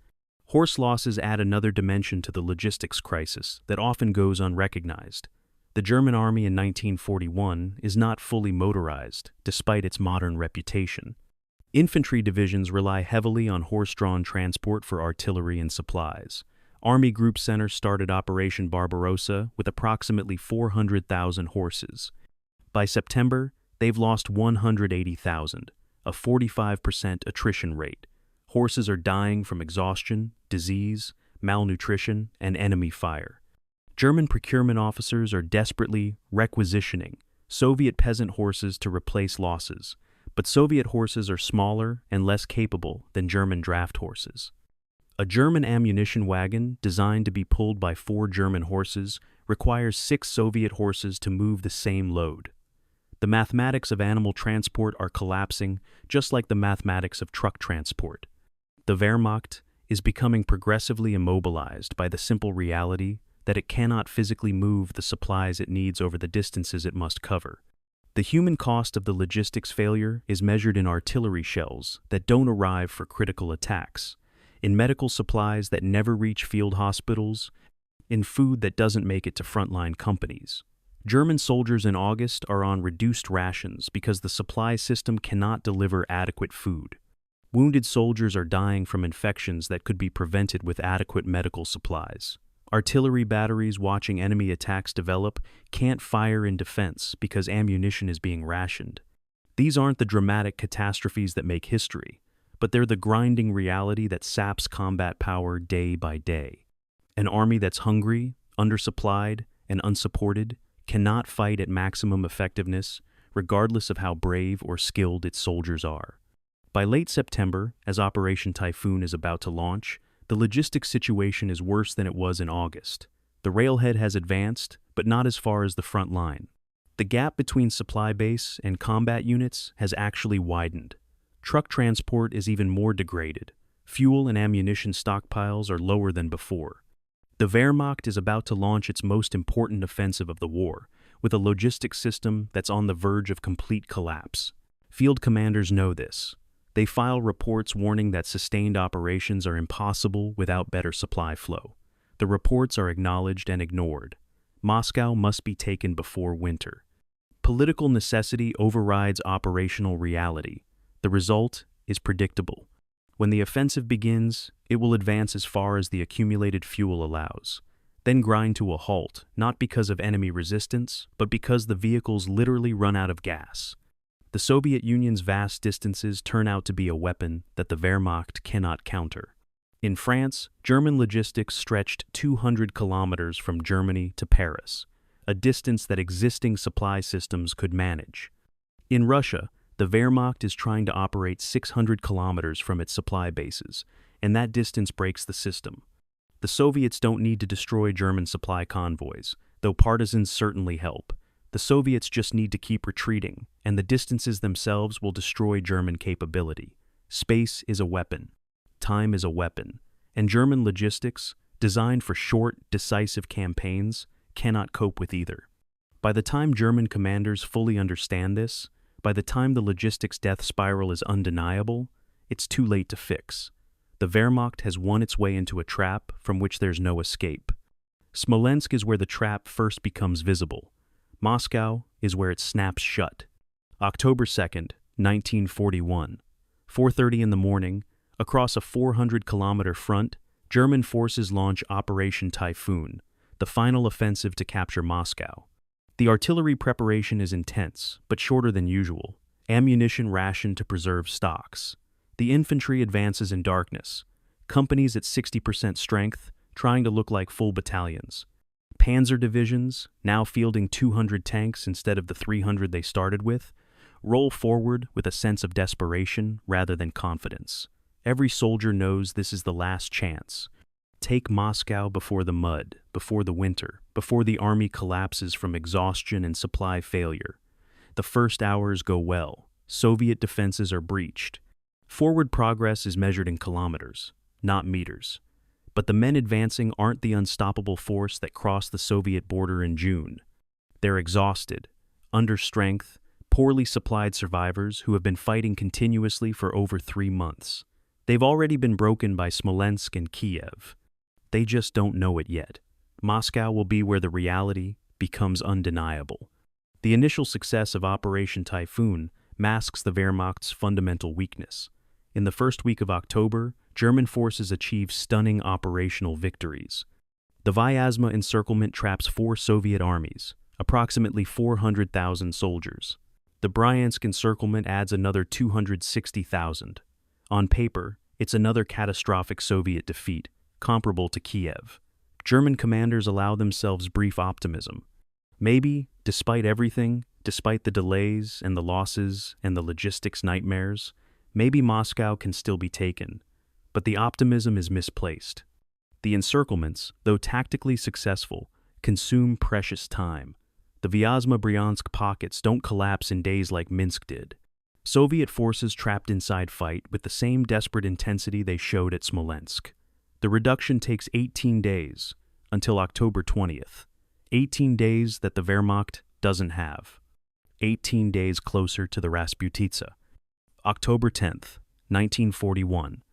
A: Horse losses add another dimension to the logistics crisis that often goes unrecognized. The German army in 1941 is not fully motorized, despite its modern reputation. Infantry divisions rely heavily on horse-drawn transport for artillery and supplies. Army Group Center started Operation Barbarossa with approximately 400,000 horses. By September, they've lost 180,000, a 45% attrition rate. Horses are dying from exhaustion, disease, malnutrition, and enemy fire. German procurement officers are desperately requisitioning Soviet peasant horses to replace losses, but Soviet horses are smaller and less capable than German draft horses. A German ammunition wagon designed to be pulled by 4 German horses requires 6 Soviet horses to move the same load. The mathematics of animal transport are collapsing, just like the mathematics of truck transport. The Wehrmacht is becoming progressively immobilized by the simple reality that it cannot physically move the supplies it needs over the distances it must cover. The human cost of the logistics failure is measured in artillery shells that don't arrive for critical attacks, in medical supplies that never reach field hospitals, in food that doesn't make it to frontline companies. German soldiers in August are on reduced rations because the supply system cannot deliver adequate food. Wounded soldiers are dying from infections that could be prevented with adequate medical supplies. Artillery batteries watching enemy attacks develop can't fire in defense because ammunition is being rationed. These aren't the dramatic catastrophes that make history, but they're the grinding reality that saps combat power day by day. An army that's hungry, undersupplied, and unsupported cannot fight at maximum effectiveness, regardless of how brave or skilled its soldiers are. By late September, as Operation Typhoon is about to launch, the logistics situation is worse than it was in August. The railhead has advanced, but not as far as the front line. The gap between supply base and combat units has actually widened. Truck transport is even more degraded. Fuel and ammunition stockpiles are lower than before. The Wehrmacht is about to launch its most important offensive of the war, with a logistics system that's on the verge of complete collapse. Field commanders know this. They file reports warning that sustained operations are impossible without better supply flow. The reports are acknowledged and ignored. Moscow must be taken before winter. Political necessity overrides operational reality. The result is predictable. When the offensive begins, it will advance as far as the accumulated fuel allows, then grind to a halt, not because of enemy resistance, but because the vehicles literally run out of gas. The Soviet Union's vast distances turn out to be a weapon that the Wehrmacht cannot counter. In France, German logistics stretched 200 kilometers from Germany to Paris, a distance that existing supply systems could manage. In Russia, the Wehrmacht is trying to operate 600 kilometers from its supply bases, and that distance breaks the system. The Soviets don't need to destroy German supply convoys, though partisans certainly help. The Soviets just need to keep retreating, and the distances themselves will destroy German capability. Space is a weapon. Time is a weapon. And German logistics, designed for short, decisive campaigns, cannot cope with either. By the time German commanders fully understand this, by the time the logistics death spiral is undeniable, it's too late to fix. The Wehrmacht has won its way into a trap from which there's no escape. Smolensk is where the trap first becomes visible. Moscow is where it snaps shut. October 2nd, 1941. 4:30 in the morning, across a 400-kilometer front, German forces launch Operation Typhoon, the final offensive to capture Moscow. The artillery preparation is intense, but shorter than usual. Ammunition rationed to preserve stocks. The infantry advances in darkness, companies at 60% strength, trying to look like full battalions. Panzer divisions, now fielding 200 tanks instead of the 300 they started with, roll forward with a sense of desperation rather than confidence. Every soldier knows this is the last chance. Take Moscow before the mud, before the winter, before the army collapses from exhaustion and supply failure. The first hours go well. Soviet defenses are breached. Forward progress is measured in kilometers, not meters. But the men advancing aren't the unstoppable force that crossed the Soviet border in June. They're exhausted, under strength, poorly supplied survivors who have been fighting continuously for over 3 months. They've already been broken by Smolensk and Kiev. They just don't know it yet. Moscow will be where the reality becomes undeniable. The initial success of Operation Typhoon masks the Wehrmacht's fundamental weakness. In the first week of October, German forces achieve stunning operational victories. The Vyazma encirclement traps 4 Soviet armies, approximately 400,000 soldiers. The Bryansk encirclement adds another 260,000. On paper, it's another catastrophic Soviet defeat, comparable to Kiev. German commanders allow themselves brief optimism. Maybe, despite everything, despite the delays and the losses and the logistics nightmares, maybe Moscow can still be taken. But the optimism is misplaced. The encirclements, though tactically successful, consume precious time. The Vyazma-Bryansk pockets don't collapse in days like Minsk did. Soviet forces trapped inside fight with the same desperate intensity they showed at Smolensk. The reduction takes 18 days, until October 20th. 18 days that the Wehrmacht doesn't have. 18 days closer to the Rasputitsa. October 10th, 1941.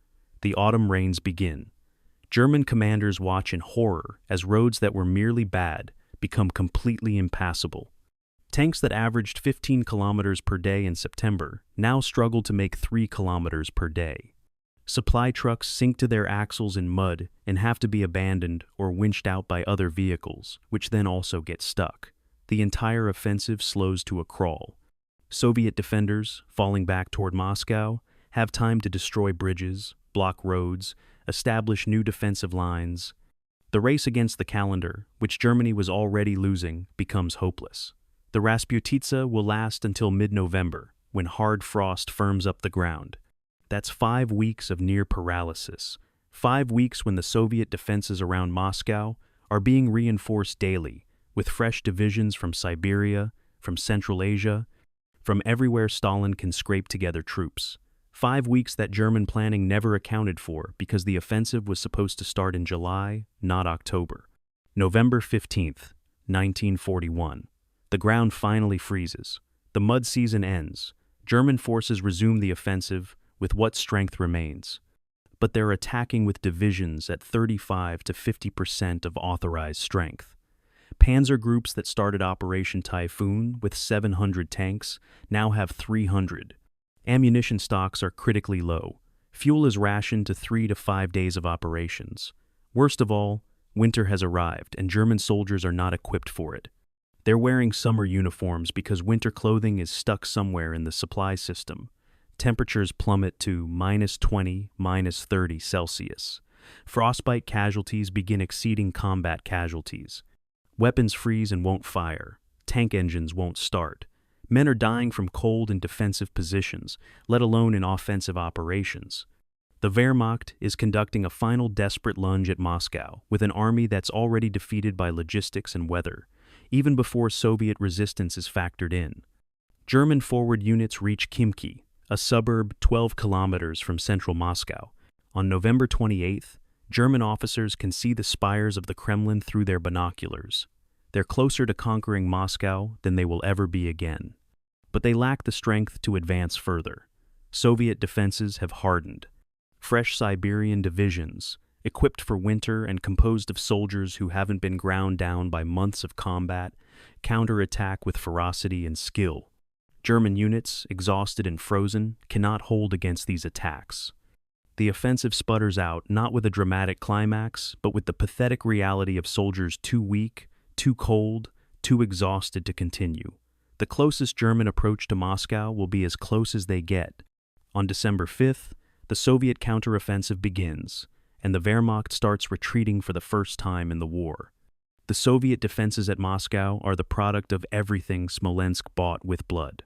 A: The autumn rains begin. German commanders watch in horror as roads that were merely bad become completely impassable. Tanks that averaged 15 kilometers per day in September now struggle to make 3 kilometers per day. Supply trucks sink to their axles in mud and have to be abandoned or winched out by other vehicles, which then also get stuck. The entire offensive slows to a crawl. Soviet defenders, falling back toward Moscow, have time to destroy bridges, block roads, establish new defensive lines. The race against the calendar, which Germany was already losing, becomes hopeless. The Rasputitsa will last until mid-November, when hard frost firms up the ground. That's 5 weeks of near paralysis. 5 weeks when the Soviet defenses around Moscow are being reinforced daily, with fresh divisions from Siberia, from Central Asia, from everywhere Stalin can scrape together troops. 5 weeks that German planning never accounted for because the offensive was supposed to start in July, not October. November 15th, 1941. The ground finally freezes. The mud season ends. German forces resume the offensive with what strength remains. But they're attacking with divisions at 35 to 50% of authorized strength. Panzer groups that started Operation Typhoon with 700 tanks now have 300. Ammunition stocks are critically low. Fuel is rationed to 3 to 5 days of operations. Worst of all, winter has arrived and German soldiers are not equipped for it. They're wearing summer uniforms because winter clothing is stuck somewhere in the supply system. Temperatures plummet to -20, -30 Celsius. frostbite casualties begin exceeding combat casualties. Weapons freeze and won't fire. Tank engines won't start. Men are dying from cold in defensive positions, let alone in offensive operations. The Wehrmacht is conducting a final desperate lunge at Moscow with an army that's already defeated by logistics and weather, even before Soviet resistance is factored in. German forward units reach Khimki, a suburb 12 kilometers from central Moscow. On November 28th, German officers can see the spires of the Kremlin through their binoculars. They're closer to conquering Moscow than they will ever be again. But they lack the strength to advance further. Soviet defenses have hardened. Fresh Siberian divisions, equipped for winter and composed of soldiers who haven't been ground down by months of combat, counterattack with ferocity and skill. German units, exhausted and frozen, cannot hold against these attacks. The offensive sputters out not with a dramatic climax, but with the pathetic reality of soldiers too weak, too cold, too exhausted to continue. The closest German approach to Moscow will be as close as they get. On December 5th, the Soviet counteroffensive begins, and the Wehrmacht starts retreating for the first time in the war. The Soviet defenses at Moscow are the product of everything Smolensk bought with blood.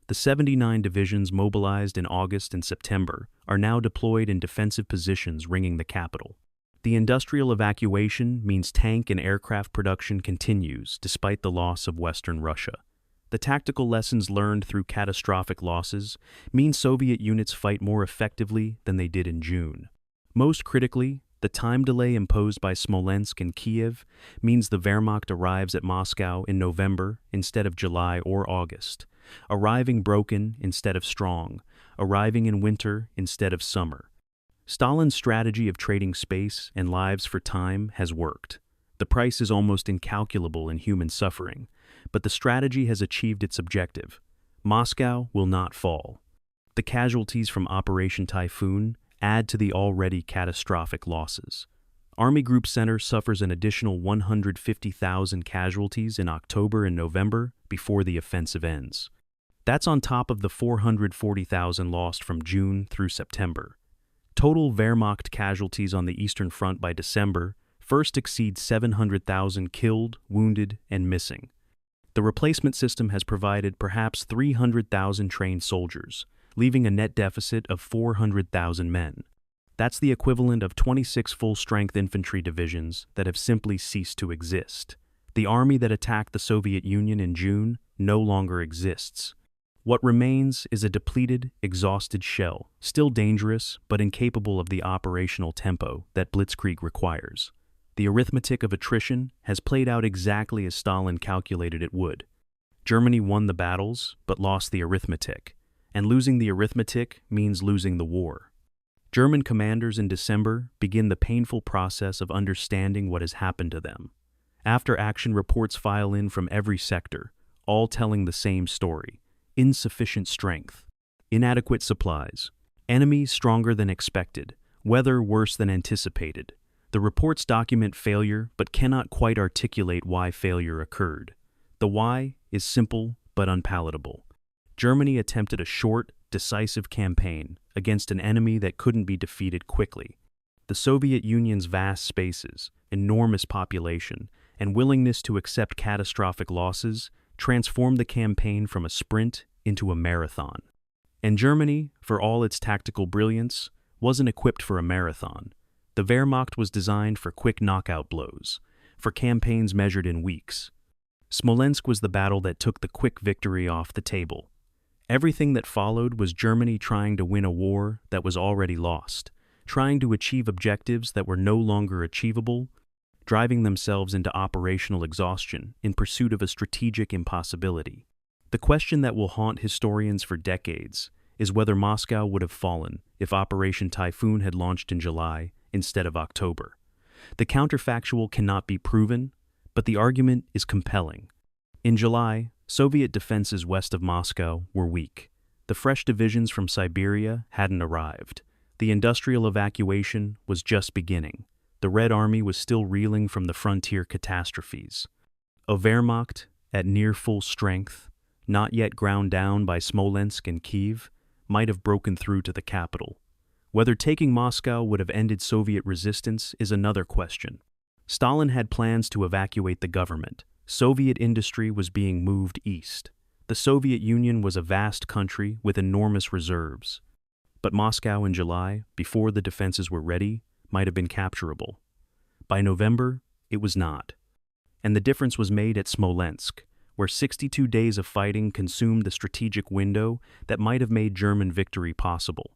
A: The 79 divisions mobilized in August and September are now deployed in defensive positions ringing the capital. The industrial evacuation means tank and aircraft production continues despite the loss of Western Russia. The tactical lessons learned through catastrophic losses mean Soviet units fight more effectively than they did in June. Most critically, the time delay imposed by Smolensk and Kiev means the Wehrmacht arrives at Moscow in November instead of July or August, arriving broken instead of strong, arriving in winter instead of summer. Stalin's strategy of trading space and lives for time has worked. The price is almost incalculable in human suffering, but the strategy has achieved its objective. Moscow will not fall. The casualties from Operation Typhoon add to the already catastrophic losses. Army Group Center suffers an additional 150,000 casualties in October and November before the offensive ends. That's on top of the 440,000 lost from June through September. Total Wehrmacht casualties on the Eastern Front by December first exceed 700,000 killed, wounded, and missing. The replacement system has provided perhaps 300,000 trained soldiers, leaving a net deficit of 400,000 men. That's the equivalent of 26 full-strength infantry divisions that have simply ceased to exist. The army that attacked the Soviet Union in June no longer exists. What remains is a depleted, exhausted shell, still dangerous but incapable of the operational tempo that blitzkrieg requires. The arithmetic of attrition has played out exactly as Stalin calculated it would. Germany won the battles, but lost the arithmetic, and losing the arithmetic means losing the war. German commanders in December begin the painful process of understanding what has happened to them. After-action reports file in from every sector, all telling the same story: insufficient strength, inadequate supplies, enemies stronger than expected, weather worse than anticipated. The reports document failure but cannot quite articulate why failure occurred. The why is simple but unpalatable. Germany attempted a short, decisive campaign against an enemy that couldn't be defeated quickly. The Soviet Union's vast spaces, enormous population, and willingness to accept catastrophic losses transformed the campaign from a sprint into a marathon. And Germany, for all its tactical brilliance, wasn't equipped for a marathon. The Wehrmacht was designed for quick knockout blows, for campaigns measured in weeks. Smolensk was the battle that took the quick victory off the table. Everything that followed was Germany trying to win a war that was already lost, trying to achieve objectives that were no longer achievable, driving themselves into operational exhaustion in pursuit of a strategic impossibility. The question that will haunt historians for decades is whether Moscow would have fallen if Operation Typhoon had launched in July instead of October. The counterfactual cannot be proven, but the argument is compelling. In July, Soviet defenses west of Moscow were weak. The fresh divisions from Siberia hadn't arrived. The industrial evacuation was just beginning. The Red Army was still reeling from the frontier catastrophes. A Wehrmacht, at near full strength, not yet ground down by Smolensk and Kiev, might have broken through to the capital. Whether taking Moscow would have ended Soviet resistance is another question. Stalin had plans to evacuate the government. Soviet industry was being moved east. The Soviet Union was a vast country with enormous reserves. But Moscow in July, before the defenses were ready, might have been capturable. By November, it was not. And the difference was made at Smolensk, where 62 days of fighting consumed the strategic window that might have made German victory possible.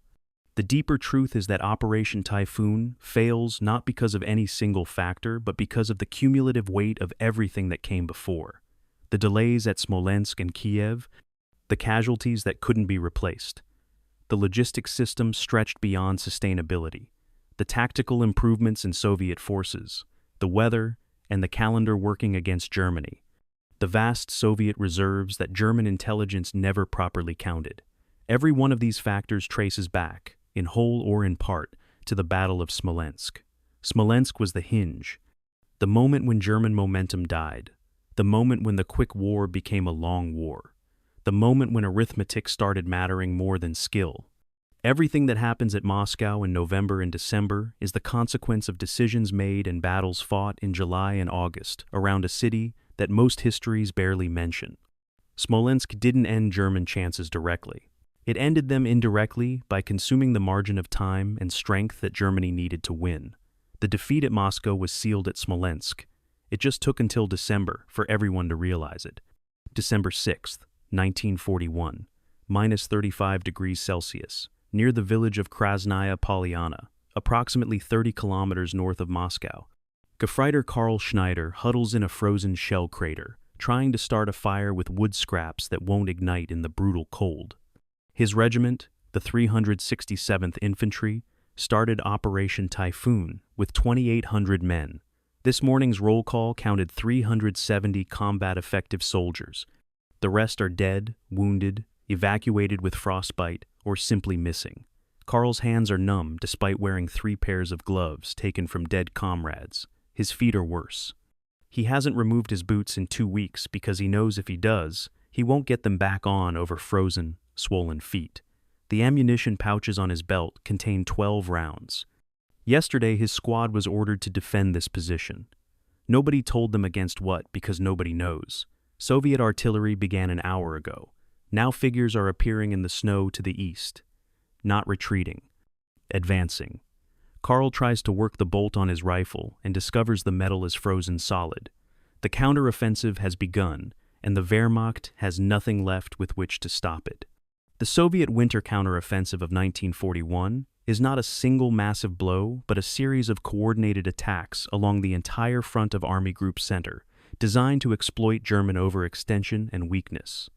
A: The deeper truth is that Operation Typhoon fails not because of any single factor, but because of the cumulative weight of everything that came before. The delays at Smolensk and Kiev, the casualties that couldn't be replaced, the logistics system stretched beyond sustainability, the tactical improvements in Soviet forces, the weather, and the calendar working against Germany, the vast Soviet reserves that German intelligence never properly counted. Every one of these factors traces back, in whole or in part, to the Battle of Smolensk. Smolensk was the hinge, the moment when German momentum died, the moment when the quick war became a long war, the moment when arithmetic started mattering more than skill. Everything that happens at Moscow in November and December is the consequence of decisions made and battles fought in July and August around a city that most histories barely mention. Smolensk didn't end German chances directly. It ended them indirectly by consuming the margin of time and strength that Germany needed to win. The defeat at Moscow was sealed at Smolensk. It just took until December for everyone to realize it. December 6th, 1941, minus 35 degrees Celsius, near the village of Krasnaya Polyana, approximately 30 kilometers north of Moscow. Gefreiter Karl Schneider huddles in a frozen shell crater, trying to start a fire with wood scraps that won't ignite in the brutal cold. His regiment, the 367th Infantry, started Operation Typhoon with 2,800 men. This morning's roll call counted 370 combat-effective soldiers. The rest are dead, wounded, evacuated with frostbite, or simply missing. Karl's hands are numb despite wearing 3 pairs of gloves taken from dead comrades. His feet are worse. He hasn't removed his boots in 2 weeks because he knows if he does, he won't get them back on over frozen, swollen feet. The ammunition pouches on his belt contain 12 rounds. Yesterday, his squad was ordered to defend this position. Nobody told them against what because nobody knows. Soviet artillery began an hour ago. Now figures are appearing in the snow to the east. Not retreating. Advancing. Karl tries to work the bolt on his rifle and discovers the metal is frozen solid. The counteroffensive has begun, and the Wehrmacht has nothing left with which to stop it. The Soviet winter counteroffensive of 1941 is not a single massive blow, but a series of coordinated attacks along the entire front of Army Group Center, designed to exploit German overextension and weakness.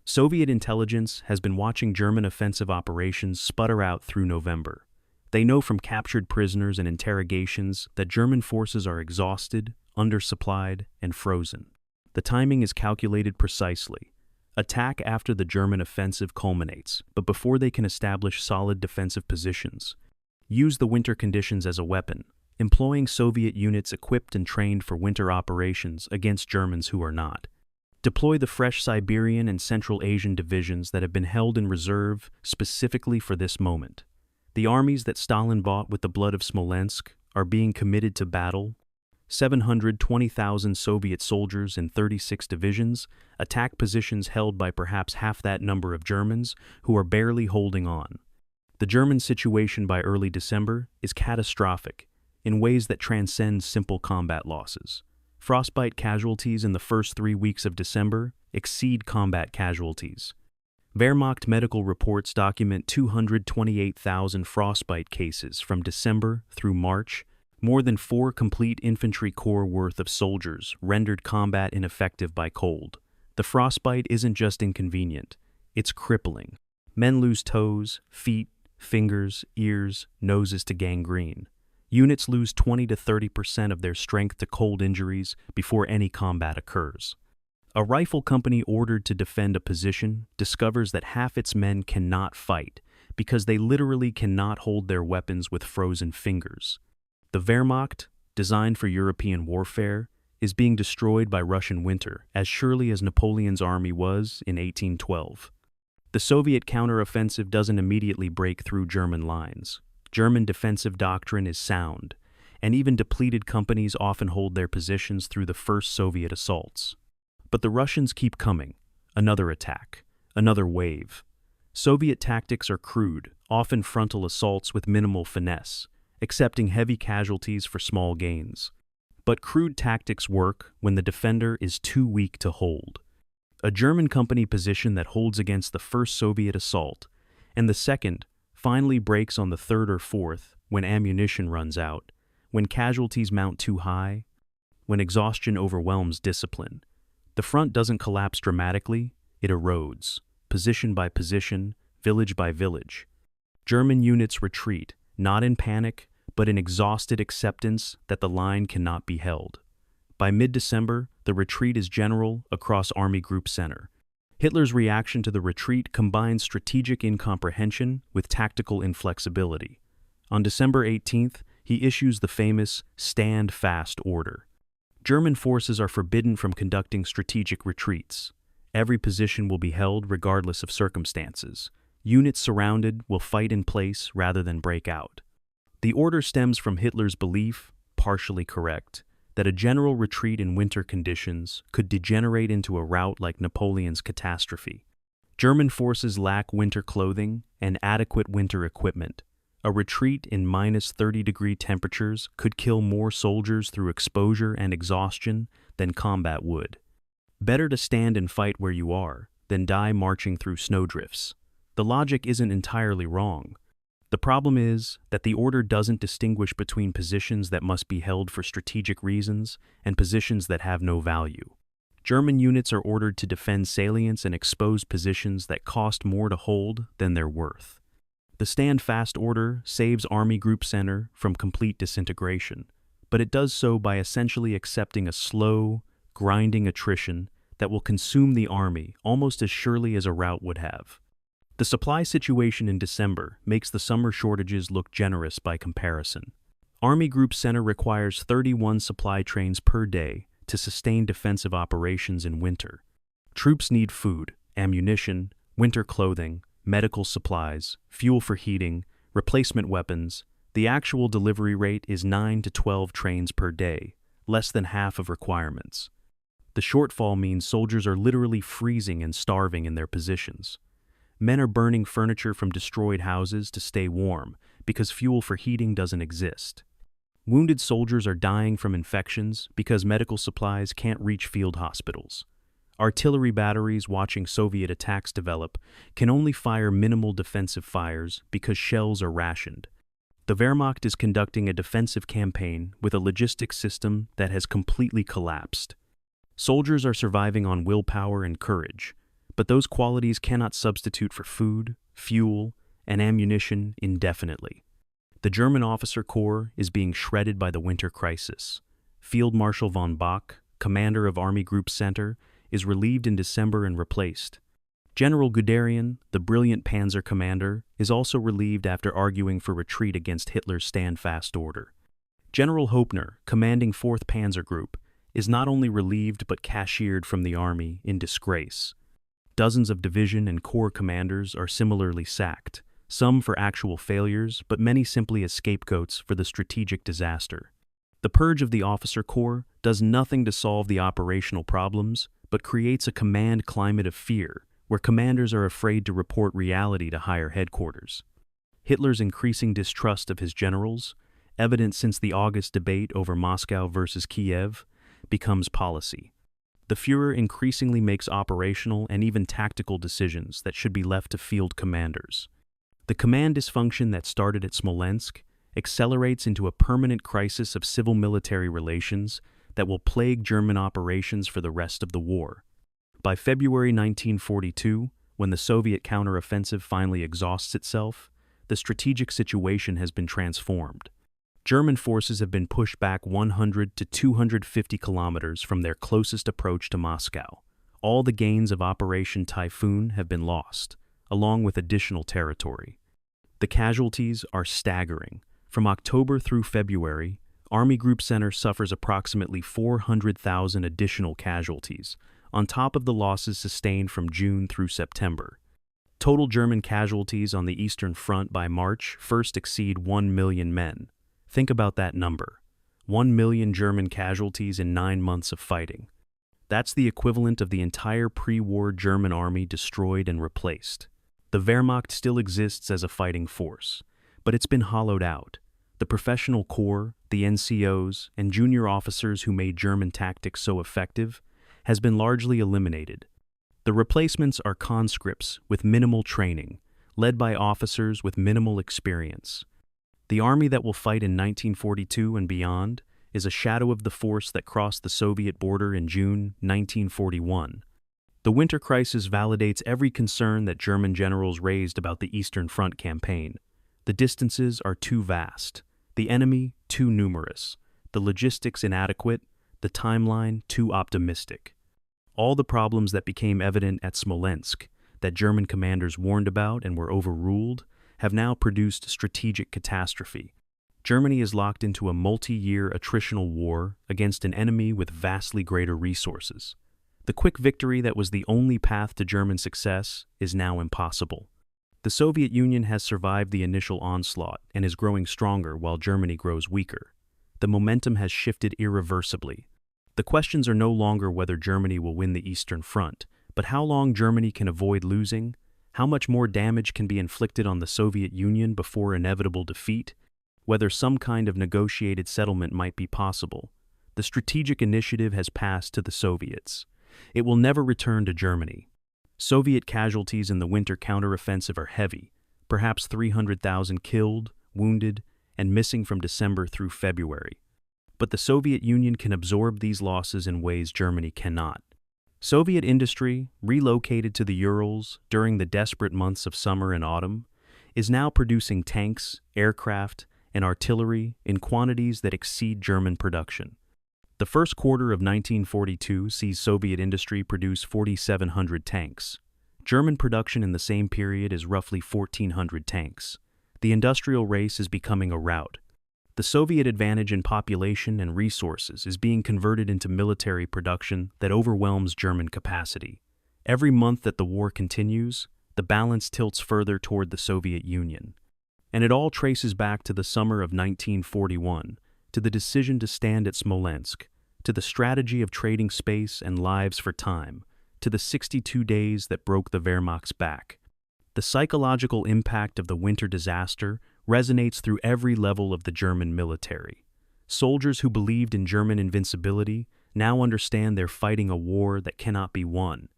A: Soviet intelligence has been watching German offensive operations sputter out through November. They know from captured prisoners and interrogations that German forces are exhausted, undersupplied, and frozen. The timing is calculated precisely. Attack after the German offensive culminates, but before they can establish solid defensive positions. Use the winter conditions as a weapon, employing Soviet units equipped and trained for winter operations against Germans who are not. Deploy the fresh Siberian and Central Asian divisions that have been held in reserve specifically for this moment. The armies that Stalin bought with the blood of Smolensk are being committed to battle. 720,000 Soviet soldiers in 36 divisions attack positions held by perhaps half that number of Germans who are barely holding on. The German situation by early December is catastrophic in ways that transcend simple combat losses. Frostbite casualties in the first 3 weeks of December exceed combat casualties. Wehrmacht medical reports document 228,000 frostbite cases from December through March, more than 4 complete infantry corps worth of soldiers rendered combat ineffective by cold. The frostbite isn't just inconvenient, it's crippling. Men lose toes, feet, fingers, ears, noses to gangrene. Units lose 20 to 30% of their strength to cold injuries before any combat occurs. A rifle company ordered to defend a position discovers that half its men cannot fight because they literally cannot hold their weapons with frozen fingers. The Wehrmacht, designed for European warfare, is being destroyed by Russian winter as surely as Napoleon's army was in 1812. The Soviet counteroffensive doesn't immediately break through German lines. German defensive doctrine is sound, and even depleted companies often hold their positions through the first Soviet assaults. But the Russians keep coming. Another attack, another wave. Soviet tactics are crude, often frontal assaults with minimal finesse, accepting heavy casualties for small gains. But crude tactics work when the defender is too weak to hold. A German company position that holds against the first Soviet assault, and the second finally breaks on the third or fourth when ammunition runs out, when casualties mount too high, when exhaustion overwhelms discipline. The front doesn't collapse dramatically, it erodes, position by position, village by village. German units retreat, not in panic, but in exhausted acceptance that the line cannot be held. By mid-December, the retreat is general across Army Group Center. Hitler's reaction to the retreat combines strategic incomprehension with tactical inflexibility. On December 18th, he issues the famous Stand Fast order. German forces are forbidden from conducting strategic retreats. Every position will be held regardless of circumstances. Units surrounded will fight in place rather than break out. The order stems from Hitler's belief, partially correct, that a general retreat in winter conditions could degenerate into a rout like Napoleon's catastrophe. German forces lack winter clothing and adequate winter equipment. A retreat in -30-degree temperatures could kill more soldiers through exposure and exhaustion than combat would. Better to stand and fight where you are than die marching through snowdrifts. The logic isn't entirely wrong. The problem is that the order doesn't distinguish between positions that must be held for strategic reasons and positions that have no value. German units are ordered to defend salients and exposed positions that cost more to hold than they're worth. The Stand Fast order saves Army Group Center from complete disintegration, but it does so by essentially accepting a slow, grinding attrition that will consume the army almost as surely as a rout would have. The supply situation in December makes the summer shortages look generous by comparison. Army Group Center requires 31 supply trains per day to sustain defensive operations in winter. Troops need food, ammunition, winter clothing, medical supplies, fuel for heating, replacement weapons. The actual delivery rate is 9 to 12 trains per day, less than half of requirements. The shortfall means soldiers are literally freezing and starving in their positions. Men are burning furniture from destroyed houses to stay warm because fuel for heating doesn't exist. Wounded soldiers are dying from infections because medical supplies can't reach field hospitals. Artillery batteries watching Soviet attacks develop can only fire minimal defensive fires because shells are rationed. The Wehrmacht is conducting a defensive campaign with a logistics system that has completely collapsed. Soldiers are surviving on willpower and courage, but those qualities cannot substitute for food, fuel, and ammunition indefinitely. The German officer corps is being shredded by the winter crisis. Field Marshal von Bock, commander of Army Group Center, is relieved in December and replaced. General Guderian, the brilliant panzer commander, is also relieved after arguing for retreat against Hitler's Stand Fast order. General Hoepner, commanding 4th Panzer Group, is not only relieved but cashiered from the army in disgrace. Dozens of division and corps commanders are similarly sacked, some for actual failures, but many simply as scapegoats for the strategic disaster. The purge of the officer corps does nothing to solve the operational problems, but creates a command climate of fear, where commanders are afraid to report reality to higher headquarters. Hitler's increasing distrust of his generals, evident since the August debate over Moscow versus Kiev, becomes policy. The Führer increasingly makes operational and even tactical decisions that should be left to field commanders. The command dysfunction that started at Smolensk accelerates into a permanent crisis of civil-military relations that will plague German operations for the rest of the war. By February 1942, when the Soviet counteroffensive finally exhausts itself, the strategic situation has been transformed. German forces have been pushed back 100 to 250 kilometers from their closest approach to Moscow. All the gains of Operation Typhoon have been lost, along with additional territory. The casualties are staggering. From October through February, Army Group Center suffers approximately 400,000 additional casualties, on top of the losses sustained from June through September. Total German casualties on the Eastern Front by March first exceed 1 million men. Think about that number. 1 million German casualties in 9 months of fighting. That's the equivalent of the entire pre-war German army destroyed and replaced. The Wehrmacht still exists as a fighting force, but it's been hollowed out. The professional corps, the NCOs, and junior officers who made German tactics so effective has been largely eliminated. The replacements are conscripts with minimal training, led by officers with minimal experience. The army that will fight in 1942 and beyond is a shadow of the force that crossed the Soviet border in June 1941. The winter crisis validates every concern that German generals raised about the Eastern Front campaign. The distances are too vast, the enemy too numerous, the logistics inadequate, the timeline too optimistic. All the problems that became evident at Smolensk, that German commanders warned about and were overruled, have now produced strategic catastrophe. Germany is locked into a multi-year attritional war against an enemy with vastly greater resources. The quick victory that was the only path to German success is now impossible. The Soviet Union has survived the initial onslaught and is growing stronger while Germany grows weaker. The momentum has shifted irreversibly. The questions are no longer whether Germany will win the Eastern Front, but how long Germany can avoid losing, how much more damage can be inflicted on the Soviet Union before inevitable defeat, whether some kind of negotiated settlement might be possible. The strategic initiative has passed to the Soviets. It will never return to Germany. Soviet casualties in the winter counteroffensive are heavy, perhaps 300,000 killed, wounded, and missing from December through February. But the Soviet Union can absorb these losses in ways Germany cannot. Soviet industry, relocated to the Urals during the desperate months of summer and autumn, is now producing tanks, aircraft, and artillery in quantities that exceed German production. The first quarter of 1942 sees Soviet industry produce 4,700 tanks. German production in the same period is roughly 1,400 tanks. The industrial race is becoming a rout. The Soviet advantage in population and resources is being converted into military production that overwhelms German capacity. Every month that the war continues, the balance tilts further toward the Soviet Union. And it all traces back to the summer of 1941, to the decision to stand at Smolensk, to the strategy of trading space and lives for time, to the 62 days that broke the Wehrmacht's back. The psychological impact of the winter disaster resonates through every level of the German military. Soldiers who believed in German invincibility now understand they're fighting a war that cannot be won.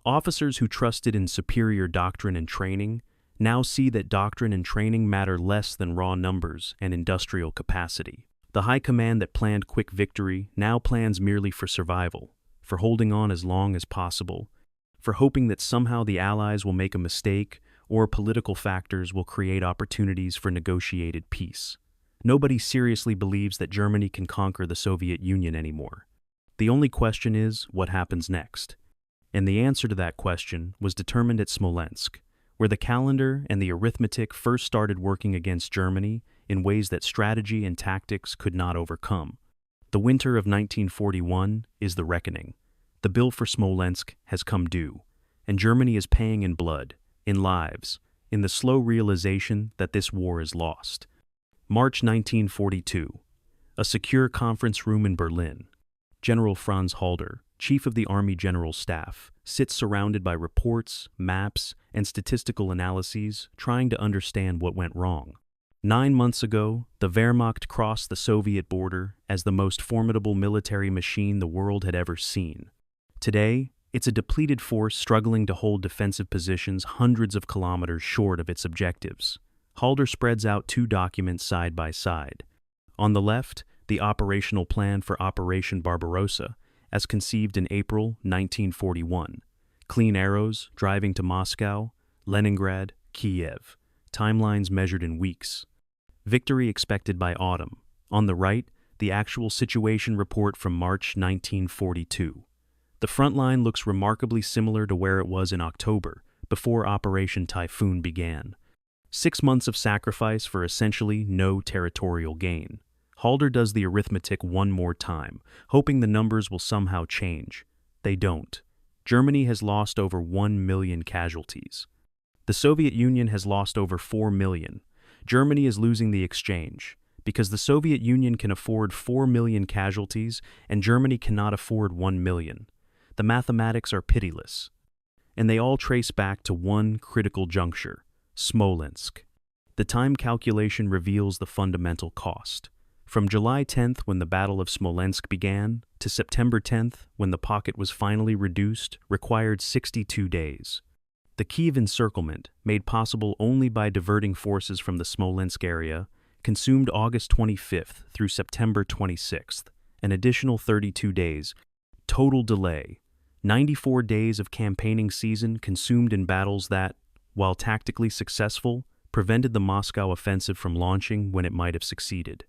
A: Officers who trusted in superior doctrine and training now see that doctrine and training matter less than raw numbers and industrial capacity. The high command that planned quick victory now plans merely for survival, for holding on as long as possible, for hoping that somehow the Allies will make a mistake or political factors will create opportunities for negotiated peace. Nobody seriously believes that Germany can conquer the Soviet Union anymore. The only question is, what happens next? And the answer to that question was determined at Smolensk, where the calendar and the arithmetic first started working against Germany in ways that strategy and tactics could not overcome. The winter of 1941 is the reckoning. The bill for Smolensk has come due, and Germany is paying in blood, in lives, in the slow realization that this war is lost. March 1942. A secure conference room in Berlin. General Franz Halder, Chief of the Army General Staff, sits surrounded by reports, maps, and statistical analyses trying to understand what went wrong. 9 months ago, the Wehrmacht crossed the Soviet border as the most formidable military machine the world had ever seen. Today, it's a depleted force struggling to hold defensive positions hundreds of kilometers short of its objectives. Halder spreads out 2 documents side by side. On the left, the operational plan for Operation Barbarossa, as conceived in April 1941. Clean arrows driving to Moscow, Leningrad, Kiev. Timelines measured in weeks. Victory expected by autumn. On the right, the actual situation report from March 1942. The front line looks remarkably similar to where it was in October, before Operation Typhoon began. 6 months of sacrifice for essentially no territorial gain. Halder does the arithmetic one more time, hoping the numbers will somehow change. They don't. Germany has lost over 1 million casualties. The Soviet Union has lost over 4 million. Germany is losing the exchange, because the Soviet Union can afford 4 million casualties and Germany cannot afford 1 million. The mathematics are pitiless, and they all trace back to one critical juncture: Smolensk. The time calculation reveals the fundamental cost. From July 10th, when the Battle of Smolensk began, to September 10th, when the pocket was finally reduced, required 62 days. The Kiev encirclement, made possible only by diverting forces from the Smolensk area, consumed August 25th through September 26th, an additional 32 days. Total delay: 94 days of campaigning season consumed in battles that, while tactically successful, prevented the Moscow offensive from launching when it might have succeeded.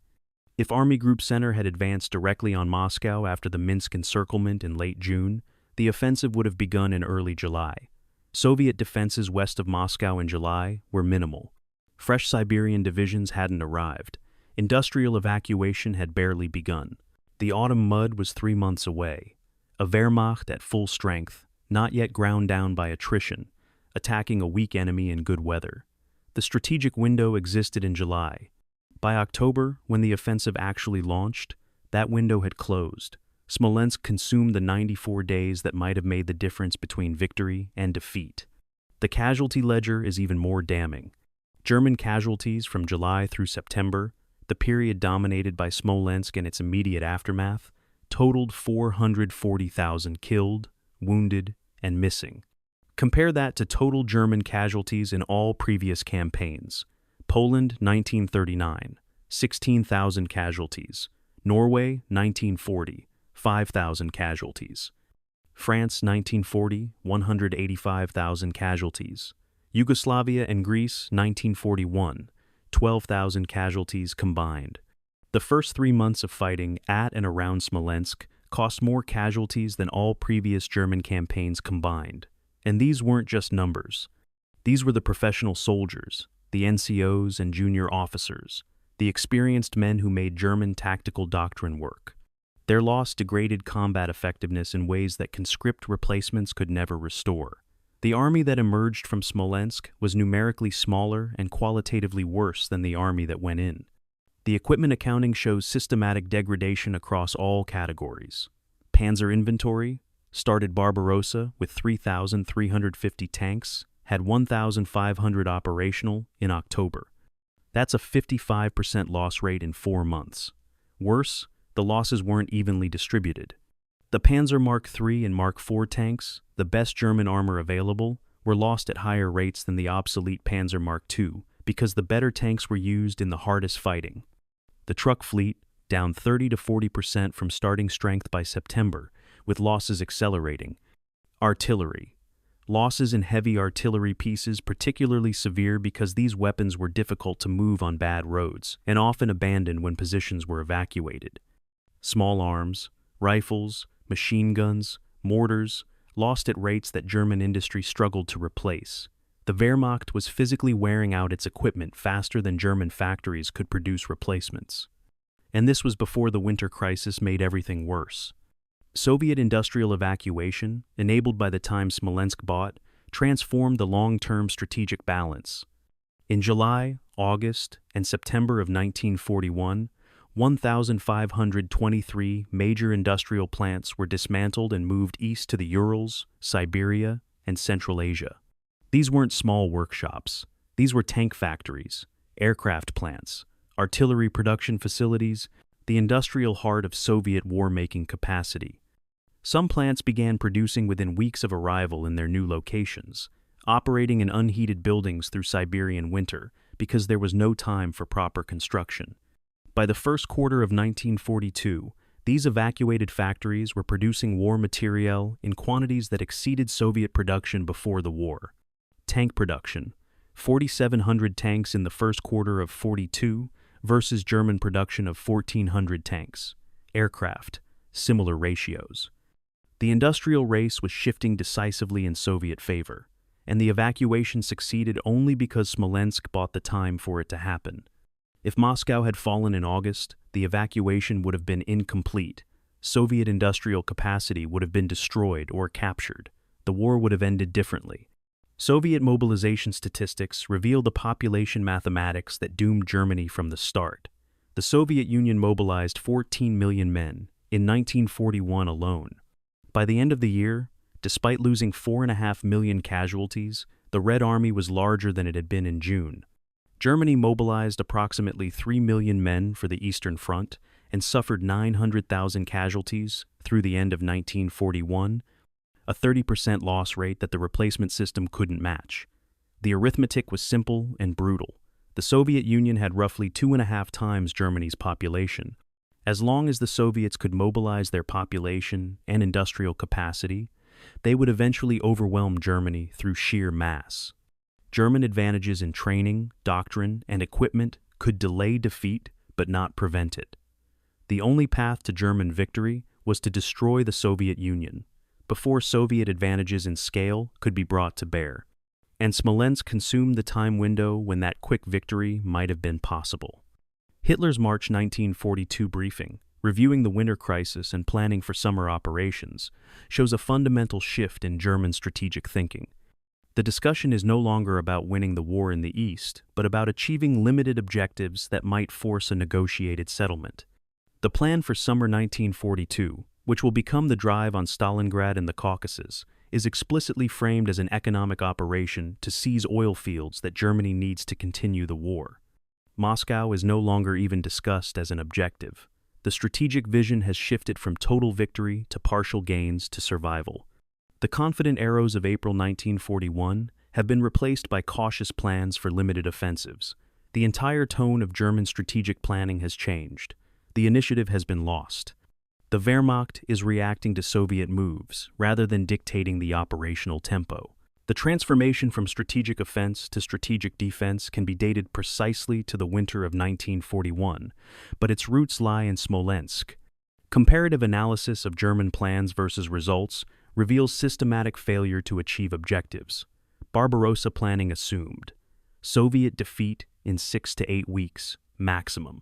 A: If Army Group Center had advanced directly on Moscow after the Minsk encirclement in late June, the offensive would have begun in early July. Soviet defenses west of Moscow in July were minimal. Fresh Siberian divisions hadn't arrived. Industrial evacuation had barely begun. The autumn mud was 3 months away. A Wehrmacht at full strength, not yet ground down by attrition, attacking a weak enemy in good weather. The strategic window existed in July. By October, when the offensive actually launched, that window had closed. Smolensk consumed the 94 days that might have made the difference between victory and defeat. The casualty ledger is even more damning. German casualties from July through September, the period dominated by Smolensk and its immediate aftermath, totaled 440,000 killed, wounded, and missing. Compare that to total German casualties in all previous campaigns. Poland, 1939, 16,000 casualties. Norway, 1940, 5,000 casualties. France, 1940, 185,000 casualties. Yugoslavia and Greece, 1941, 12,000 casualties combined. The first 3 months of fighting at and around Smolensk cost more casualties than all previous German campaigns combined. And these weren't just numbers. These were the professional soldiers, the NCOs and junior officers, the experienced men who made German tactical doctrine work. Their loss degraded combat effectiveness in ways that conscript replacements could never restore. The army that emerged from Smolensk was numerically smaller and qualitatively worse than the army that went in. The equipment accounting shows systematic degradation across all categories. Panzer inventory started Barbarossa with 3,350 tanks, had 1,500 operational in October. That's a 55% loss rate in 4 months. Worse, the losses weren't evenly distributed. The Panzer Mark III and Mark IV tanks, the best German armor available, were lost at higher rates than the obsolete Panzer Mark II because the better tanks were used in the hardest fighting. The truck fleet, down 30 to 40% from starting strength by September, with losses accelerating. Artillery. Losses in heavy artillery pieces particularly severe because these weapons were difficult to move on bad roads and often abandoned when positions were evacuated. Small arms, rifles, machine guns, mortars, lost at rates that German industry struggled to replace. The Wehrmacht was physically wearing out its equipment faster than German factories could produce replacements. And this was before the winter crisis made everything worse. Soviet industrial evacuation, enabled by the time Smolensk bought, transformed the long-term strategic balance. In July, August, and September of 1941, 1,523 major industrial plants were dismantled and moved east to the Urals, Siberia, and Central Asia. These weren't small workshops. These were tank factories, aircraft plants, artillery production facilities, the industrial heart of Soviet war-making capacity. Some plants began producing within weeks of arrival in their new locations, operating in unheated buildings through Siberian winter because there was no time for proper construction. By the first quarter of 1942, these evacuated factories were producing war materiel in quantities that exceeded Soviet production before the war. Tank production, 4,700 tanks in the first quarter of 42 versus German production of 1,400 tanks. Aircraft, similar ratios. The industrial race was shifting decisively in Soviet favor, and the evacuation succeeded only because Smolensk bought the time for it to happen. If Moscow had fallen in August, the evacuation would have been incomplete. Soviet industrial capacity would have been destroyed or captured. The war would have ended differently. Soviet mobilization statistics reveal the population mathematics that doomed Germany from the start. The Soviet Union mobilized 14 million men in 1941 alone. By the end of the year, despite losing 4.5 million casualties, the Red Army was larger than it had been in June. Germany mobilized approximately 3 million men for the Eastern Front and suffered 900,000 casualties through the end of 1941, a 30% loss rate that the replacement system couldn't match. The arithmetic was simple and brutal. The Soviet Union had roughly 2.5 times Germany's population. As long as the Soviets could mobilize their population and industrial capacity, they would eventually overwhelm Germany through sheer mass. German advantages in training, doctrine, and equipment could delay defeat but not prevent it. The only path to German victory was to destroy the Soviet Union before Soviet advantages in scale could be brought to bear, and Smolensk consumed the time window when that quick victory might have been possible. Hitler's March 1942 briefing, reviewing the winter crisis and planning for summer operations, shows a fundamental shift in German strategic thinking. The discussion is no longer about winning the war in the East, but about achieving limited objectives that might force a negotiated settlement. The plan for summer 1942, which will become the drive on Stalingrad and the Caucasus, is explicitly framed as an economic operation to seize oil fields that Germany needs to continue the war. Moscow is no longer even discussed as an objective. The strategic vision has shifted from total victory to partial gains to survival. The confident arrows of April 1941 have been replaced by cautious plans for limited offensives. The entire tone of German strategic planning has changed. The initiative has been lost. The Wehrmacht is reacting to Soviet moves rather than dictating the operational tempo. The transformation from strategic offense to strategic defense can be dated precisely to the winter of 1941, but its roots lie in Smolensk. Comparative analysis of German plans versus results reveals systematic failure to achieve objectives. Barbarossa planning assumed. Soviet defeat in 6 to 8 weeks, maximum.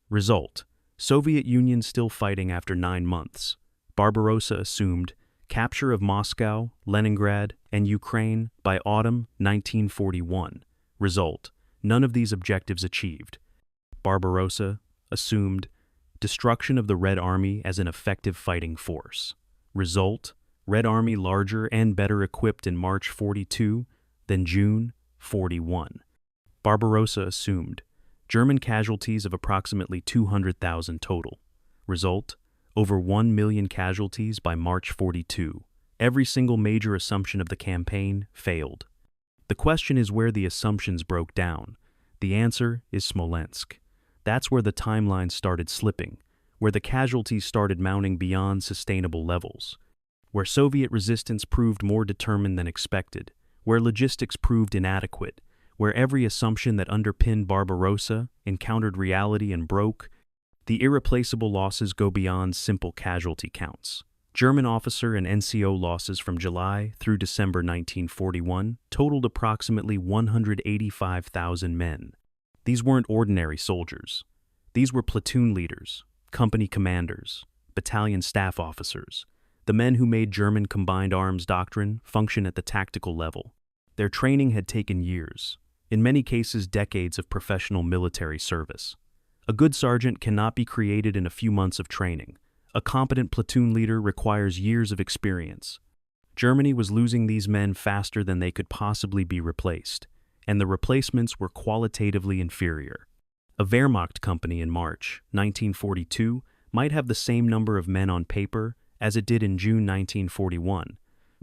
A: Result: Soviet Union still fighting after 9 months. Barbarossa assumed capture of Moscow, Leningrad, and Ukraine by autumn 1941. Result: none of these objectives achieved. Barbarossa assumed destruction of the Red Army as an effective fighting force. Result: Red Army larger and better equipped in March 42 than June 41. Barbarossa assumed German casualties of approximately 200,000 total. Result: over 1 million casualties by March 42. Every single major assumption of the campaign failed. The question is where the assumptions broke down. The answer is Smolensk. That's where the timeline started slipping, where the casualties started mounting beyond sustainable levels, where Soviet resistance proved more determined than expected, where logistics proved inadequate, where every assumption that underpinned Barbarossa encountered reality and broke. The irreplaceable losses go beyond simple casualty counts. German officer and NCO losses from July through December 1941 totaled approximately 185,000 men. These weren't ordinary soldiers. These were platoon leaders, company commanders, battalion staff officers, the men who made German combined arms doctrine function at the tactical level. Their training had taken years, in many cases decades of professional military service. A good sergeant cannot be created in a few months of training. A competent platoon leader requires years of experience. Germany was losing these men faster than they could possibly be replaced, and the replacements were qualitatively inferior. A Wehrmacht company in March 1942 might have the same number of men on paper as it did in June 1941,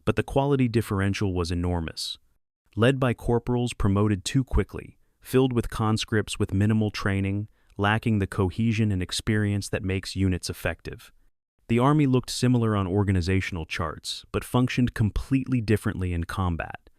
A: but the quality differential was enormous. Led by corporals promoted too quickly, filled with conscripts with minimal training, lacking the cohesion and experience that makes units effective. The army looked similar on organizational charts, but functioned completely differently in combat.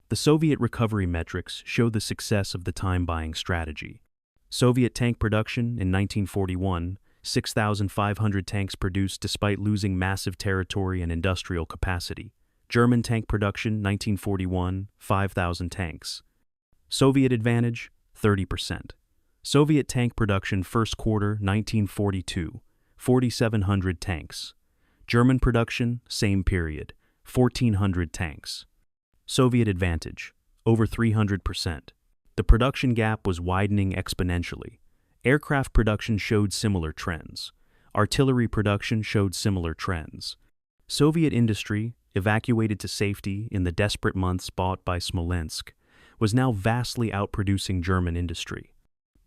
A: The Soviet recovery metrics show the success of the time-buying strategy. Soviet tank production in 1941, 6,500 tanks produced despite losing massive territory and industrial capacity. German tank production 1941, 5,000 tanks. Soviet advantage, 30%. Soviet tank production first quarter 1942, 4,700 tanks. German production, same period, 1,400 tanks. Soviet advantage, over 300%. The production gap was widening exponentially. Aircraft production showed similar trends. Artillery production showed similar trends. Soviet industry, evacuated to safety in the desperate months bought by Smolensk, was now vastly outproducing German industry.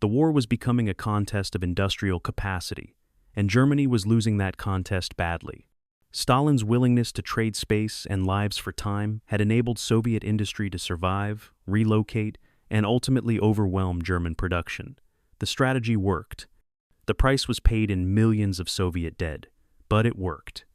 A: The war was becoming a contest of industrial capacity, and Germany was losing that contest badly. Stalin's willingness to trade space and lives for time had enabled Soviet industry to survive, relocate, and ultimately overwhelm German production. The strategy worked. The price was paid in millions of Soviet dead, but it worked.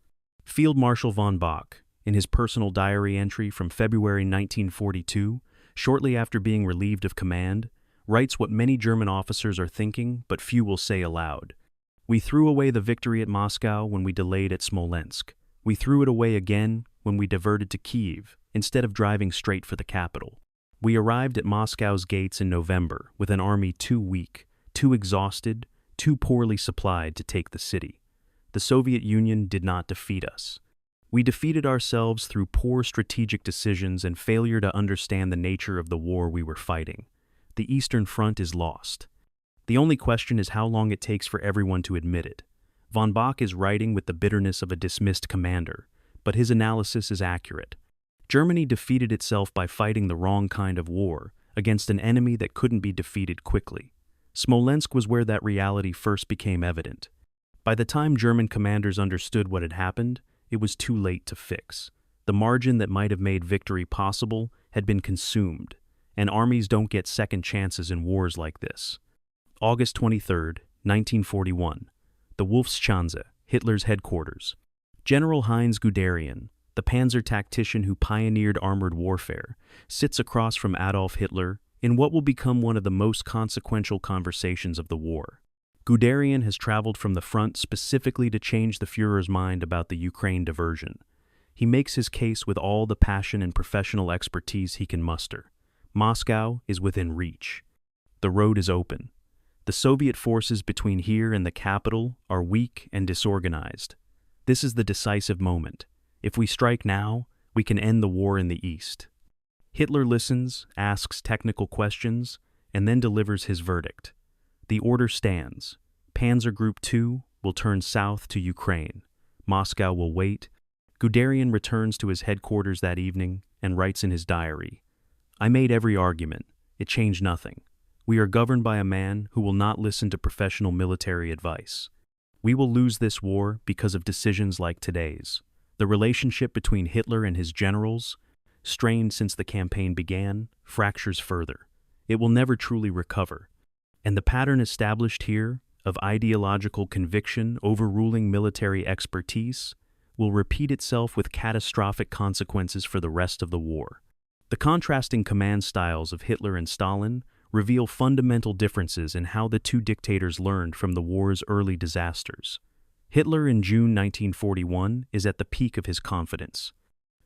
A: Field Marshal von Bock, in his personal diary entry from February 1942, shortly after being relieved of command, writes what many German officers are thinking, but few will say aloud. We threw away the victory at Moscow when we delayed at Smolensk. We threw it away again when we diverted to Kiev, instead of driving straight for the capital. We arrived at Moscow's gates in November with an army too weak, too exhausted, too poorly supplied to take the city. The Soviet Union did not defeat us. We defeated ourselves through poor strategic decisions and failure to understand the nature of the war we were fighting. The Eastern Front is lost. The only question is how long it takes for everyone to admit it. Von Bock is writing with the bitterness of a dismissed commander, but his analysis is accurate. Germany defeated itself by fighting the wrong kind of war against an enemy that couldn't be defeated quickly. Smolensk was where that reality first became evident. By the time German commanders understood what had happened, it was too late to fix. The margin that might have made victory possible had been consumed, and armies don't get second chances in wars like this. August 23, 1941. The Wolfschanze, Hitler's headquarters. General Heinz Guderian, the panzer tactician who pioneered armored warfare, sits across from Adolf Hitler in what will become one of the most consequential conversations of the war. Guderian has traveled from the front specifically to change the Führer's mind about the Ukraine diversion. He makes his case with all the passion and professional expertise he can muster. Moscow is within reach. The road is open. The Soviet forces between here and the capital are weak and disorganized. This is the decisive moment. If we strike now, we can end the war in the east. Hitler listens, asks technical questions, and then delivers his verdict. The order stands. Panzer Group 2 will turn south to Ukraine. Moscow will wait. Guderian returns to his headquarters that evening and writes in his diary, I made every argument. It changed nothing. We are governed by a man who will not listen to professional military advice. We will lose this war because of decisions like today's. The relationship between Hitler and his generals, strained since the campaign began, fractures further. It will never truly recover. And the pattern established here of ideological conviction overruling military expertise will repeat itself with catastrophic consequences for the rest of the war. The contrasting command styles of Hitler and Stalin reveal fundamental differences in how the two dictators learned from the war's early disasters. Hitler in June 1941 is at the peak of his confidence.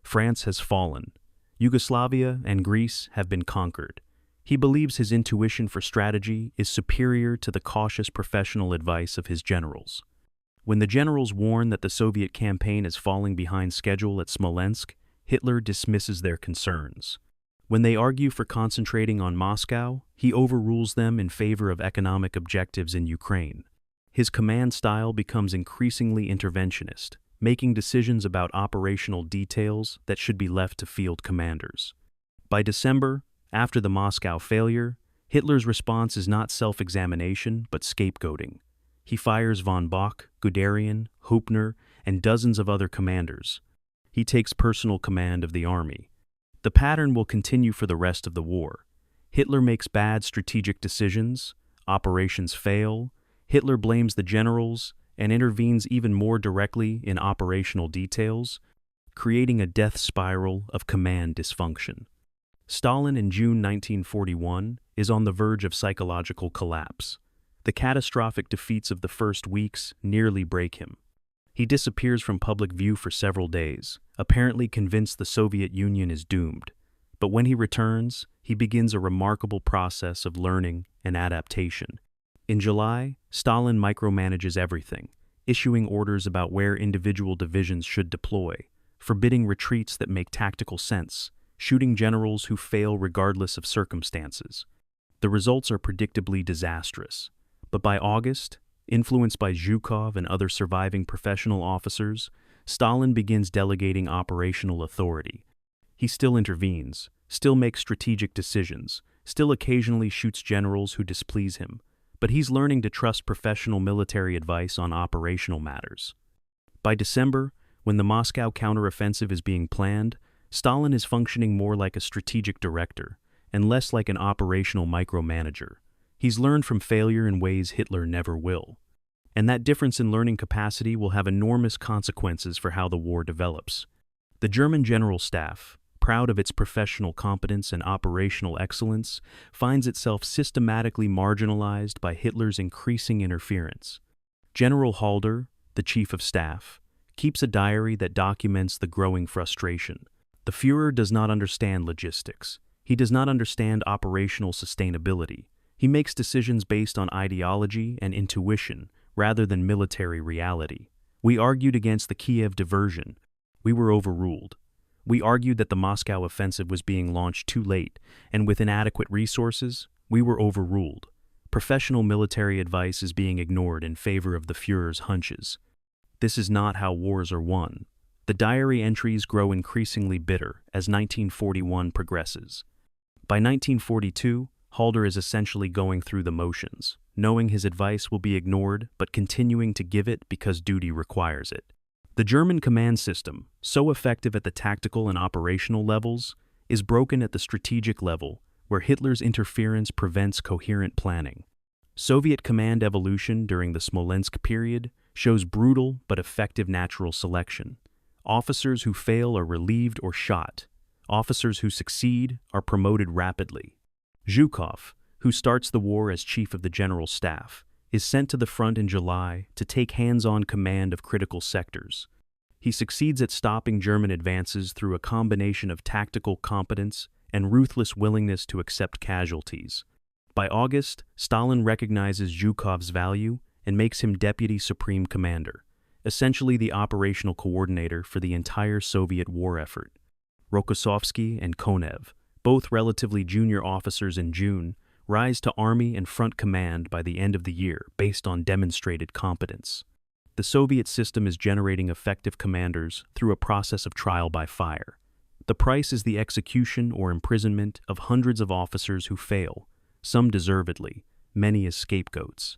A: France has fallen. Yugoslavia and Greece have been conquered. He believes his intuition for strategy is superior to the cautious professional advice of his generals. When the generals warn that the Soviet campaign is falling behind schedule at Smolensk, Hitler dismisses their concerns. When they argue for concentrating on Moscow, he overrules them in favor of economic objectives in Ukraine. His command style becomes increasingly interventionist, making decisions about operational details that should be left to field commanders. By December, after the Moscow failure, Hitler's response is not self-examination but scapegoating. He fires von Bock, Guderian, Hoepner, and dozens of other commanders. He takes personal command of the army. The pattern will continue for the rest of the war. Hitler makes bad strategic decisions, operations fail, Hitler blames the generals, and intervenes even more directly in operational details, creating a death spiral of command dysfunction. Stalin in June 1941 is on the verge of psychological collapse. The catastrophic defeats of the first weeks nearly break him. He disappears from public view for several days, apparently convinced the Soviet Union is doomed. But when he returns, he begins a remarkable process of learning and adaptation. In July, Stalin micromanages everything, issuing orders about where individual divisions should deploy, forbidding retreats that make tactical sense, shooting generals who fail regardless of circumstances. The results are predictably disastrous. But by August, influenced by Zhukov and other surviving professional officers, Stalin begins delegating operational authority. He still intervenes, still makes strategic decisions, still occasionally shoots generals who displease him, but he's learning to trust professional military advice on operational matters. By December, when the Moscow counteroffensive is being planned, Stalin is functioning more like a strategic director and less like an operational micromanager. He's learned from failure in ways Hitler never will. And that difference in learning capacity will have enormous consequences for how the war develops. The German General Staff, proud of its professional competence and operational excellence, finds itself systematically marginalized by Hitler's increasing interference. General Halder, the Chief of Staff, keeps a diary that documents the growing frustration. The Führer does not understand logistics. He does not understand operational sustainability. He makes decisions based on ideology and intuition rather than military reality. We argued against the Kiev diversion. We were overruled. We argued that the Moscow offensive was being launched too late, and with inadequate resources, we were overruled. Professional military advice is being ignored in favor of the Führer's hunches. This is not how wars are won. The diary entries grow increasingly bitter as 1941 progresses. By 1942, Halder is essentially going through the motions, knowing his advice will be ignored but continuing to give it because duty requires it. The German command system, so effective at the tactical and operational levels, is broken at the strategic level, where Hitler's interference prevents coherent planning. Soviet command evolution during the Smolensk period shows brutal but effective natural selection. Officers who fail are relieved or shot. Officers who succeed are promoted rapidly. Zhukov, who starts the war as Chief of the General Staff, is sent to the front in July to take hands-on command of critical sectors. He succeeds at stopping German advances through a combination of tactical competence and ruthless willingness to accept casualties. By August, Stalin recognizes Zhukov's value and makes him Deputy Supreme Commander, essentially the operational coordinator for the entire Soviet war effort. Rokossovsky and Konev, both relatively junior officers in June, rise to Army and Front Command by the end of the year based on demonstrated competence. The Soviet system is generating effective commanders through a process of trial by fire. The price is the execution or imprisonment of hundreds of officers who fail, some deservedly, many as scapegoats.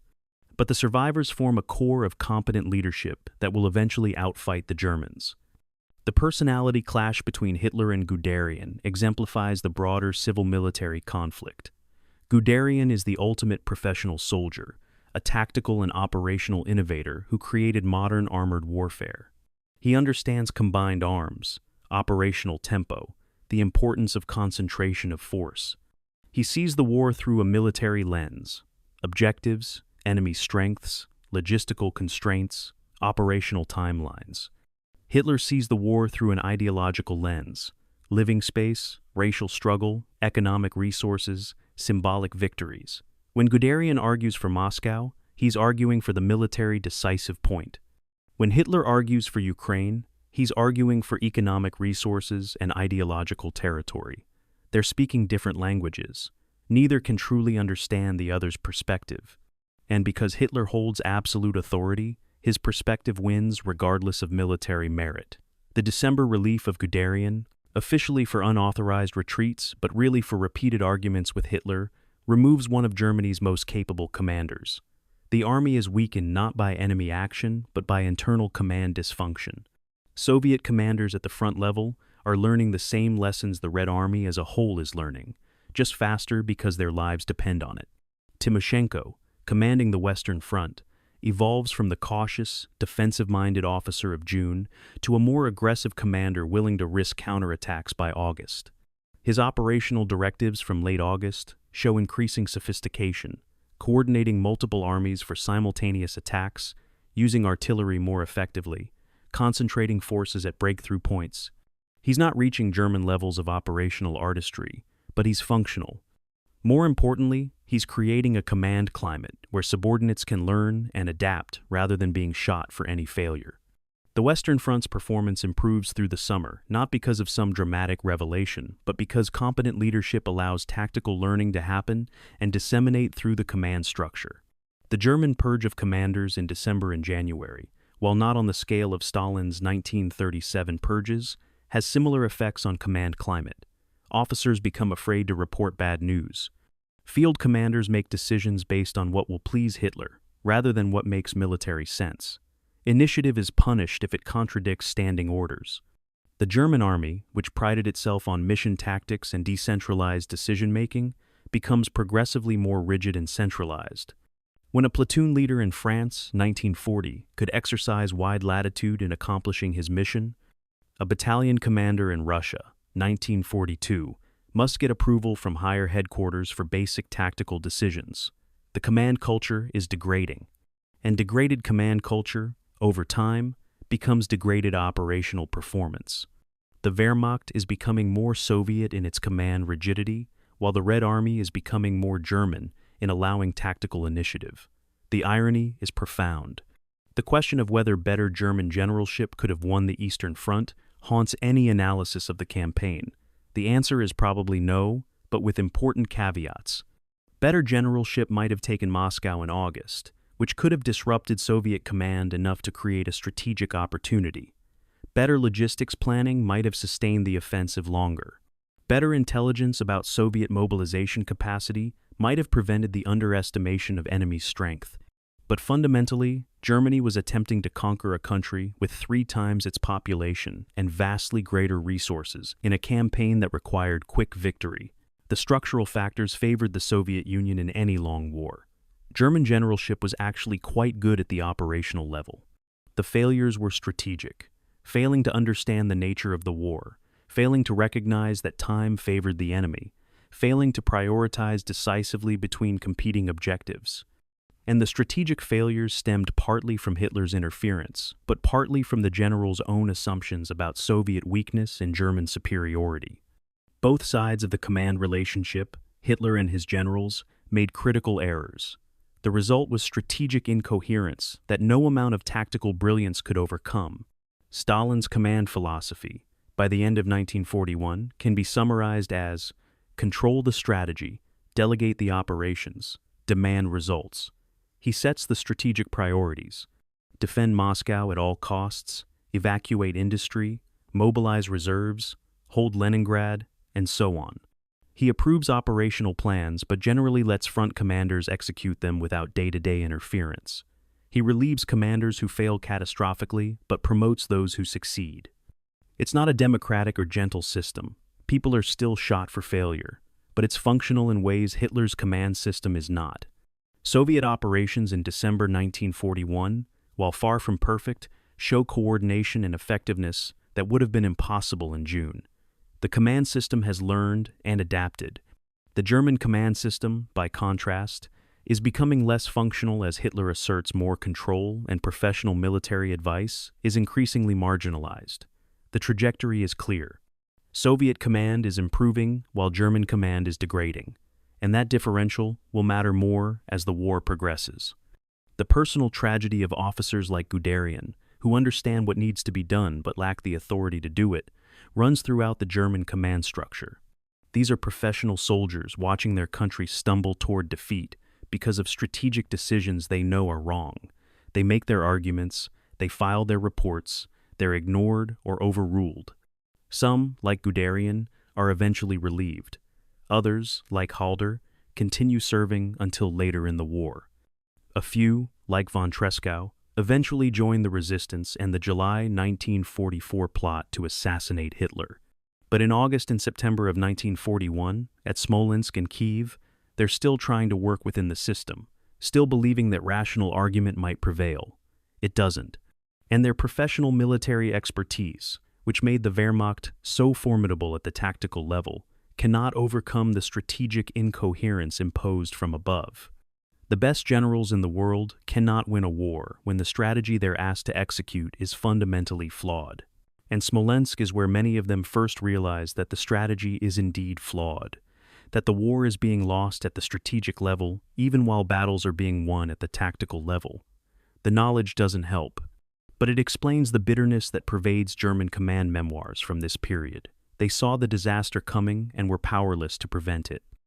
A: But the survivors form a core of competent leadership that will eventually outfight the Germans. The personality clash between Hitler and Guderian exemplifies the broader civil-military conflict. Guderian is the ultimate professional soldier, a tactical and operational innovator who created modern armored warfare. He understands combined arms, operational tempo, the importance of concentration of force. He sees the war through a military lens: objectives, enemy strengths, logistical constraints, operational timelines. Hitler sees the war through an ideological lens: living space, racial struggle, economic resources, symbolic victories. When Guderian argues for Moscow, he's arguing for the military decisive point. When Hitler argues for Ukraine, he's arguing for economic resources and ideological territory. They're speaking different languages. Neither can truly understand the other's perspective. And because Hitler holds absolute authority, his perspective wins regardless of military merit. The December relief of Guderian, officially for unauthorized retreats but really for repeated arguments with Hitler, removes one of Germany's most capable commanders. The army is weakened not by enemy action but by internal command dysfunction. Soviet commanders at the front level are learning the same lessons the Red Army as a whole is learning, just faster because their lives depend on it. Timoshenko, commanding the Western Front, evolves from the cautious, defensive-minded officer of June to a more aggressive commander willing to risk counterattacks by August. His operational directives from late August show increasing sophistication, coordinating multiple armies for simultaneous attacks, using artillery more effectively, concentrating forces at breakthrough points. He's not reaching German levels of operational artistry, but he's functional. More importantly, he's creating a command climate where subordinates can learn and adapt rather than being shot for any failure. The Western Front's performance improves through the summer, not because of some dramatic revelation, but because competent leadership allows tactical learning to happen and disseminate through the command structure. The German purge of commanders in December and January, while not on the scale of Stalin's 1937 purges, has similar effects on command climate. Officers become afraid to report bad news. Field commanders make decisions based on what will please Hitler, rather than what makes military sense. Initiative is punished if it contradicts standing orders. The German army, which prided itself on mission tactics and decentralized decision-making, becomes progressively more rigid and centralized. When a platoon leader in France, 1940, could exercise wide latitude in accomplishing his mission, a battalion commander in Russia, 1942, must get approval from higher headquarters for basic tactical decisions. The command culture is degrading, and degraded command culture, over time, becomes degraded operational performance. The Wehrmacht is becoming more Soviet in its command rigidity, while the Red Army is becoming more German in allowing tactical initiative. The irony is profound. The question of whether better German generalship could have won the Eastern Front haunts any analysis of the campaign. The answer is probably no, but with important caveats. Better generalship might have taken Moscow in August, which could have disrupted Soviet command enough to create a strategic opportunity. Better logistics planning might have sustained the offensive longer. Better intelligence about Soviet mobilization capacity might have prevented the underestimation of enemy strength. But fundamentally, Germany was attempting to conquer a country with 3 times its population and vastly greater resources in a campaign that required quick victory. The structural factors favored the Soviet Union in any long war. German generalship was actually quite good at the operational level. The failures were strategic, failing to understand the nature of the war, failing to recognize that time favored the enemy, failing to prioritize decisively between competing objectives. And the strategic failures stemmed partly from Hitler's interference, but partly from the general's own assumptions about Soviet weakness and German superiority. Both sides of the command relationship, Hitler and his generals, made critical errors. The result was strategic incoherence that no amount of tactical brilliance could overcome. Stalin's command philosophy, by the end of 1941, can be summarized as control the strategy, delegate the operations, demand results. He sets the strategic priorities: defend Moscow at all costs, evacuate industry, mobilize reserves, hold Leningrad, and so on. He approves operational plans but generally lets front commanders execute them without day-to-day interference. He relieves commanders who fail catastrophically but promotes those who succeed. It's not a democratic or gentle system. People are still shot for failure, but it's functional in ways Hitler's command system is not. Soviet operations in December 1941, while far from perfect, show coordination and effectiveness that would have been impossible in June. The command system has learned and adapted. The German command system, by contrast, is becoming less functional as Hitler asserts more control and professional military advice is increasingly marginalized. The trajectory is clear. Soviet command is improving while German command is degrading, and that differential will matter more as the war progresses. The personal tragedy of officers like Guderian, who understand what needs to be done but lack the authority to do it, runs throughout the German command structure. These are professional soldiers watching their country stumble toward defeat because of strategic decisions they know are wrong. They make their arguments, they file their reports, they're ignored or overruled. Some, like Guderian, are eventually relieved. Others, like Halder, continue serving until later in the war. A few, like von Tresckow, eventually joined the resistance and the July 1944 plot to assassinate Hitler. But in August and September of 1941, at Smolensk and Kiev, they're still trying to work within the system, still believing that rational argument might prevail. It doesn't. And their professional military expertise, which made the Wehrmacht so formidable at the tactical level, cannot overcome the strategic incoherence imposed from above. The best generals in the world cannot win a war when the strategy they're asked to execute is fundamentally flawed. And Smolensk is where many of them first realize that the strategy is indeed flawed, that the war is being lost at the strategic level even while battles are being won at the tactical level. The knowledge doesn't help, But it explains the bitterness that pervades German command memoirs from this period. They saw the disaster coming and were powerless to prevent it.